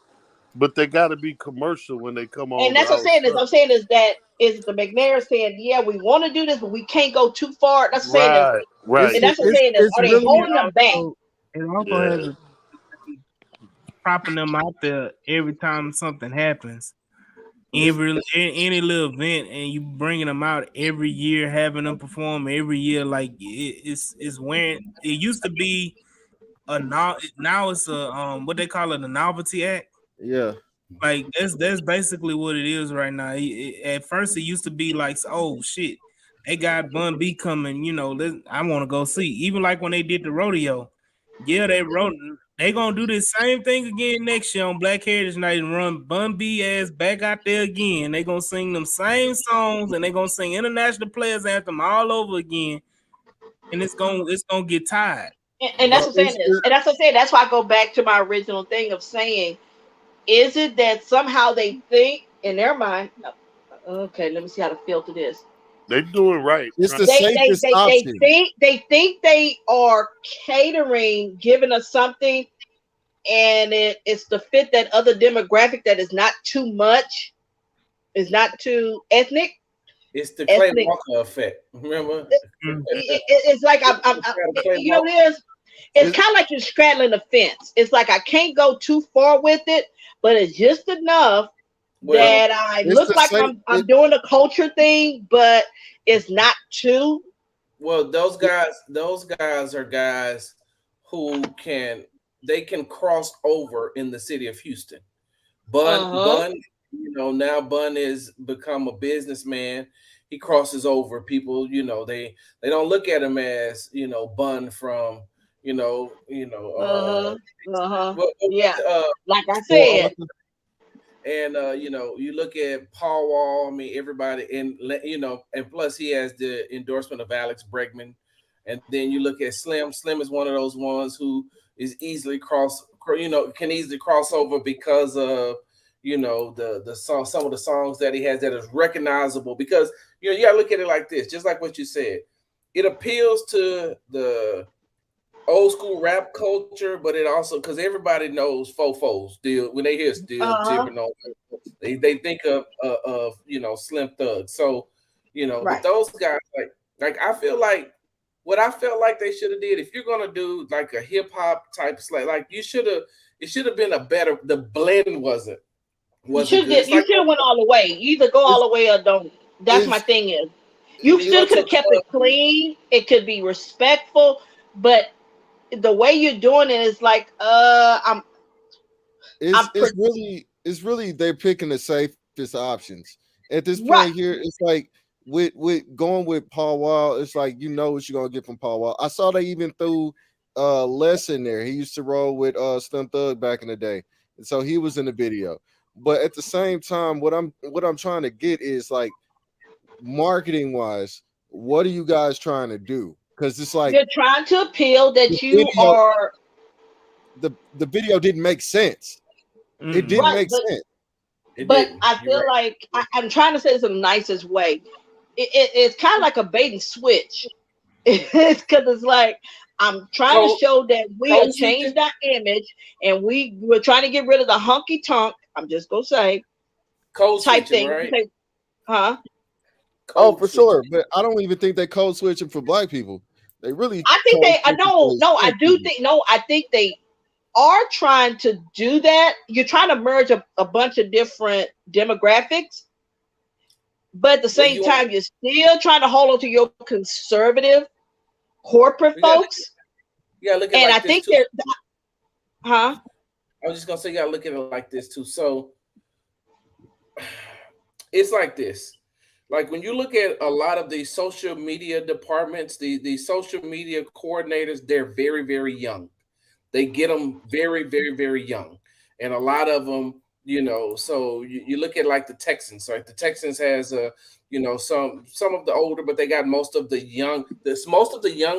but they got to be commercial when they come on. And that's what I'm saying. I'm saying is the McNair saying, yeah, we want to do this, but we can't go too far. That's what I'm saying. Right. And that's what I'm saying is, are they holding them back? It also has propping them out there every time something happens. Any little event, and you bringing them out every year, having them perform every year, like it's wearing. It used to be now it's a what they call it, a novelty act. Yeah, like that's basically what it is right now. At first, it used to be like, oh shit, they got Bun B coming. I want to go see. Even like when they did the rodeo, yeah, they wrote. They gonna do the same thing again next year on Black Heritage Night and run Bun B ass back out there again. They gonna sing them same songs and they gonna sing International Players Anthem all over again, and it's gonna get tired. And that's But what I'm saying is, and that's what I'm saying. That's why I go back to my original thing of saying, is it that somehow they think in their mind, okay, let me see how to filter this. They doing right. it's the They safest option. think they are catering, giving us something, and it's to fit that other demographic that is not too much, is not too ethnic. It's the Clay Ethnic. Walker effect. Remember? It's like you know, it's kind of like you're straddling the fence. It's like I can't go too far with it, but it's just enough that I it's look the like same- I'm doing a culture thing, but it's not too. Well, those guys are guys who can cross over in the city of Houston. Bun, now Bun is become a businessman. He crosses over. People, they don't look at him as Bun from Yeah, uh, like I said. and you look at Paul Wall. I mean, everybody, and and plus he has the endorsement of Alex Bregman. And then you look at Slim. Slim is one of those ones who is easily can easily cross over because of the song, some of the songs that he has that is recognizable. Because you gotta look at it like this, just like what you said. It appeals to the old school rap culture, but it also, because everybody knows fofos still when they hear still tipping on, they think of Slim Thug. So but those guys, like I feel like what I felt like they should have did, if you're gonna do like a hip hop type like it should have been a better, the blend wasn't You should have went all the way. You either go all the way or don't. That's my thing is. You still could have kept it clean. It could be respectful, but the way you're doing it is like, it's really they're picking the safest options at this point here. It's like with going with Paul Wall, it's like what you're gonna get from Paul Wall. I saw they even threw Les in there. He used to roll with Slim Thug back in the day, and so he was in the video. But at the same time, what I'm trying to get is like marketing wise, what are you guys trying to do? Because it's like you're trying to appeal that you are. The video didn't make sense. It didn't make sense. But I feel like I'm trying to say this in the nicest way. It's kind of like a bait and switch. It's because it's like I'm trying to show that we have changed our image and we're trying to get rid of the hunky tonk. I'm just gonna say type thing, right? Oh, for sure. But I don't even think they code switching for black people. They really. I think they. I think they are trying to do that. You're trying to merge a bunch of different demographics, but at the same time, you're still trying to hold on to your conservative corporate folks. Yeah, look at and like I think too. they're. I was just gonna say, you gotta look at it like this too. So it's like this. Like when you look at a lot of the social media departments, the social media coordinators, they're very, very young. They get them very, very, very young. And a lot of them, so you look at like the Texans, right? The Texans has some of the older, but they got most of the young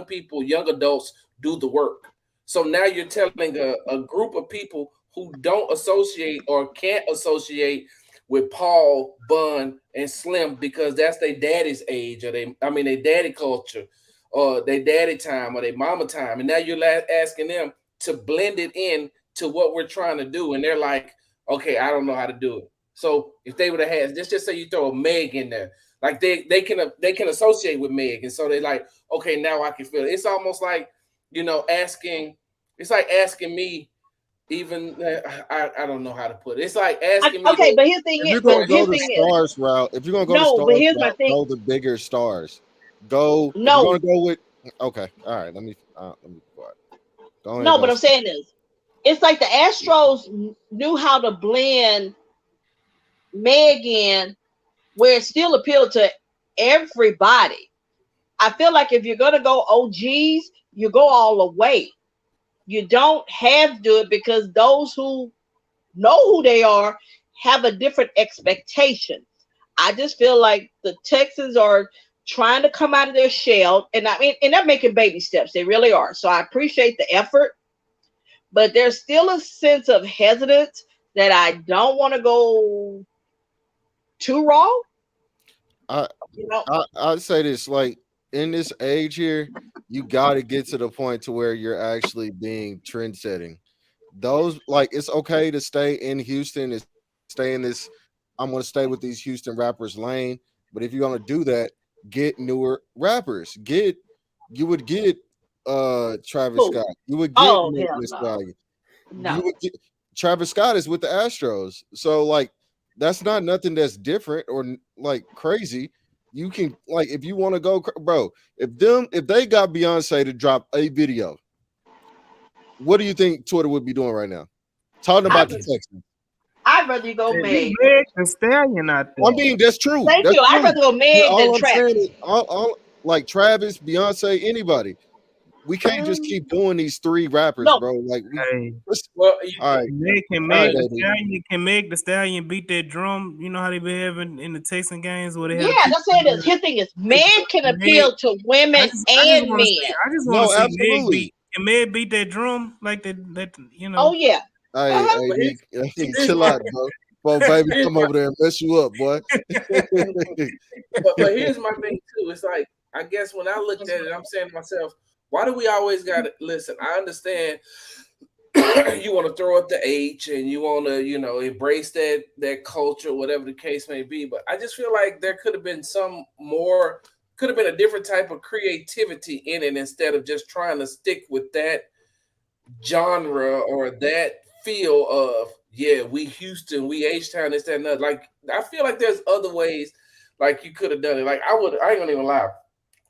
people, young adults do the work. So now you're telling a group of people who don't associate or can't associate with Paul, Bun, and Slim because that's their daddy's age, or their daddy culture, or their daddy time, or their mama time, and now you're asking them to blend it in to what we're trying to do, and they're like, okay, I don't know how to do it. So if they would have had, let's just say you throw a Meg in there, like they can associate with Meg, and so they're like, okay, now I can feel it. It's almost like asking me. Even I don't know how to put it. It's like asking me. Okay, but his thing is, if you're gonna go the stars route, if you're gonna go the stars route, go the bigger stars. Go. No, if you're gonna go with. Okay, all right. Let me. Go ahead, no, but I'm saying is, it's like the Astros knew how to blend Meg in, where it still appealed to everybody. I feel like if you're gonna go OGs, you go all the way. You don't have to do it because those who know who they are have a different expectation. I just feel like the Texans are trying to come out of their shell, and I mean, and they're making baby steps. They really are. So I appreciate the effort, but there's still a sense of hesitance that I don't want to go too raw. I You know, I'd say this, like in this age here, you got to get to the point to where you're actually being trend setting. Those like it's okay to stay in Houston and stay in this. I'm gonna stay with these Houston rappers lane, but if you're gonna do that, get newer rappers. You would get Travis who? Scott. You would get Oh Megan hell Thee no, Stallion. You no. would get Travis Scott is with the Astros. So like that's not nothing that's different or like crazy. You can like if you want to go, bro. If they got Beyonce to drop a video, what do you think Twitter would be doing right now? Talking I about the Texans. I'd rather you go It's Meg. Meg the Stallion out there. I mean, that's true. Thank That's you. I'd true. rather go But Meg than all I'm saying Travis. is, all like Travis, Beyonce, anybody. We can't just keep doing these three rappers, No, bro. Like we, Hey, Well, all right, Can all right, Meg the AD. Stallion beat that drum? You know how they be having in the Texan games where they yeah, had that's what it is. His thing is Meg can Meg. appeal to women I just and want to men. see. I just want to No, see Meg absolutely. beat that drum like that. You Oh know. yeah. Hey, Uh-huh. but AD, here's chill my out, bro. Well, baby, here's come my over there and mess you up, boy. but here's my thing too. It's like I guess when I looked at it, I'm saying to myself, why do we always got to listen? I understand you want to throw up the H and you want to, embrace that culture, whatever the case may be. But I just feel like there could have been could have been a different type of creativity in it instead of just trying to stick with that genre or that feel of we Houston, we H Town, this, that, and that. Like I feel like there's other ways like you could have done it. Like I ain't gonna even lie.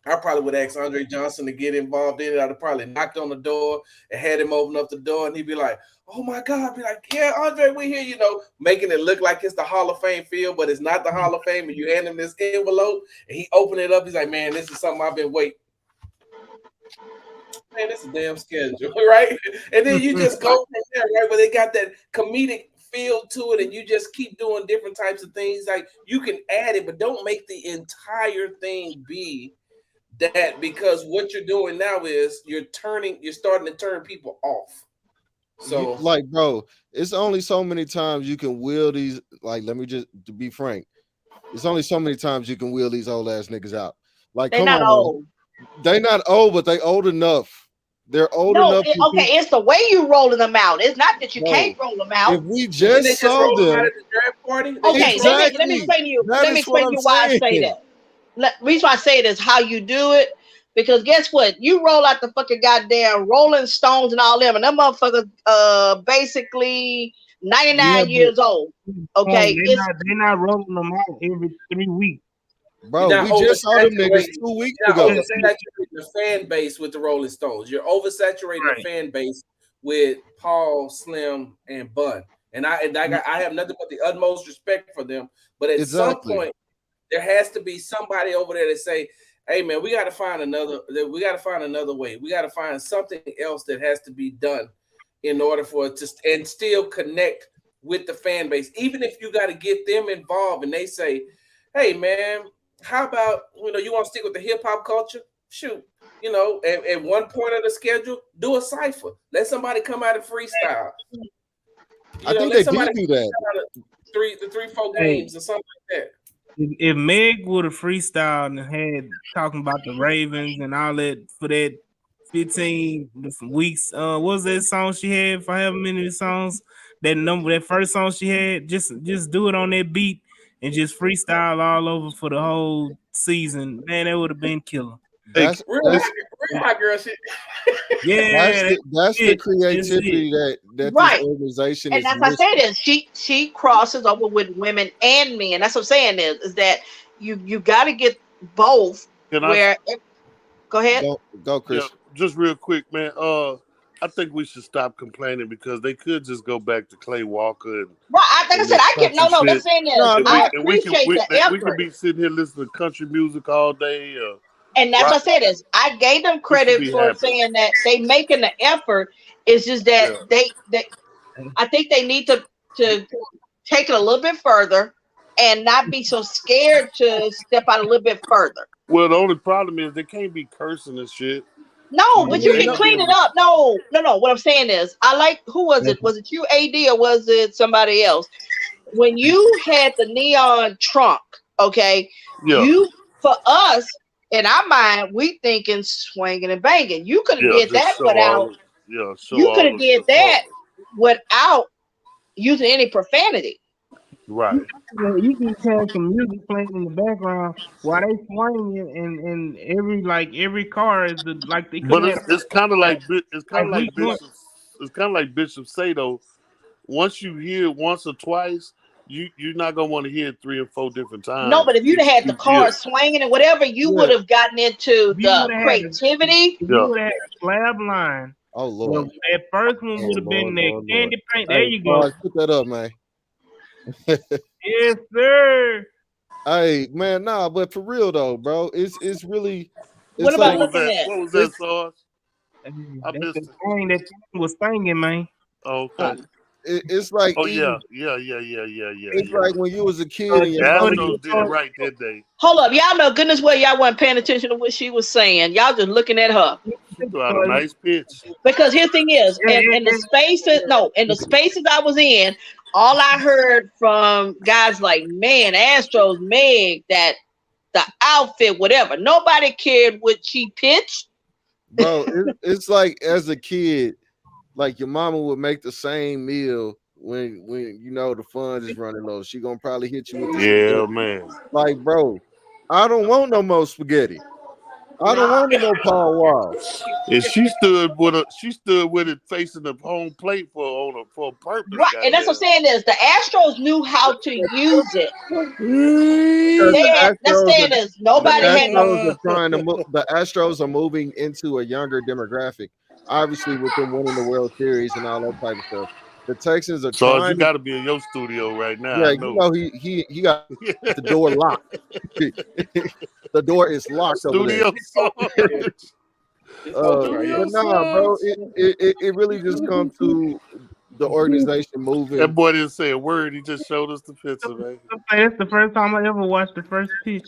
I probably would ask Andre Johnson to get involved in it. I'd have probably knocked on the door and had him open up the door, and he'd be like, "Oh my God!" I'd be like, "Yeah, Andre, we here." Making it look like it's the Hall of Fame field, but it's not the Hall of Fame. And you hand him this envelope, and he opened it up. He's like, "Man, this is something I've been waiting. Man, this is a damn schedule, right?" And then you just go from there, right? But they got that comedic feel to it, and you just keep doing different types of things. Like you can add it, but don't make the entire thing be that, because what you're doing now is you're starting to turn people off. So like, bro, it's only so many times you can wheel these. Like, let me just to be frank, it's only so many times you can wheel these old ass niggas out. Like, They're come not on, old. man. They not old, but they old enough. They're old No, enough. okay, it's the way you rolling them out. It's not that you can't roll them out. If we then they just just saw roll them out them, at the draft party. Okay, let me exactly. explain to you. That Let me is what explain to I'm you why I say saying. that. Reason why I say it is how you do it. Because guess what? You roll out the fucking goddamn Rolling Stones and all them, and them motherfuckers basically 99 years old. Okay, They're not rolling them out every 3 weeks. Bro, You're we not just saw them niggas oversaturating. 2 weeks You're not ago. oversaturating the fan base with the Rolling Stones. You're oversaturating the fan base with Paul, Slim, and Bun. And I have nothing but the utmost respect for them. But at some point, there has to be somebody over there that say, "Hey man, we got to find another way. We got to find something else that has to be done in order for it to and still connect with the fan base. Even if you got to get them involved and they say, hey man, how about, you want to stick with the hip hop culture? Shoot, at one point of the schedule, do a cipher. Let somebody come out and freestyle. I think they did do that. The 3-4 games or something like that. If Meg would have freestyled and had talking about the Ravens and all that for that 15 weeks, what was that song she had for however many songs? That first song she had, just do it on that beat and just freestyle all over for the whole season. Man, that would have been killer. That's real hot girl shit. Yeah, that's the creativity that right. this organization and is. And that's what I said is she crosses over with women and men. That's what I'm saying is that you got to get both. Go ahead. Go, Chris. Yeah, just real quick, man. I think we should stop complaining because they could just go back to Clay Walker. And, right. Like I said, I get that's saying is I appreciate the effort. We could be sitting here listening to country music all day. And that's what I said is I gave them credit for saying that they making the effort, It's just that Yeah. they I think they need to take it a little bit further and not be so scared to step out a little bit further. Well, the only problem is they can't be cursing and shit. No, You but you ain't can gonna be clean able it to. up. No. What I'm saying is, I like, who was it? Was it you, AD, or was it somebody else? When you had the neon trunk, okay, Yeah, you, for us, in our mind, we thinking swinging and banging. You could have yeah. did that Just show without. all. Yeah, show You could all have did the that color. without using any profanity. Right. You can have some music playing in the background while they swinging, and every car is like they could But have it's kind of like it's kind like of we like doing. Bishop say though. Once you hear it once or twice, you're not gonna want to hear it 3 or 4 different No, times. but if you'd have had the Yeah, car swinging and whatever, you Yeah. would have gotten into If you the would have had creativity. if you yeah. would have had a slab line, Oh Lord. that first one Oh would have been Lord, that Lord, Lord. candy paint. There Hey, you go. Sarge, put that up, man. Yes, sir. Hey, man, nah, but for real though, bro, it's really, What it's am I What like was looking that? at? What was that, it's Sarge? Hey, I that's the missed it. thing that was singing, man. Oh, Uh, okay. it's like Oh eating. yeah. It's like when you was a So, kid and your The so, mama Astros did it so, right, did they? Hold up, y'all know goodness well y'all wasn't paying attention to what she was saying. Y'all just looking at her. She threw out a nice pitch. Because here's the thing is, yeah, and in the spaces, no, in the spaces I was in, all I heard from guys like, man, Astros, Meg, that the outfit, whatever. Nobody cared what she pitched. bro, it's like as a kid, like your mama would make the same meal when you know the funds is running low. She gonna probably hit you with the Yeah, spaghetti. man. Like, bro, I don't want no more spaghetti. I don't want no more Paul Wall. And she stood with it facing the home plate for a purpose, Right, and that's what I'm goddamn. saying is the Astros knew how to use it. Because They had, that's saying is nobody had no. the Astros are moving into a younger demographic. Obviously, with them winning the World Series and all that type of stuff. The Texans are Sarge, you trying to, got to be in your studio right now. yeah, I you know. know, he got the door locked. The door is locked over there. Studio Sarge. But nah, bro, it really just comes to the organization That moving. boy didn't say a word. He just showed us the picture, man. that's the first time I ever watched the first pitch.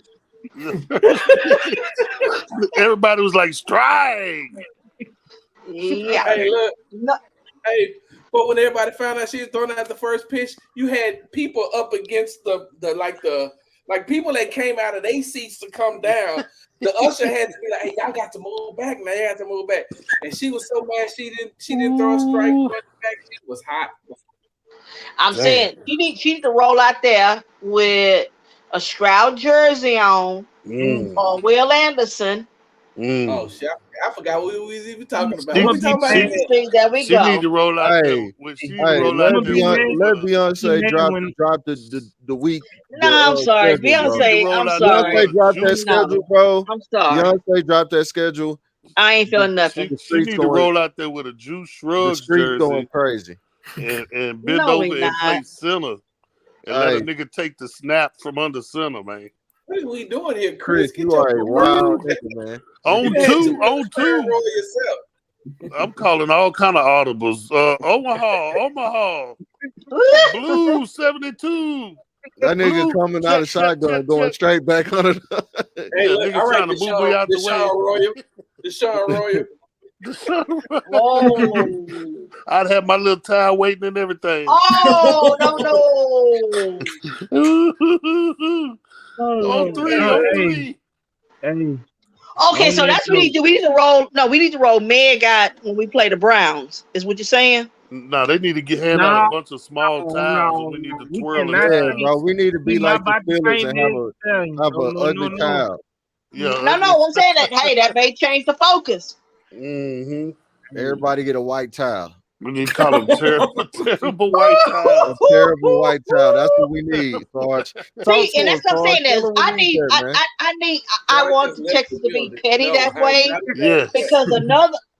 Everybody was like, strike. Yeah. Hey, look. No, Hey, but when everybody found out she was throwing out the first pitch, you had people up against the people that came out of their seats to come down. The usher had to be like, "Hey, y'all got to move back now. You got to move back." And she was so mad she didn't throw a strike back. She was hot. I'm Damn. saying she need to roll out there with a Stroud jersey on, or Will Anderson. Oh shit! I forgot what we was even talking about. She- What we talking about? See, there we She go. need to roll out there. Hey, She need to hey, roll let out there Beyonce mad drop when- the week. No, I'm sorry, She schedule, bro. need to Beyonce. roll I'm out there sorry. with Beyonce dropped that juice. schedule, bro. I'm sorry. Beyonce dropped that schedule. I ain't feeling nothing. She need to roll out there with a Juice The Shrugs streets going jersey crazy. and bend No, we over and play not. center and let a Hey, nigga take the snap from under center, man. What are we doing here, Chris, Chris? Get you your are a wild nigga, man. On had two, too much on two. roll yourself. I'm calling all kind of audibles. Omaha, Blue 72. That nigga Blue, coming out of shotgun, going straight back on it. Hey, Yeah, look, nigga all right, trying to move me out the way. Deshaun Royal. Oh, I'd have my little tie waiting and everything. oh, no. On three. Hey, Okay, so that's what we need to do. We need to roll. No, we need to roll Meg out when we play the Browns. Is what you're saying? No, they need to hand out a bunch of small tiles and we need to twirl cannot it. Yeah, bro. We need to be we like not the about to Steelers say and this. have a ugly towel. Yeah. No, I'm saying that. Hey, that may change the focus. Mm-hmm. Everybody get a white towel. We need to call them terrible white tiles. A terrible white towel. That's what we need, Sarge. See, and that's what I'm saying is I want the Texans to be petty that way. Yes.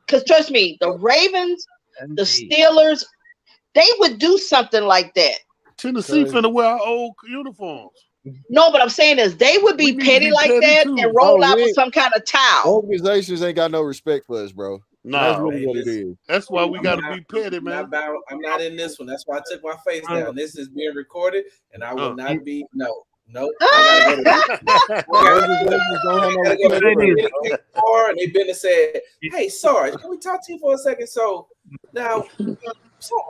Because trust me, the Ravens, the Steelers, they would do something like that. Tennessee finna wear our old uniforms. No, but I'm saying is they would be petty like that and roll out with some kind of towel. Organizations ain't got no respect for us, bro. That's No, really what it is. that's why we I'm got to not, be petty, man. I'm not in this one. That's why I took my face down. This is being recorded, and I will not be. No. I gotta go to. Legends don't have no I gotta go to respect for the bar, and they've been and said, "Hey, Sarge, can we talk to you for a second?" So now,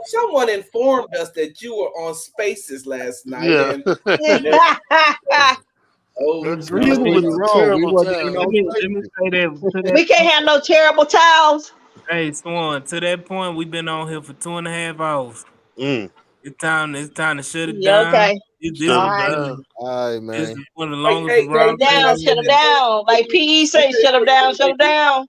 someone informed us that you were on Spaces last night, Yeah. and That's We with was the wrong. We terrible wasn't time. even Let on me say that to We that. can't have no terrible towels. Hey, Swan, to that point, we've been on here for 2.5 hours. Mm. It's time to shut it Yeah, down. okay. Shut All it right. down. All right, This man. is one of the hey, longest hey, Shut round them down. Shut them down. Like PE say, shut them down. Shut them down.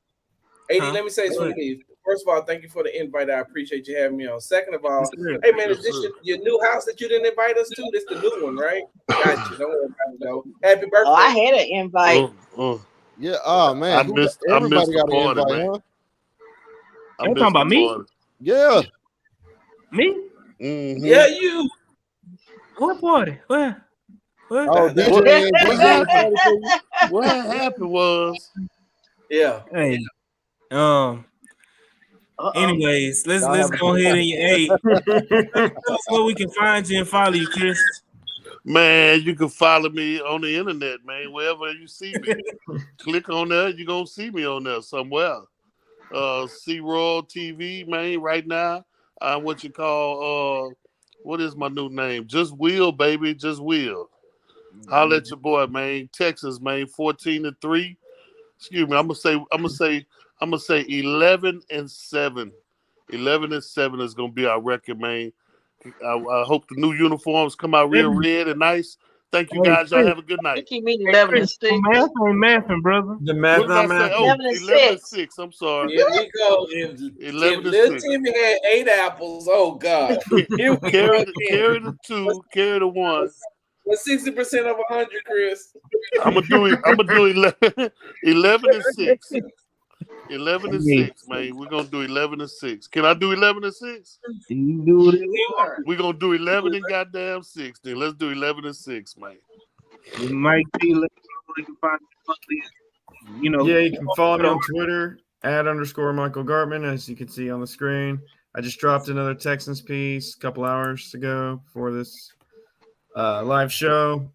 AD, Huh? let me say something to you. First of all, thank you for the invite. I appreciate you having me on. Second of all, Yes, sir. hey man, Yes, is this sir. your new house that you didn't invite us to? This the new one, right? Got you. Don't worry about it though. Happy Oh, I birthday. had an invite. Yeah. Oh man. I missed Everybody the got an party, invite, man. huh? I You talking missed the about me? party. Yeah. Me? Mm-hmm. Yeah, you. What party? Where? Oh, That's What DJ and what DJ happened? party for you? What happened was yeah. Hey, Uh-oh. anyways, let's Y'all have a go good ahead time. and tell us where we can find you and follow you, Chris. man, you can follow me on the internet, man. Wherever you see me, click on there. You're gonna see me on there somewhere. See Royal TV, man. Right now, I'm what you call what is my new name? Just Will, baby. Just Will. Holla at your boy, man. Texas, man. 14-3. Excuse me. I'm gonna say 11-7. 11-7 is gonna be our record, man. I hope the new uniforms come out real red and nice. Thank you Hey, guys. Y'all Chris. have a good You night. keep me Hey, 11 Chris, and 6. math ain't mathing, brother. The What math did not I say? math. Oh, 11 and 11 6. 6. I'm sorry. Here we go. If 11 little 6. Timmy had 8 apples, oh God. Here we go again. Carry the 2, carry the 1. What's 60% of 100, Chris? I'm gonna do 11-6. 11-6, man. We're gonna do 11-6. Can I do 11-6? You do whatever you want. Sure. We're gonna do 11 and goddamn 6. Then let's do 11-6, man. You might see, let me know where you can find you know. Yeah, you can follow me on Twitter @_Michael Gartman, as you can see on the screen. I just dropped another Texans piece a couple hours ago for this live show.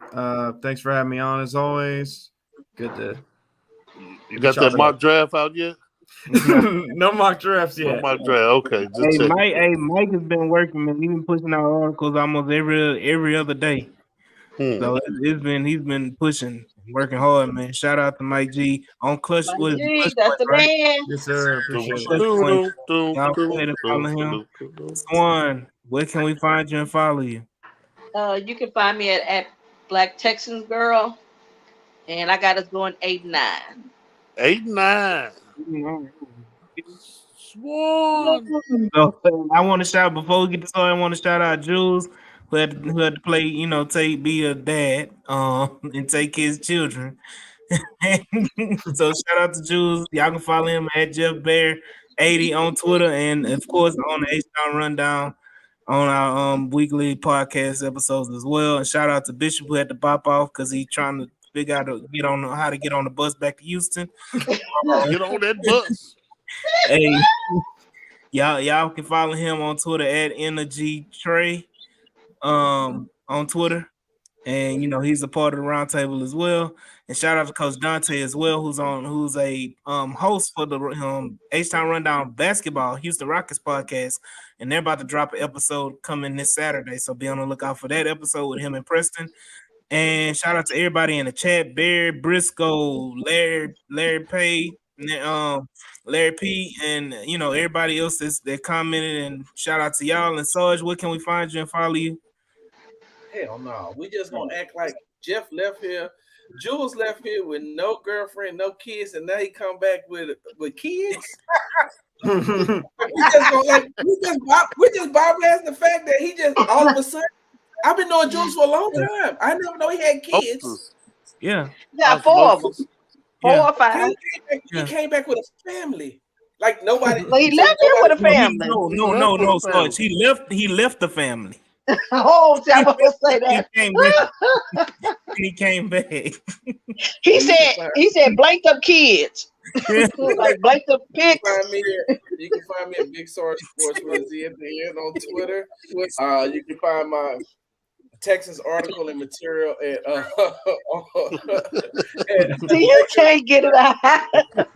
Thanks for having me on, as always. Good to You got that mock draft out yet? no mock drafts No yet. mock draft. Okay, just Hey, check. Mike has been working, man. He's been pushing out articles almost every other day. So he's been pushing, working hard, man. Shout out to Mike G on Clutch. Mike Clutch G, that's Point, the right? man. Yes, sir. Appreciate it. Clutch Point. Y'all go ahead and follow him. Swan, where can we find you and follow you? You can find me at Black Texans Girl. And I got us going 8-9. 8-9. Swan. So, I want to shout before we get started. I want to shout out Jules who had to play, be a dad, and take his children. So shout out to Jules. Y'all can follow him at Jeff Bear 80 on Twitter, and of course on the H-Town Rundown on our weekly podcast episodes as well. And shout out to Bishop who had to pop off because he's trying to figure out how to get on the bus back to Houston. Get on that bus. Hey, y'all can follow him on Twitter at Energy Trey, on Twitter, and he's a part of the Roundtable as well. And shout out to Coach Dante as well, who's a host for the H-Town Rundown Basketball Houston Rockets podcast, and they're about to drop an episode coming this Saturday, so be on the lookout for that episode with him and Preston. And shout out to everybody in the chat: Barry Briscoe, Larry Pay, Larry P, and everybody else that commented. And shout out to y'all. And Sarge, where can we find you and follow you? Hell no. We just gonna act like Jeff left here. Jules left here with no girlfriend, no kids, and now he come back with kids. we just bypass the fact that he just all of a sudden. I've been knowing Jules for a long time. I never know he had kids. Yeah, got 4 of them. 4 or 5. He came back with a family. Like nobody. Well, he left here with a family. No, Sarge. He left the family. Oh, I'm gonna say that. He came back. He said blanked up kids. Like Blake the picks. You can find me at Big Sarge Sports with a Z at the end on Twitter. You can find my Texans article and material at You can't get it out.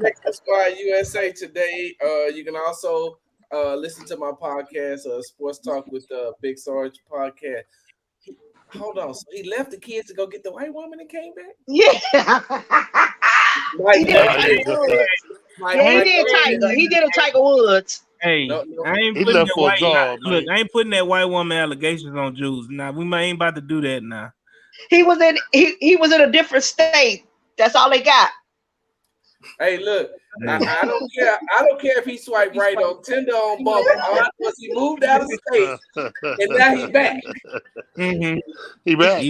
Texas Squad USA Today. You can also listen to my podcast, Sports Talk with Big Sarge podcast. Hold on, so he left the kids to go get the white woman and came back? Yeah. He did Tiger. He did a Tiger Woods. Hey, No. I ain't He putting left that for a white. job, Look, man. I ain't putting that white woman allegations on Jews. Now we ain't about to do that now. He was in a different state. That's all they got. Hey, look, I don't care. I don't care if he swiped right on Tinder on Bumble. All I know is he moved out of state and now he back. Mm-hmm. He back.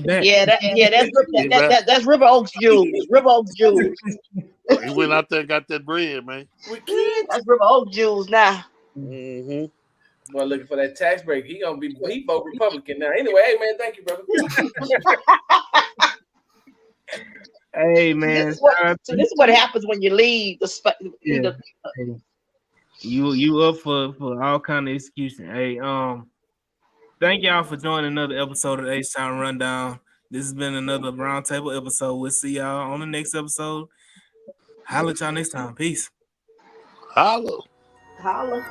That's River Oaks Jews. River Oaks Jews. He went out there and got that bread, man. With kids. That's River Oaks Jews now. Mm-hmm. Well, looking for that tax break. He vote Republican now. Anyway, hey man, thank you, brother. Hey man, this is what happens when you leave yeah. You up for all kind of execution. Hey, thank y'all for joining another episode of the H-Town Rundown. This has been another Roundtable episode. We'll see y'all on the next episode. Holla at y'all next time. Peace. Holla. Holla.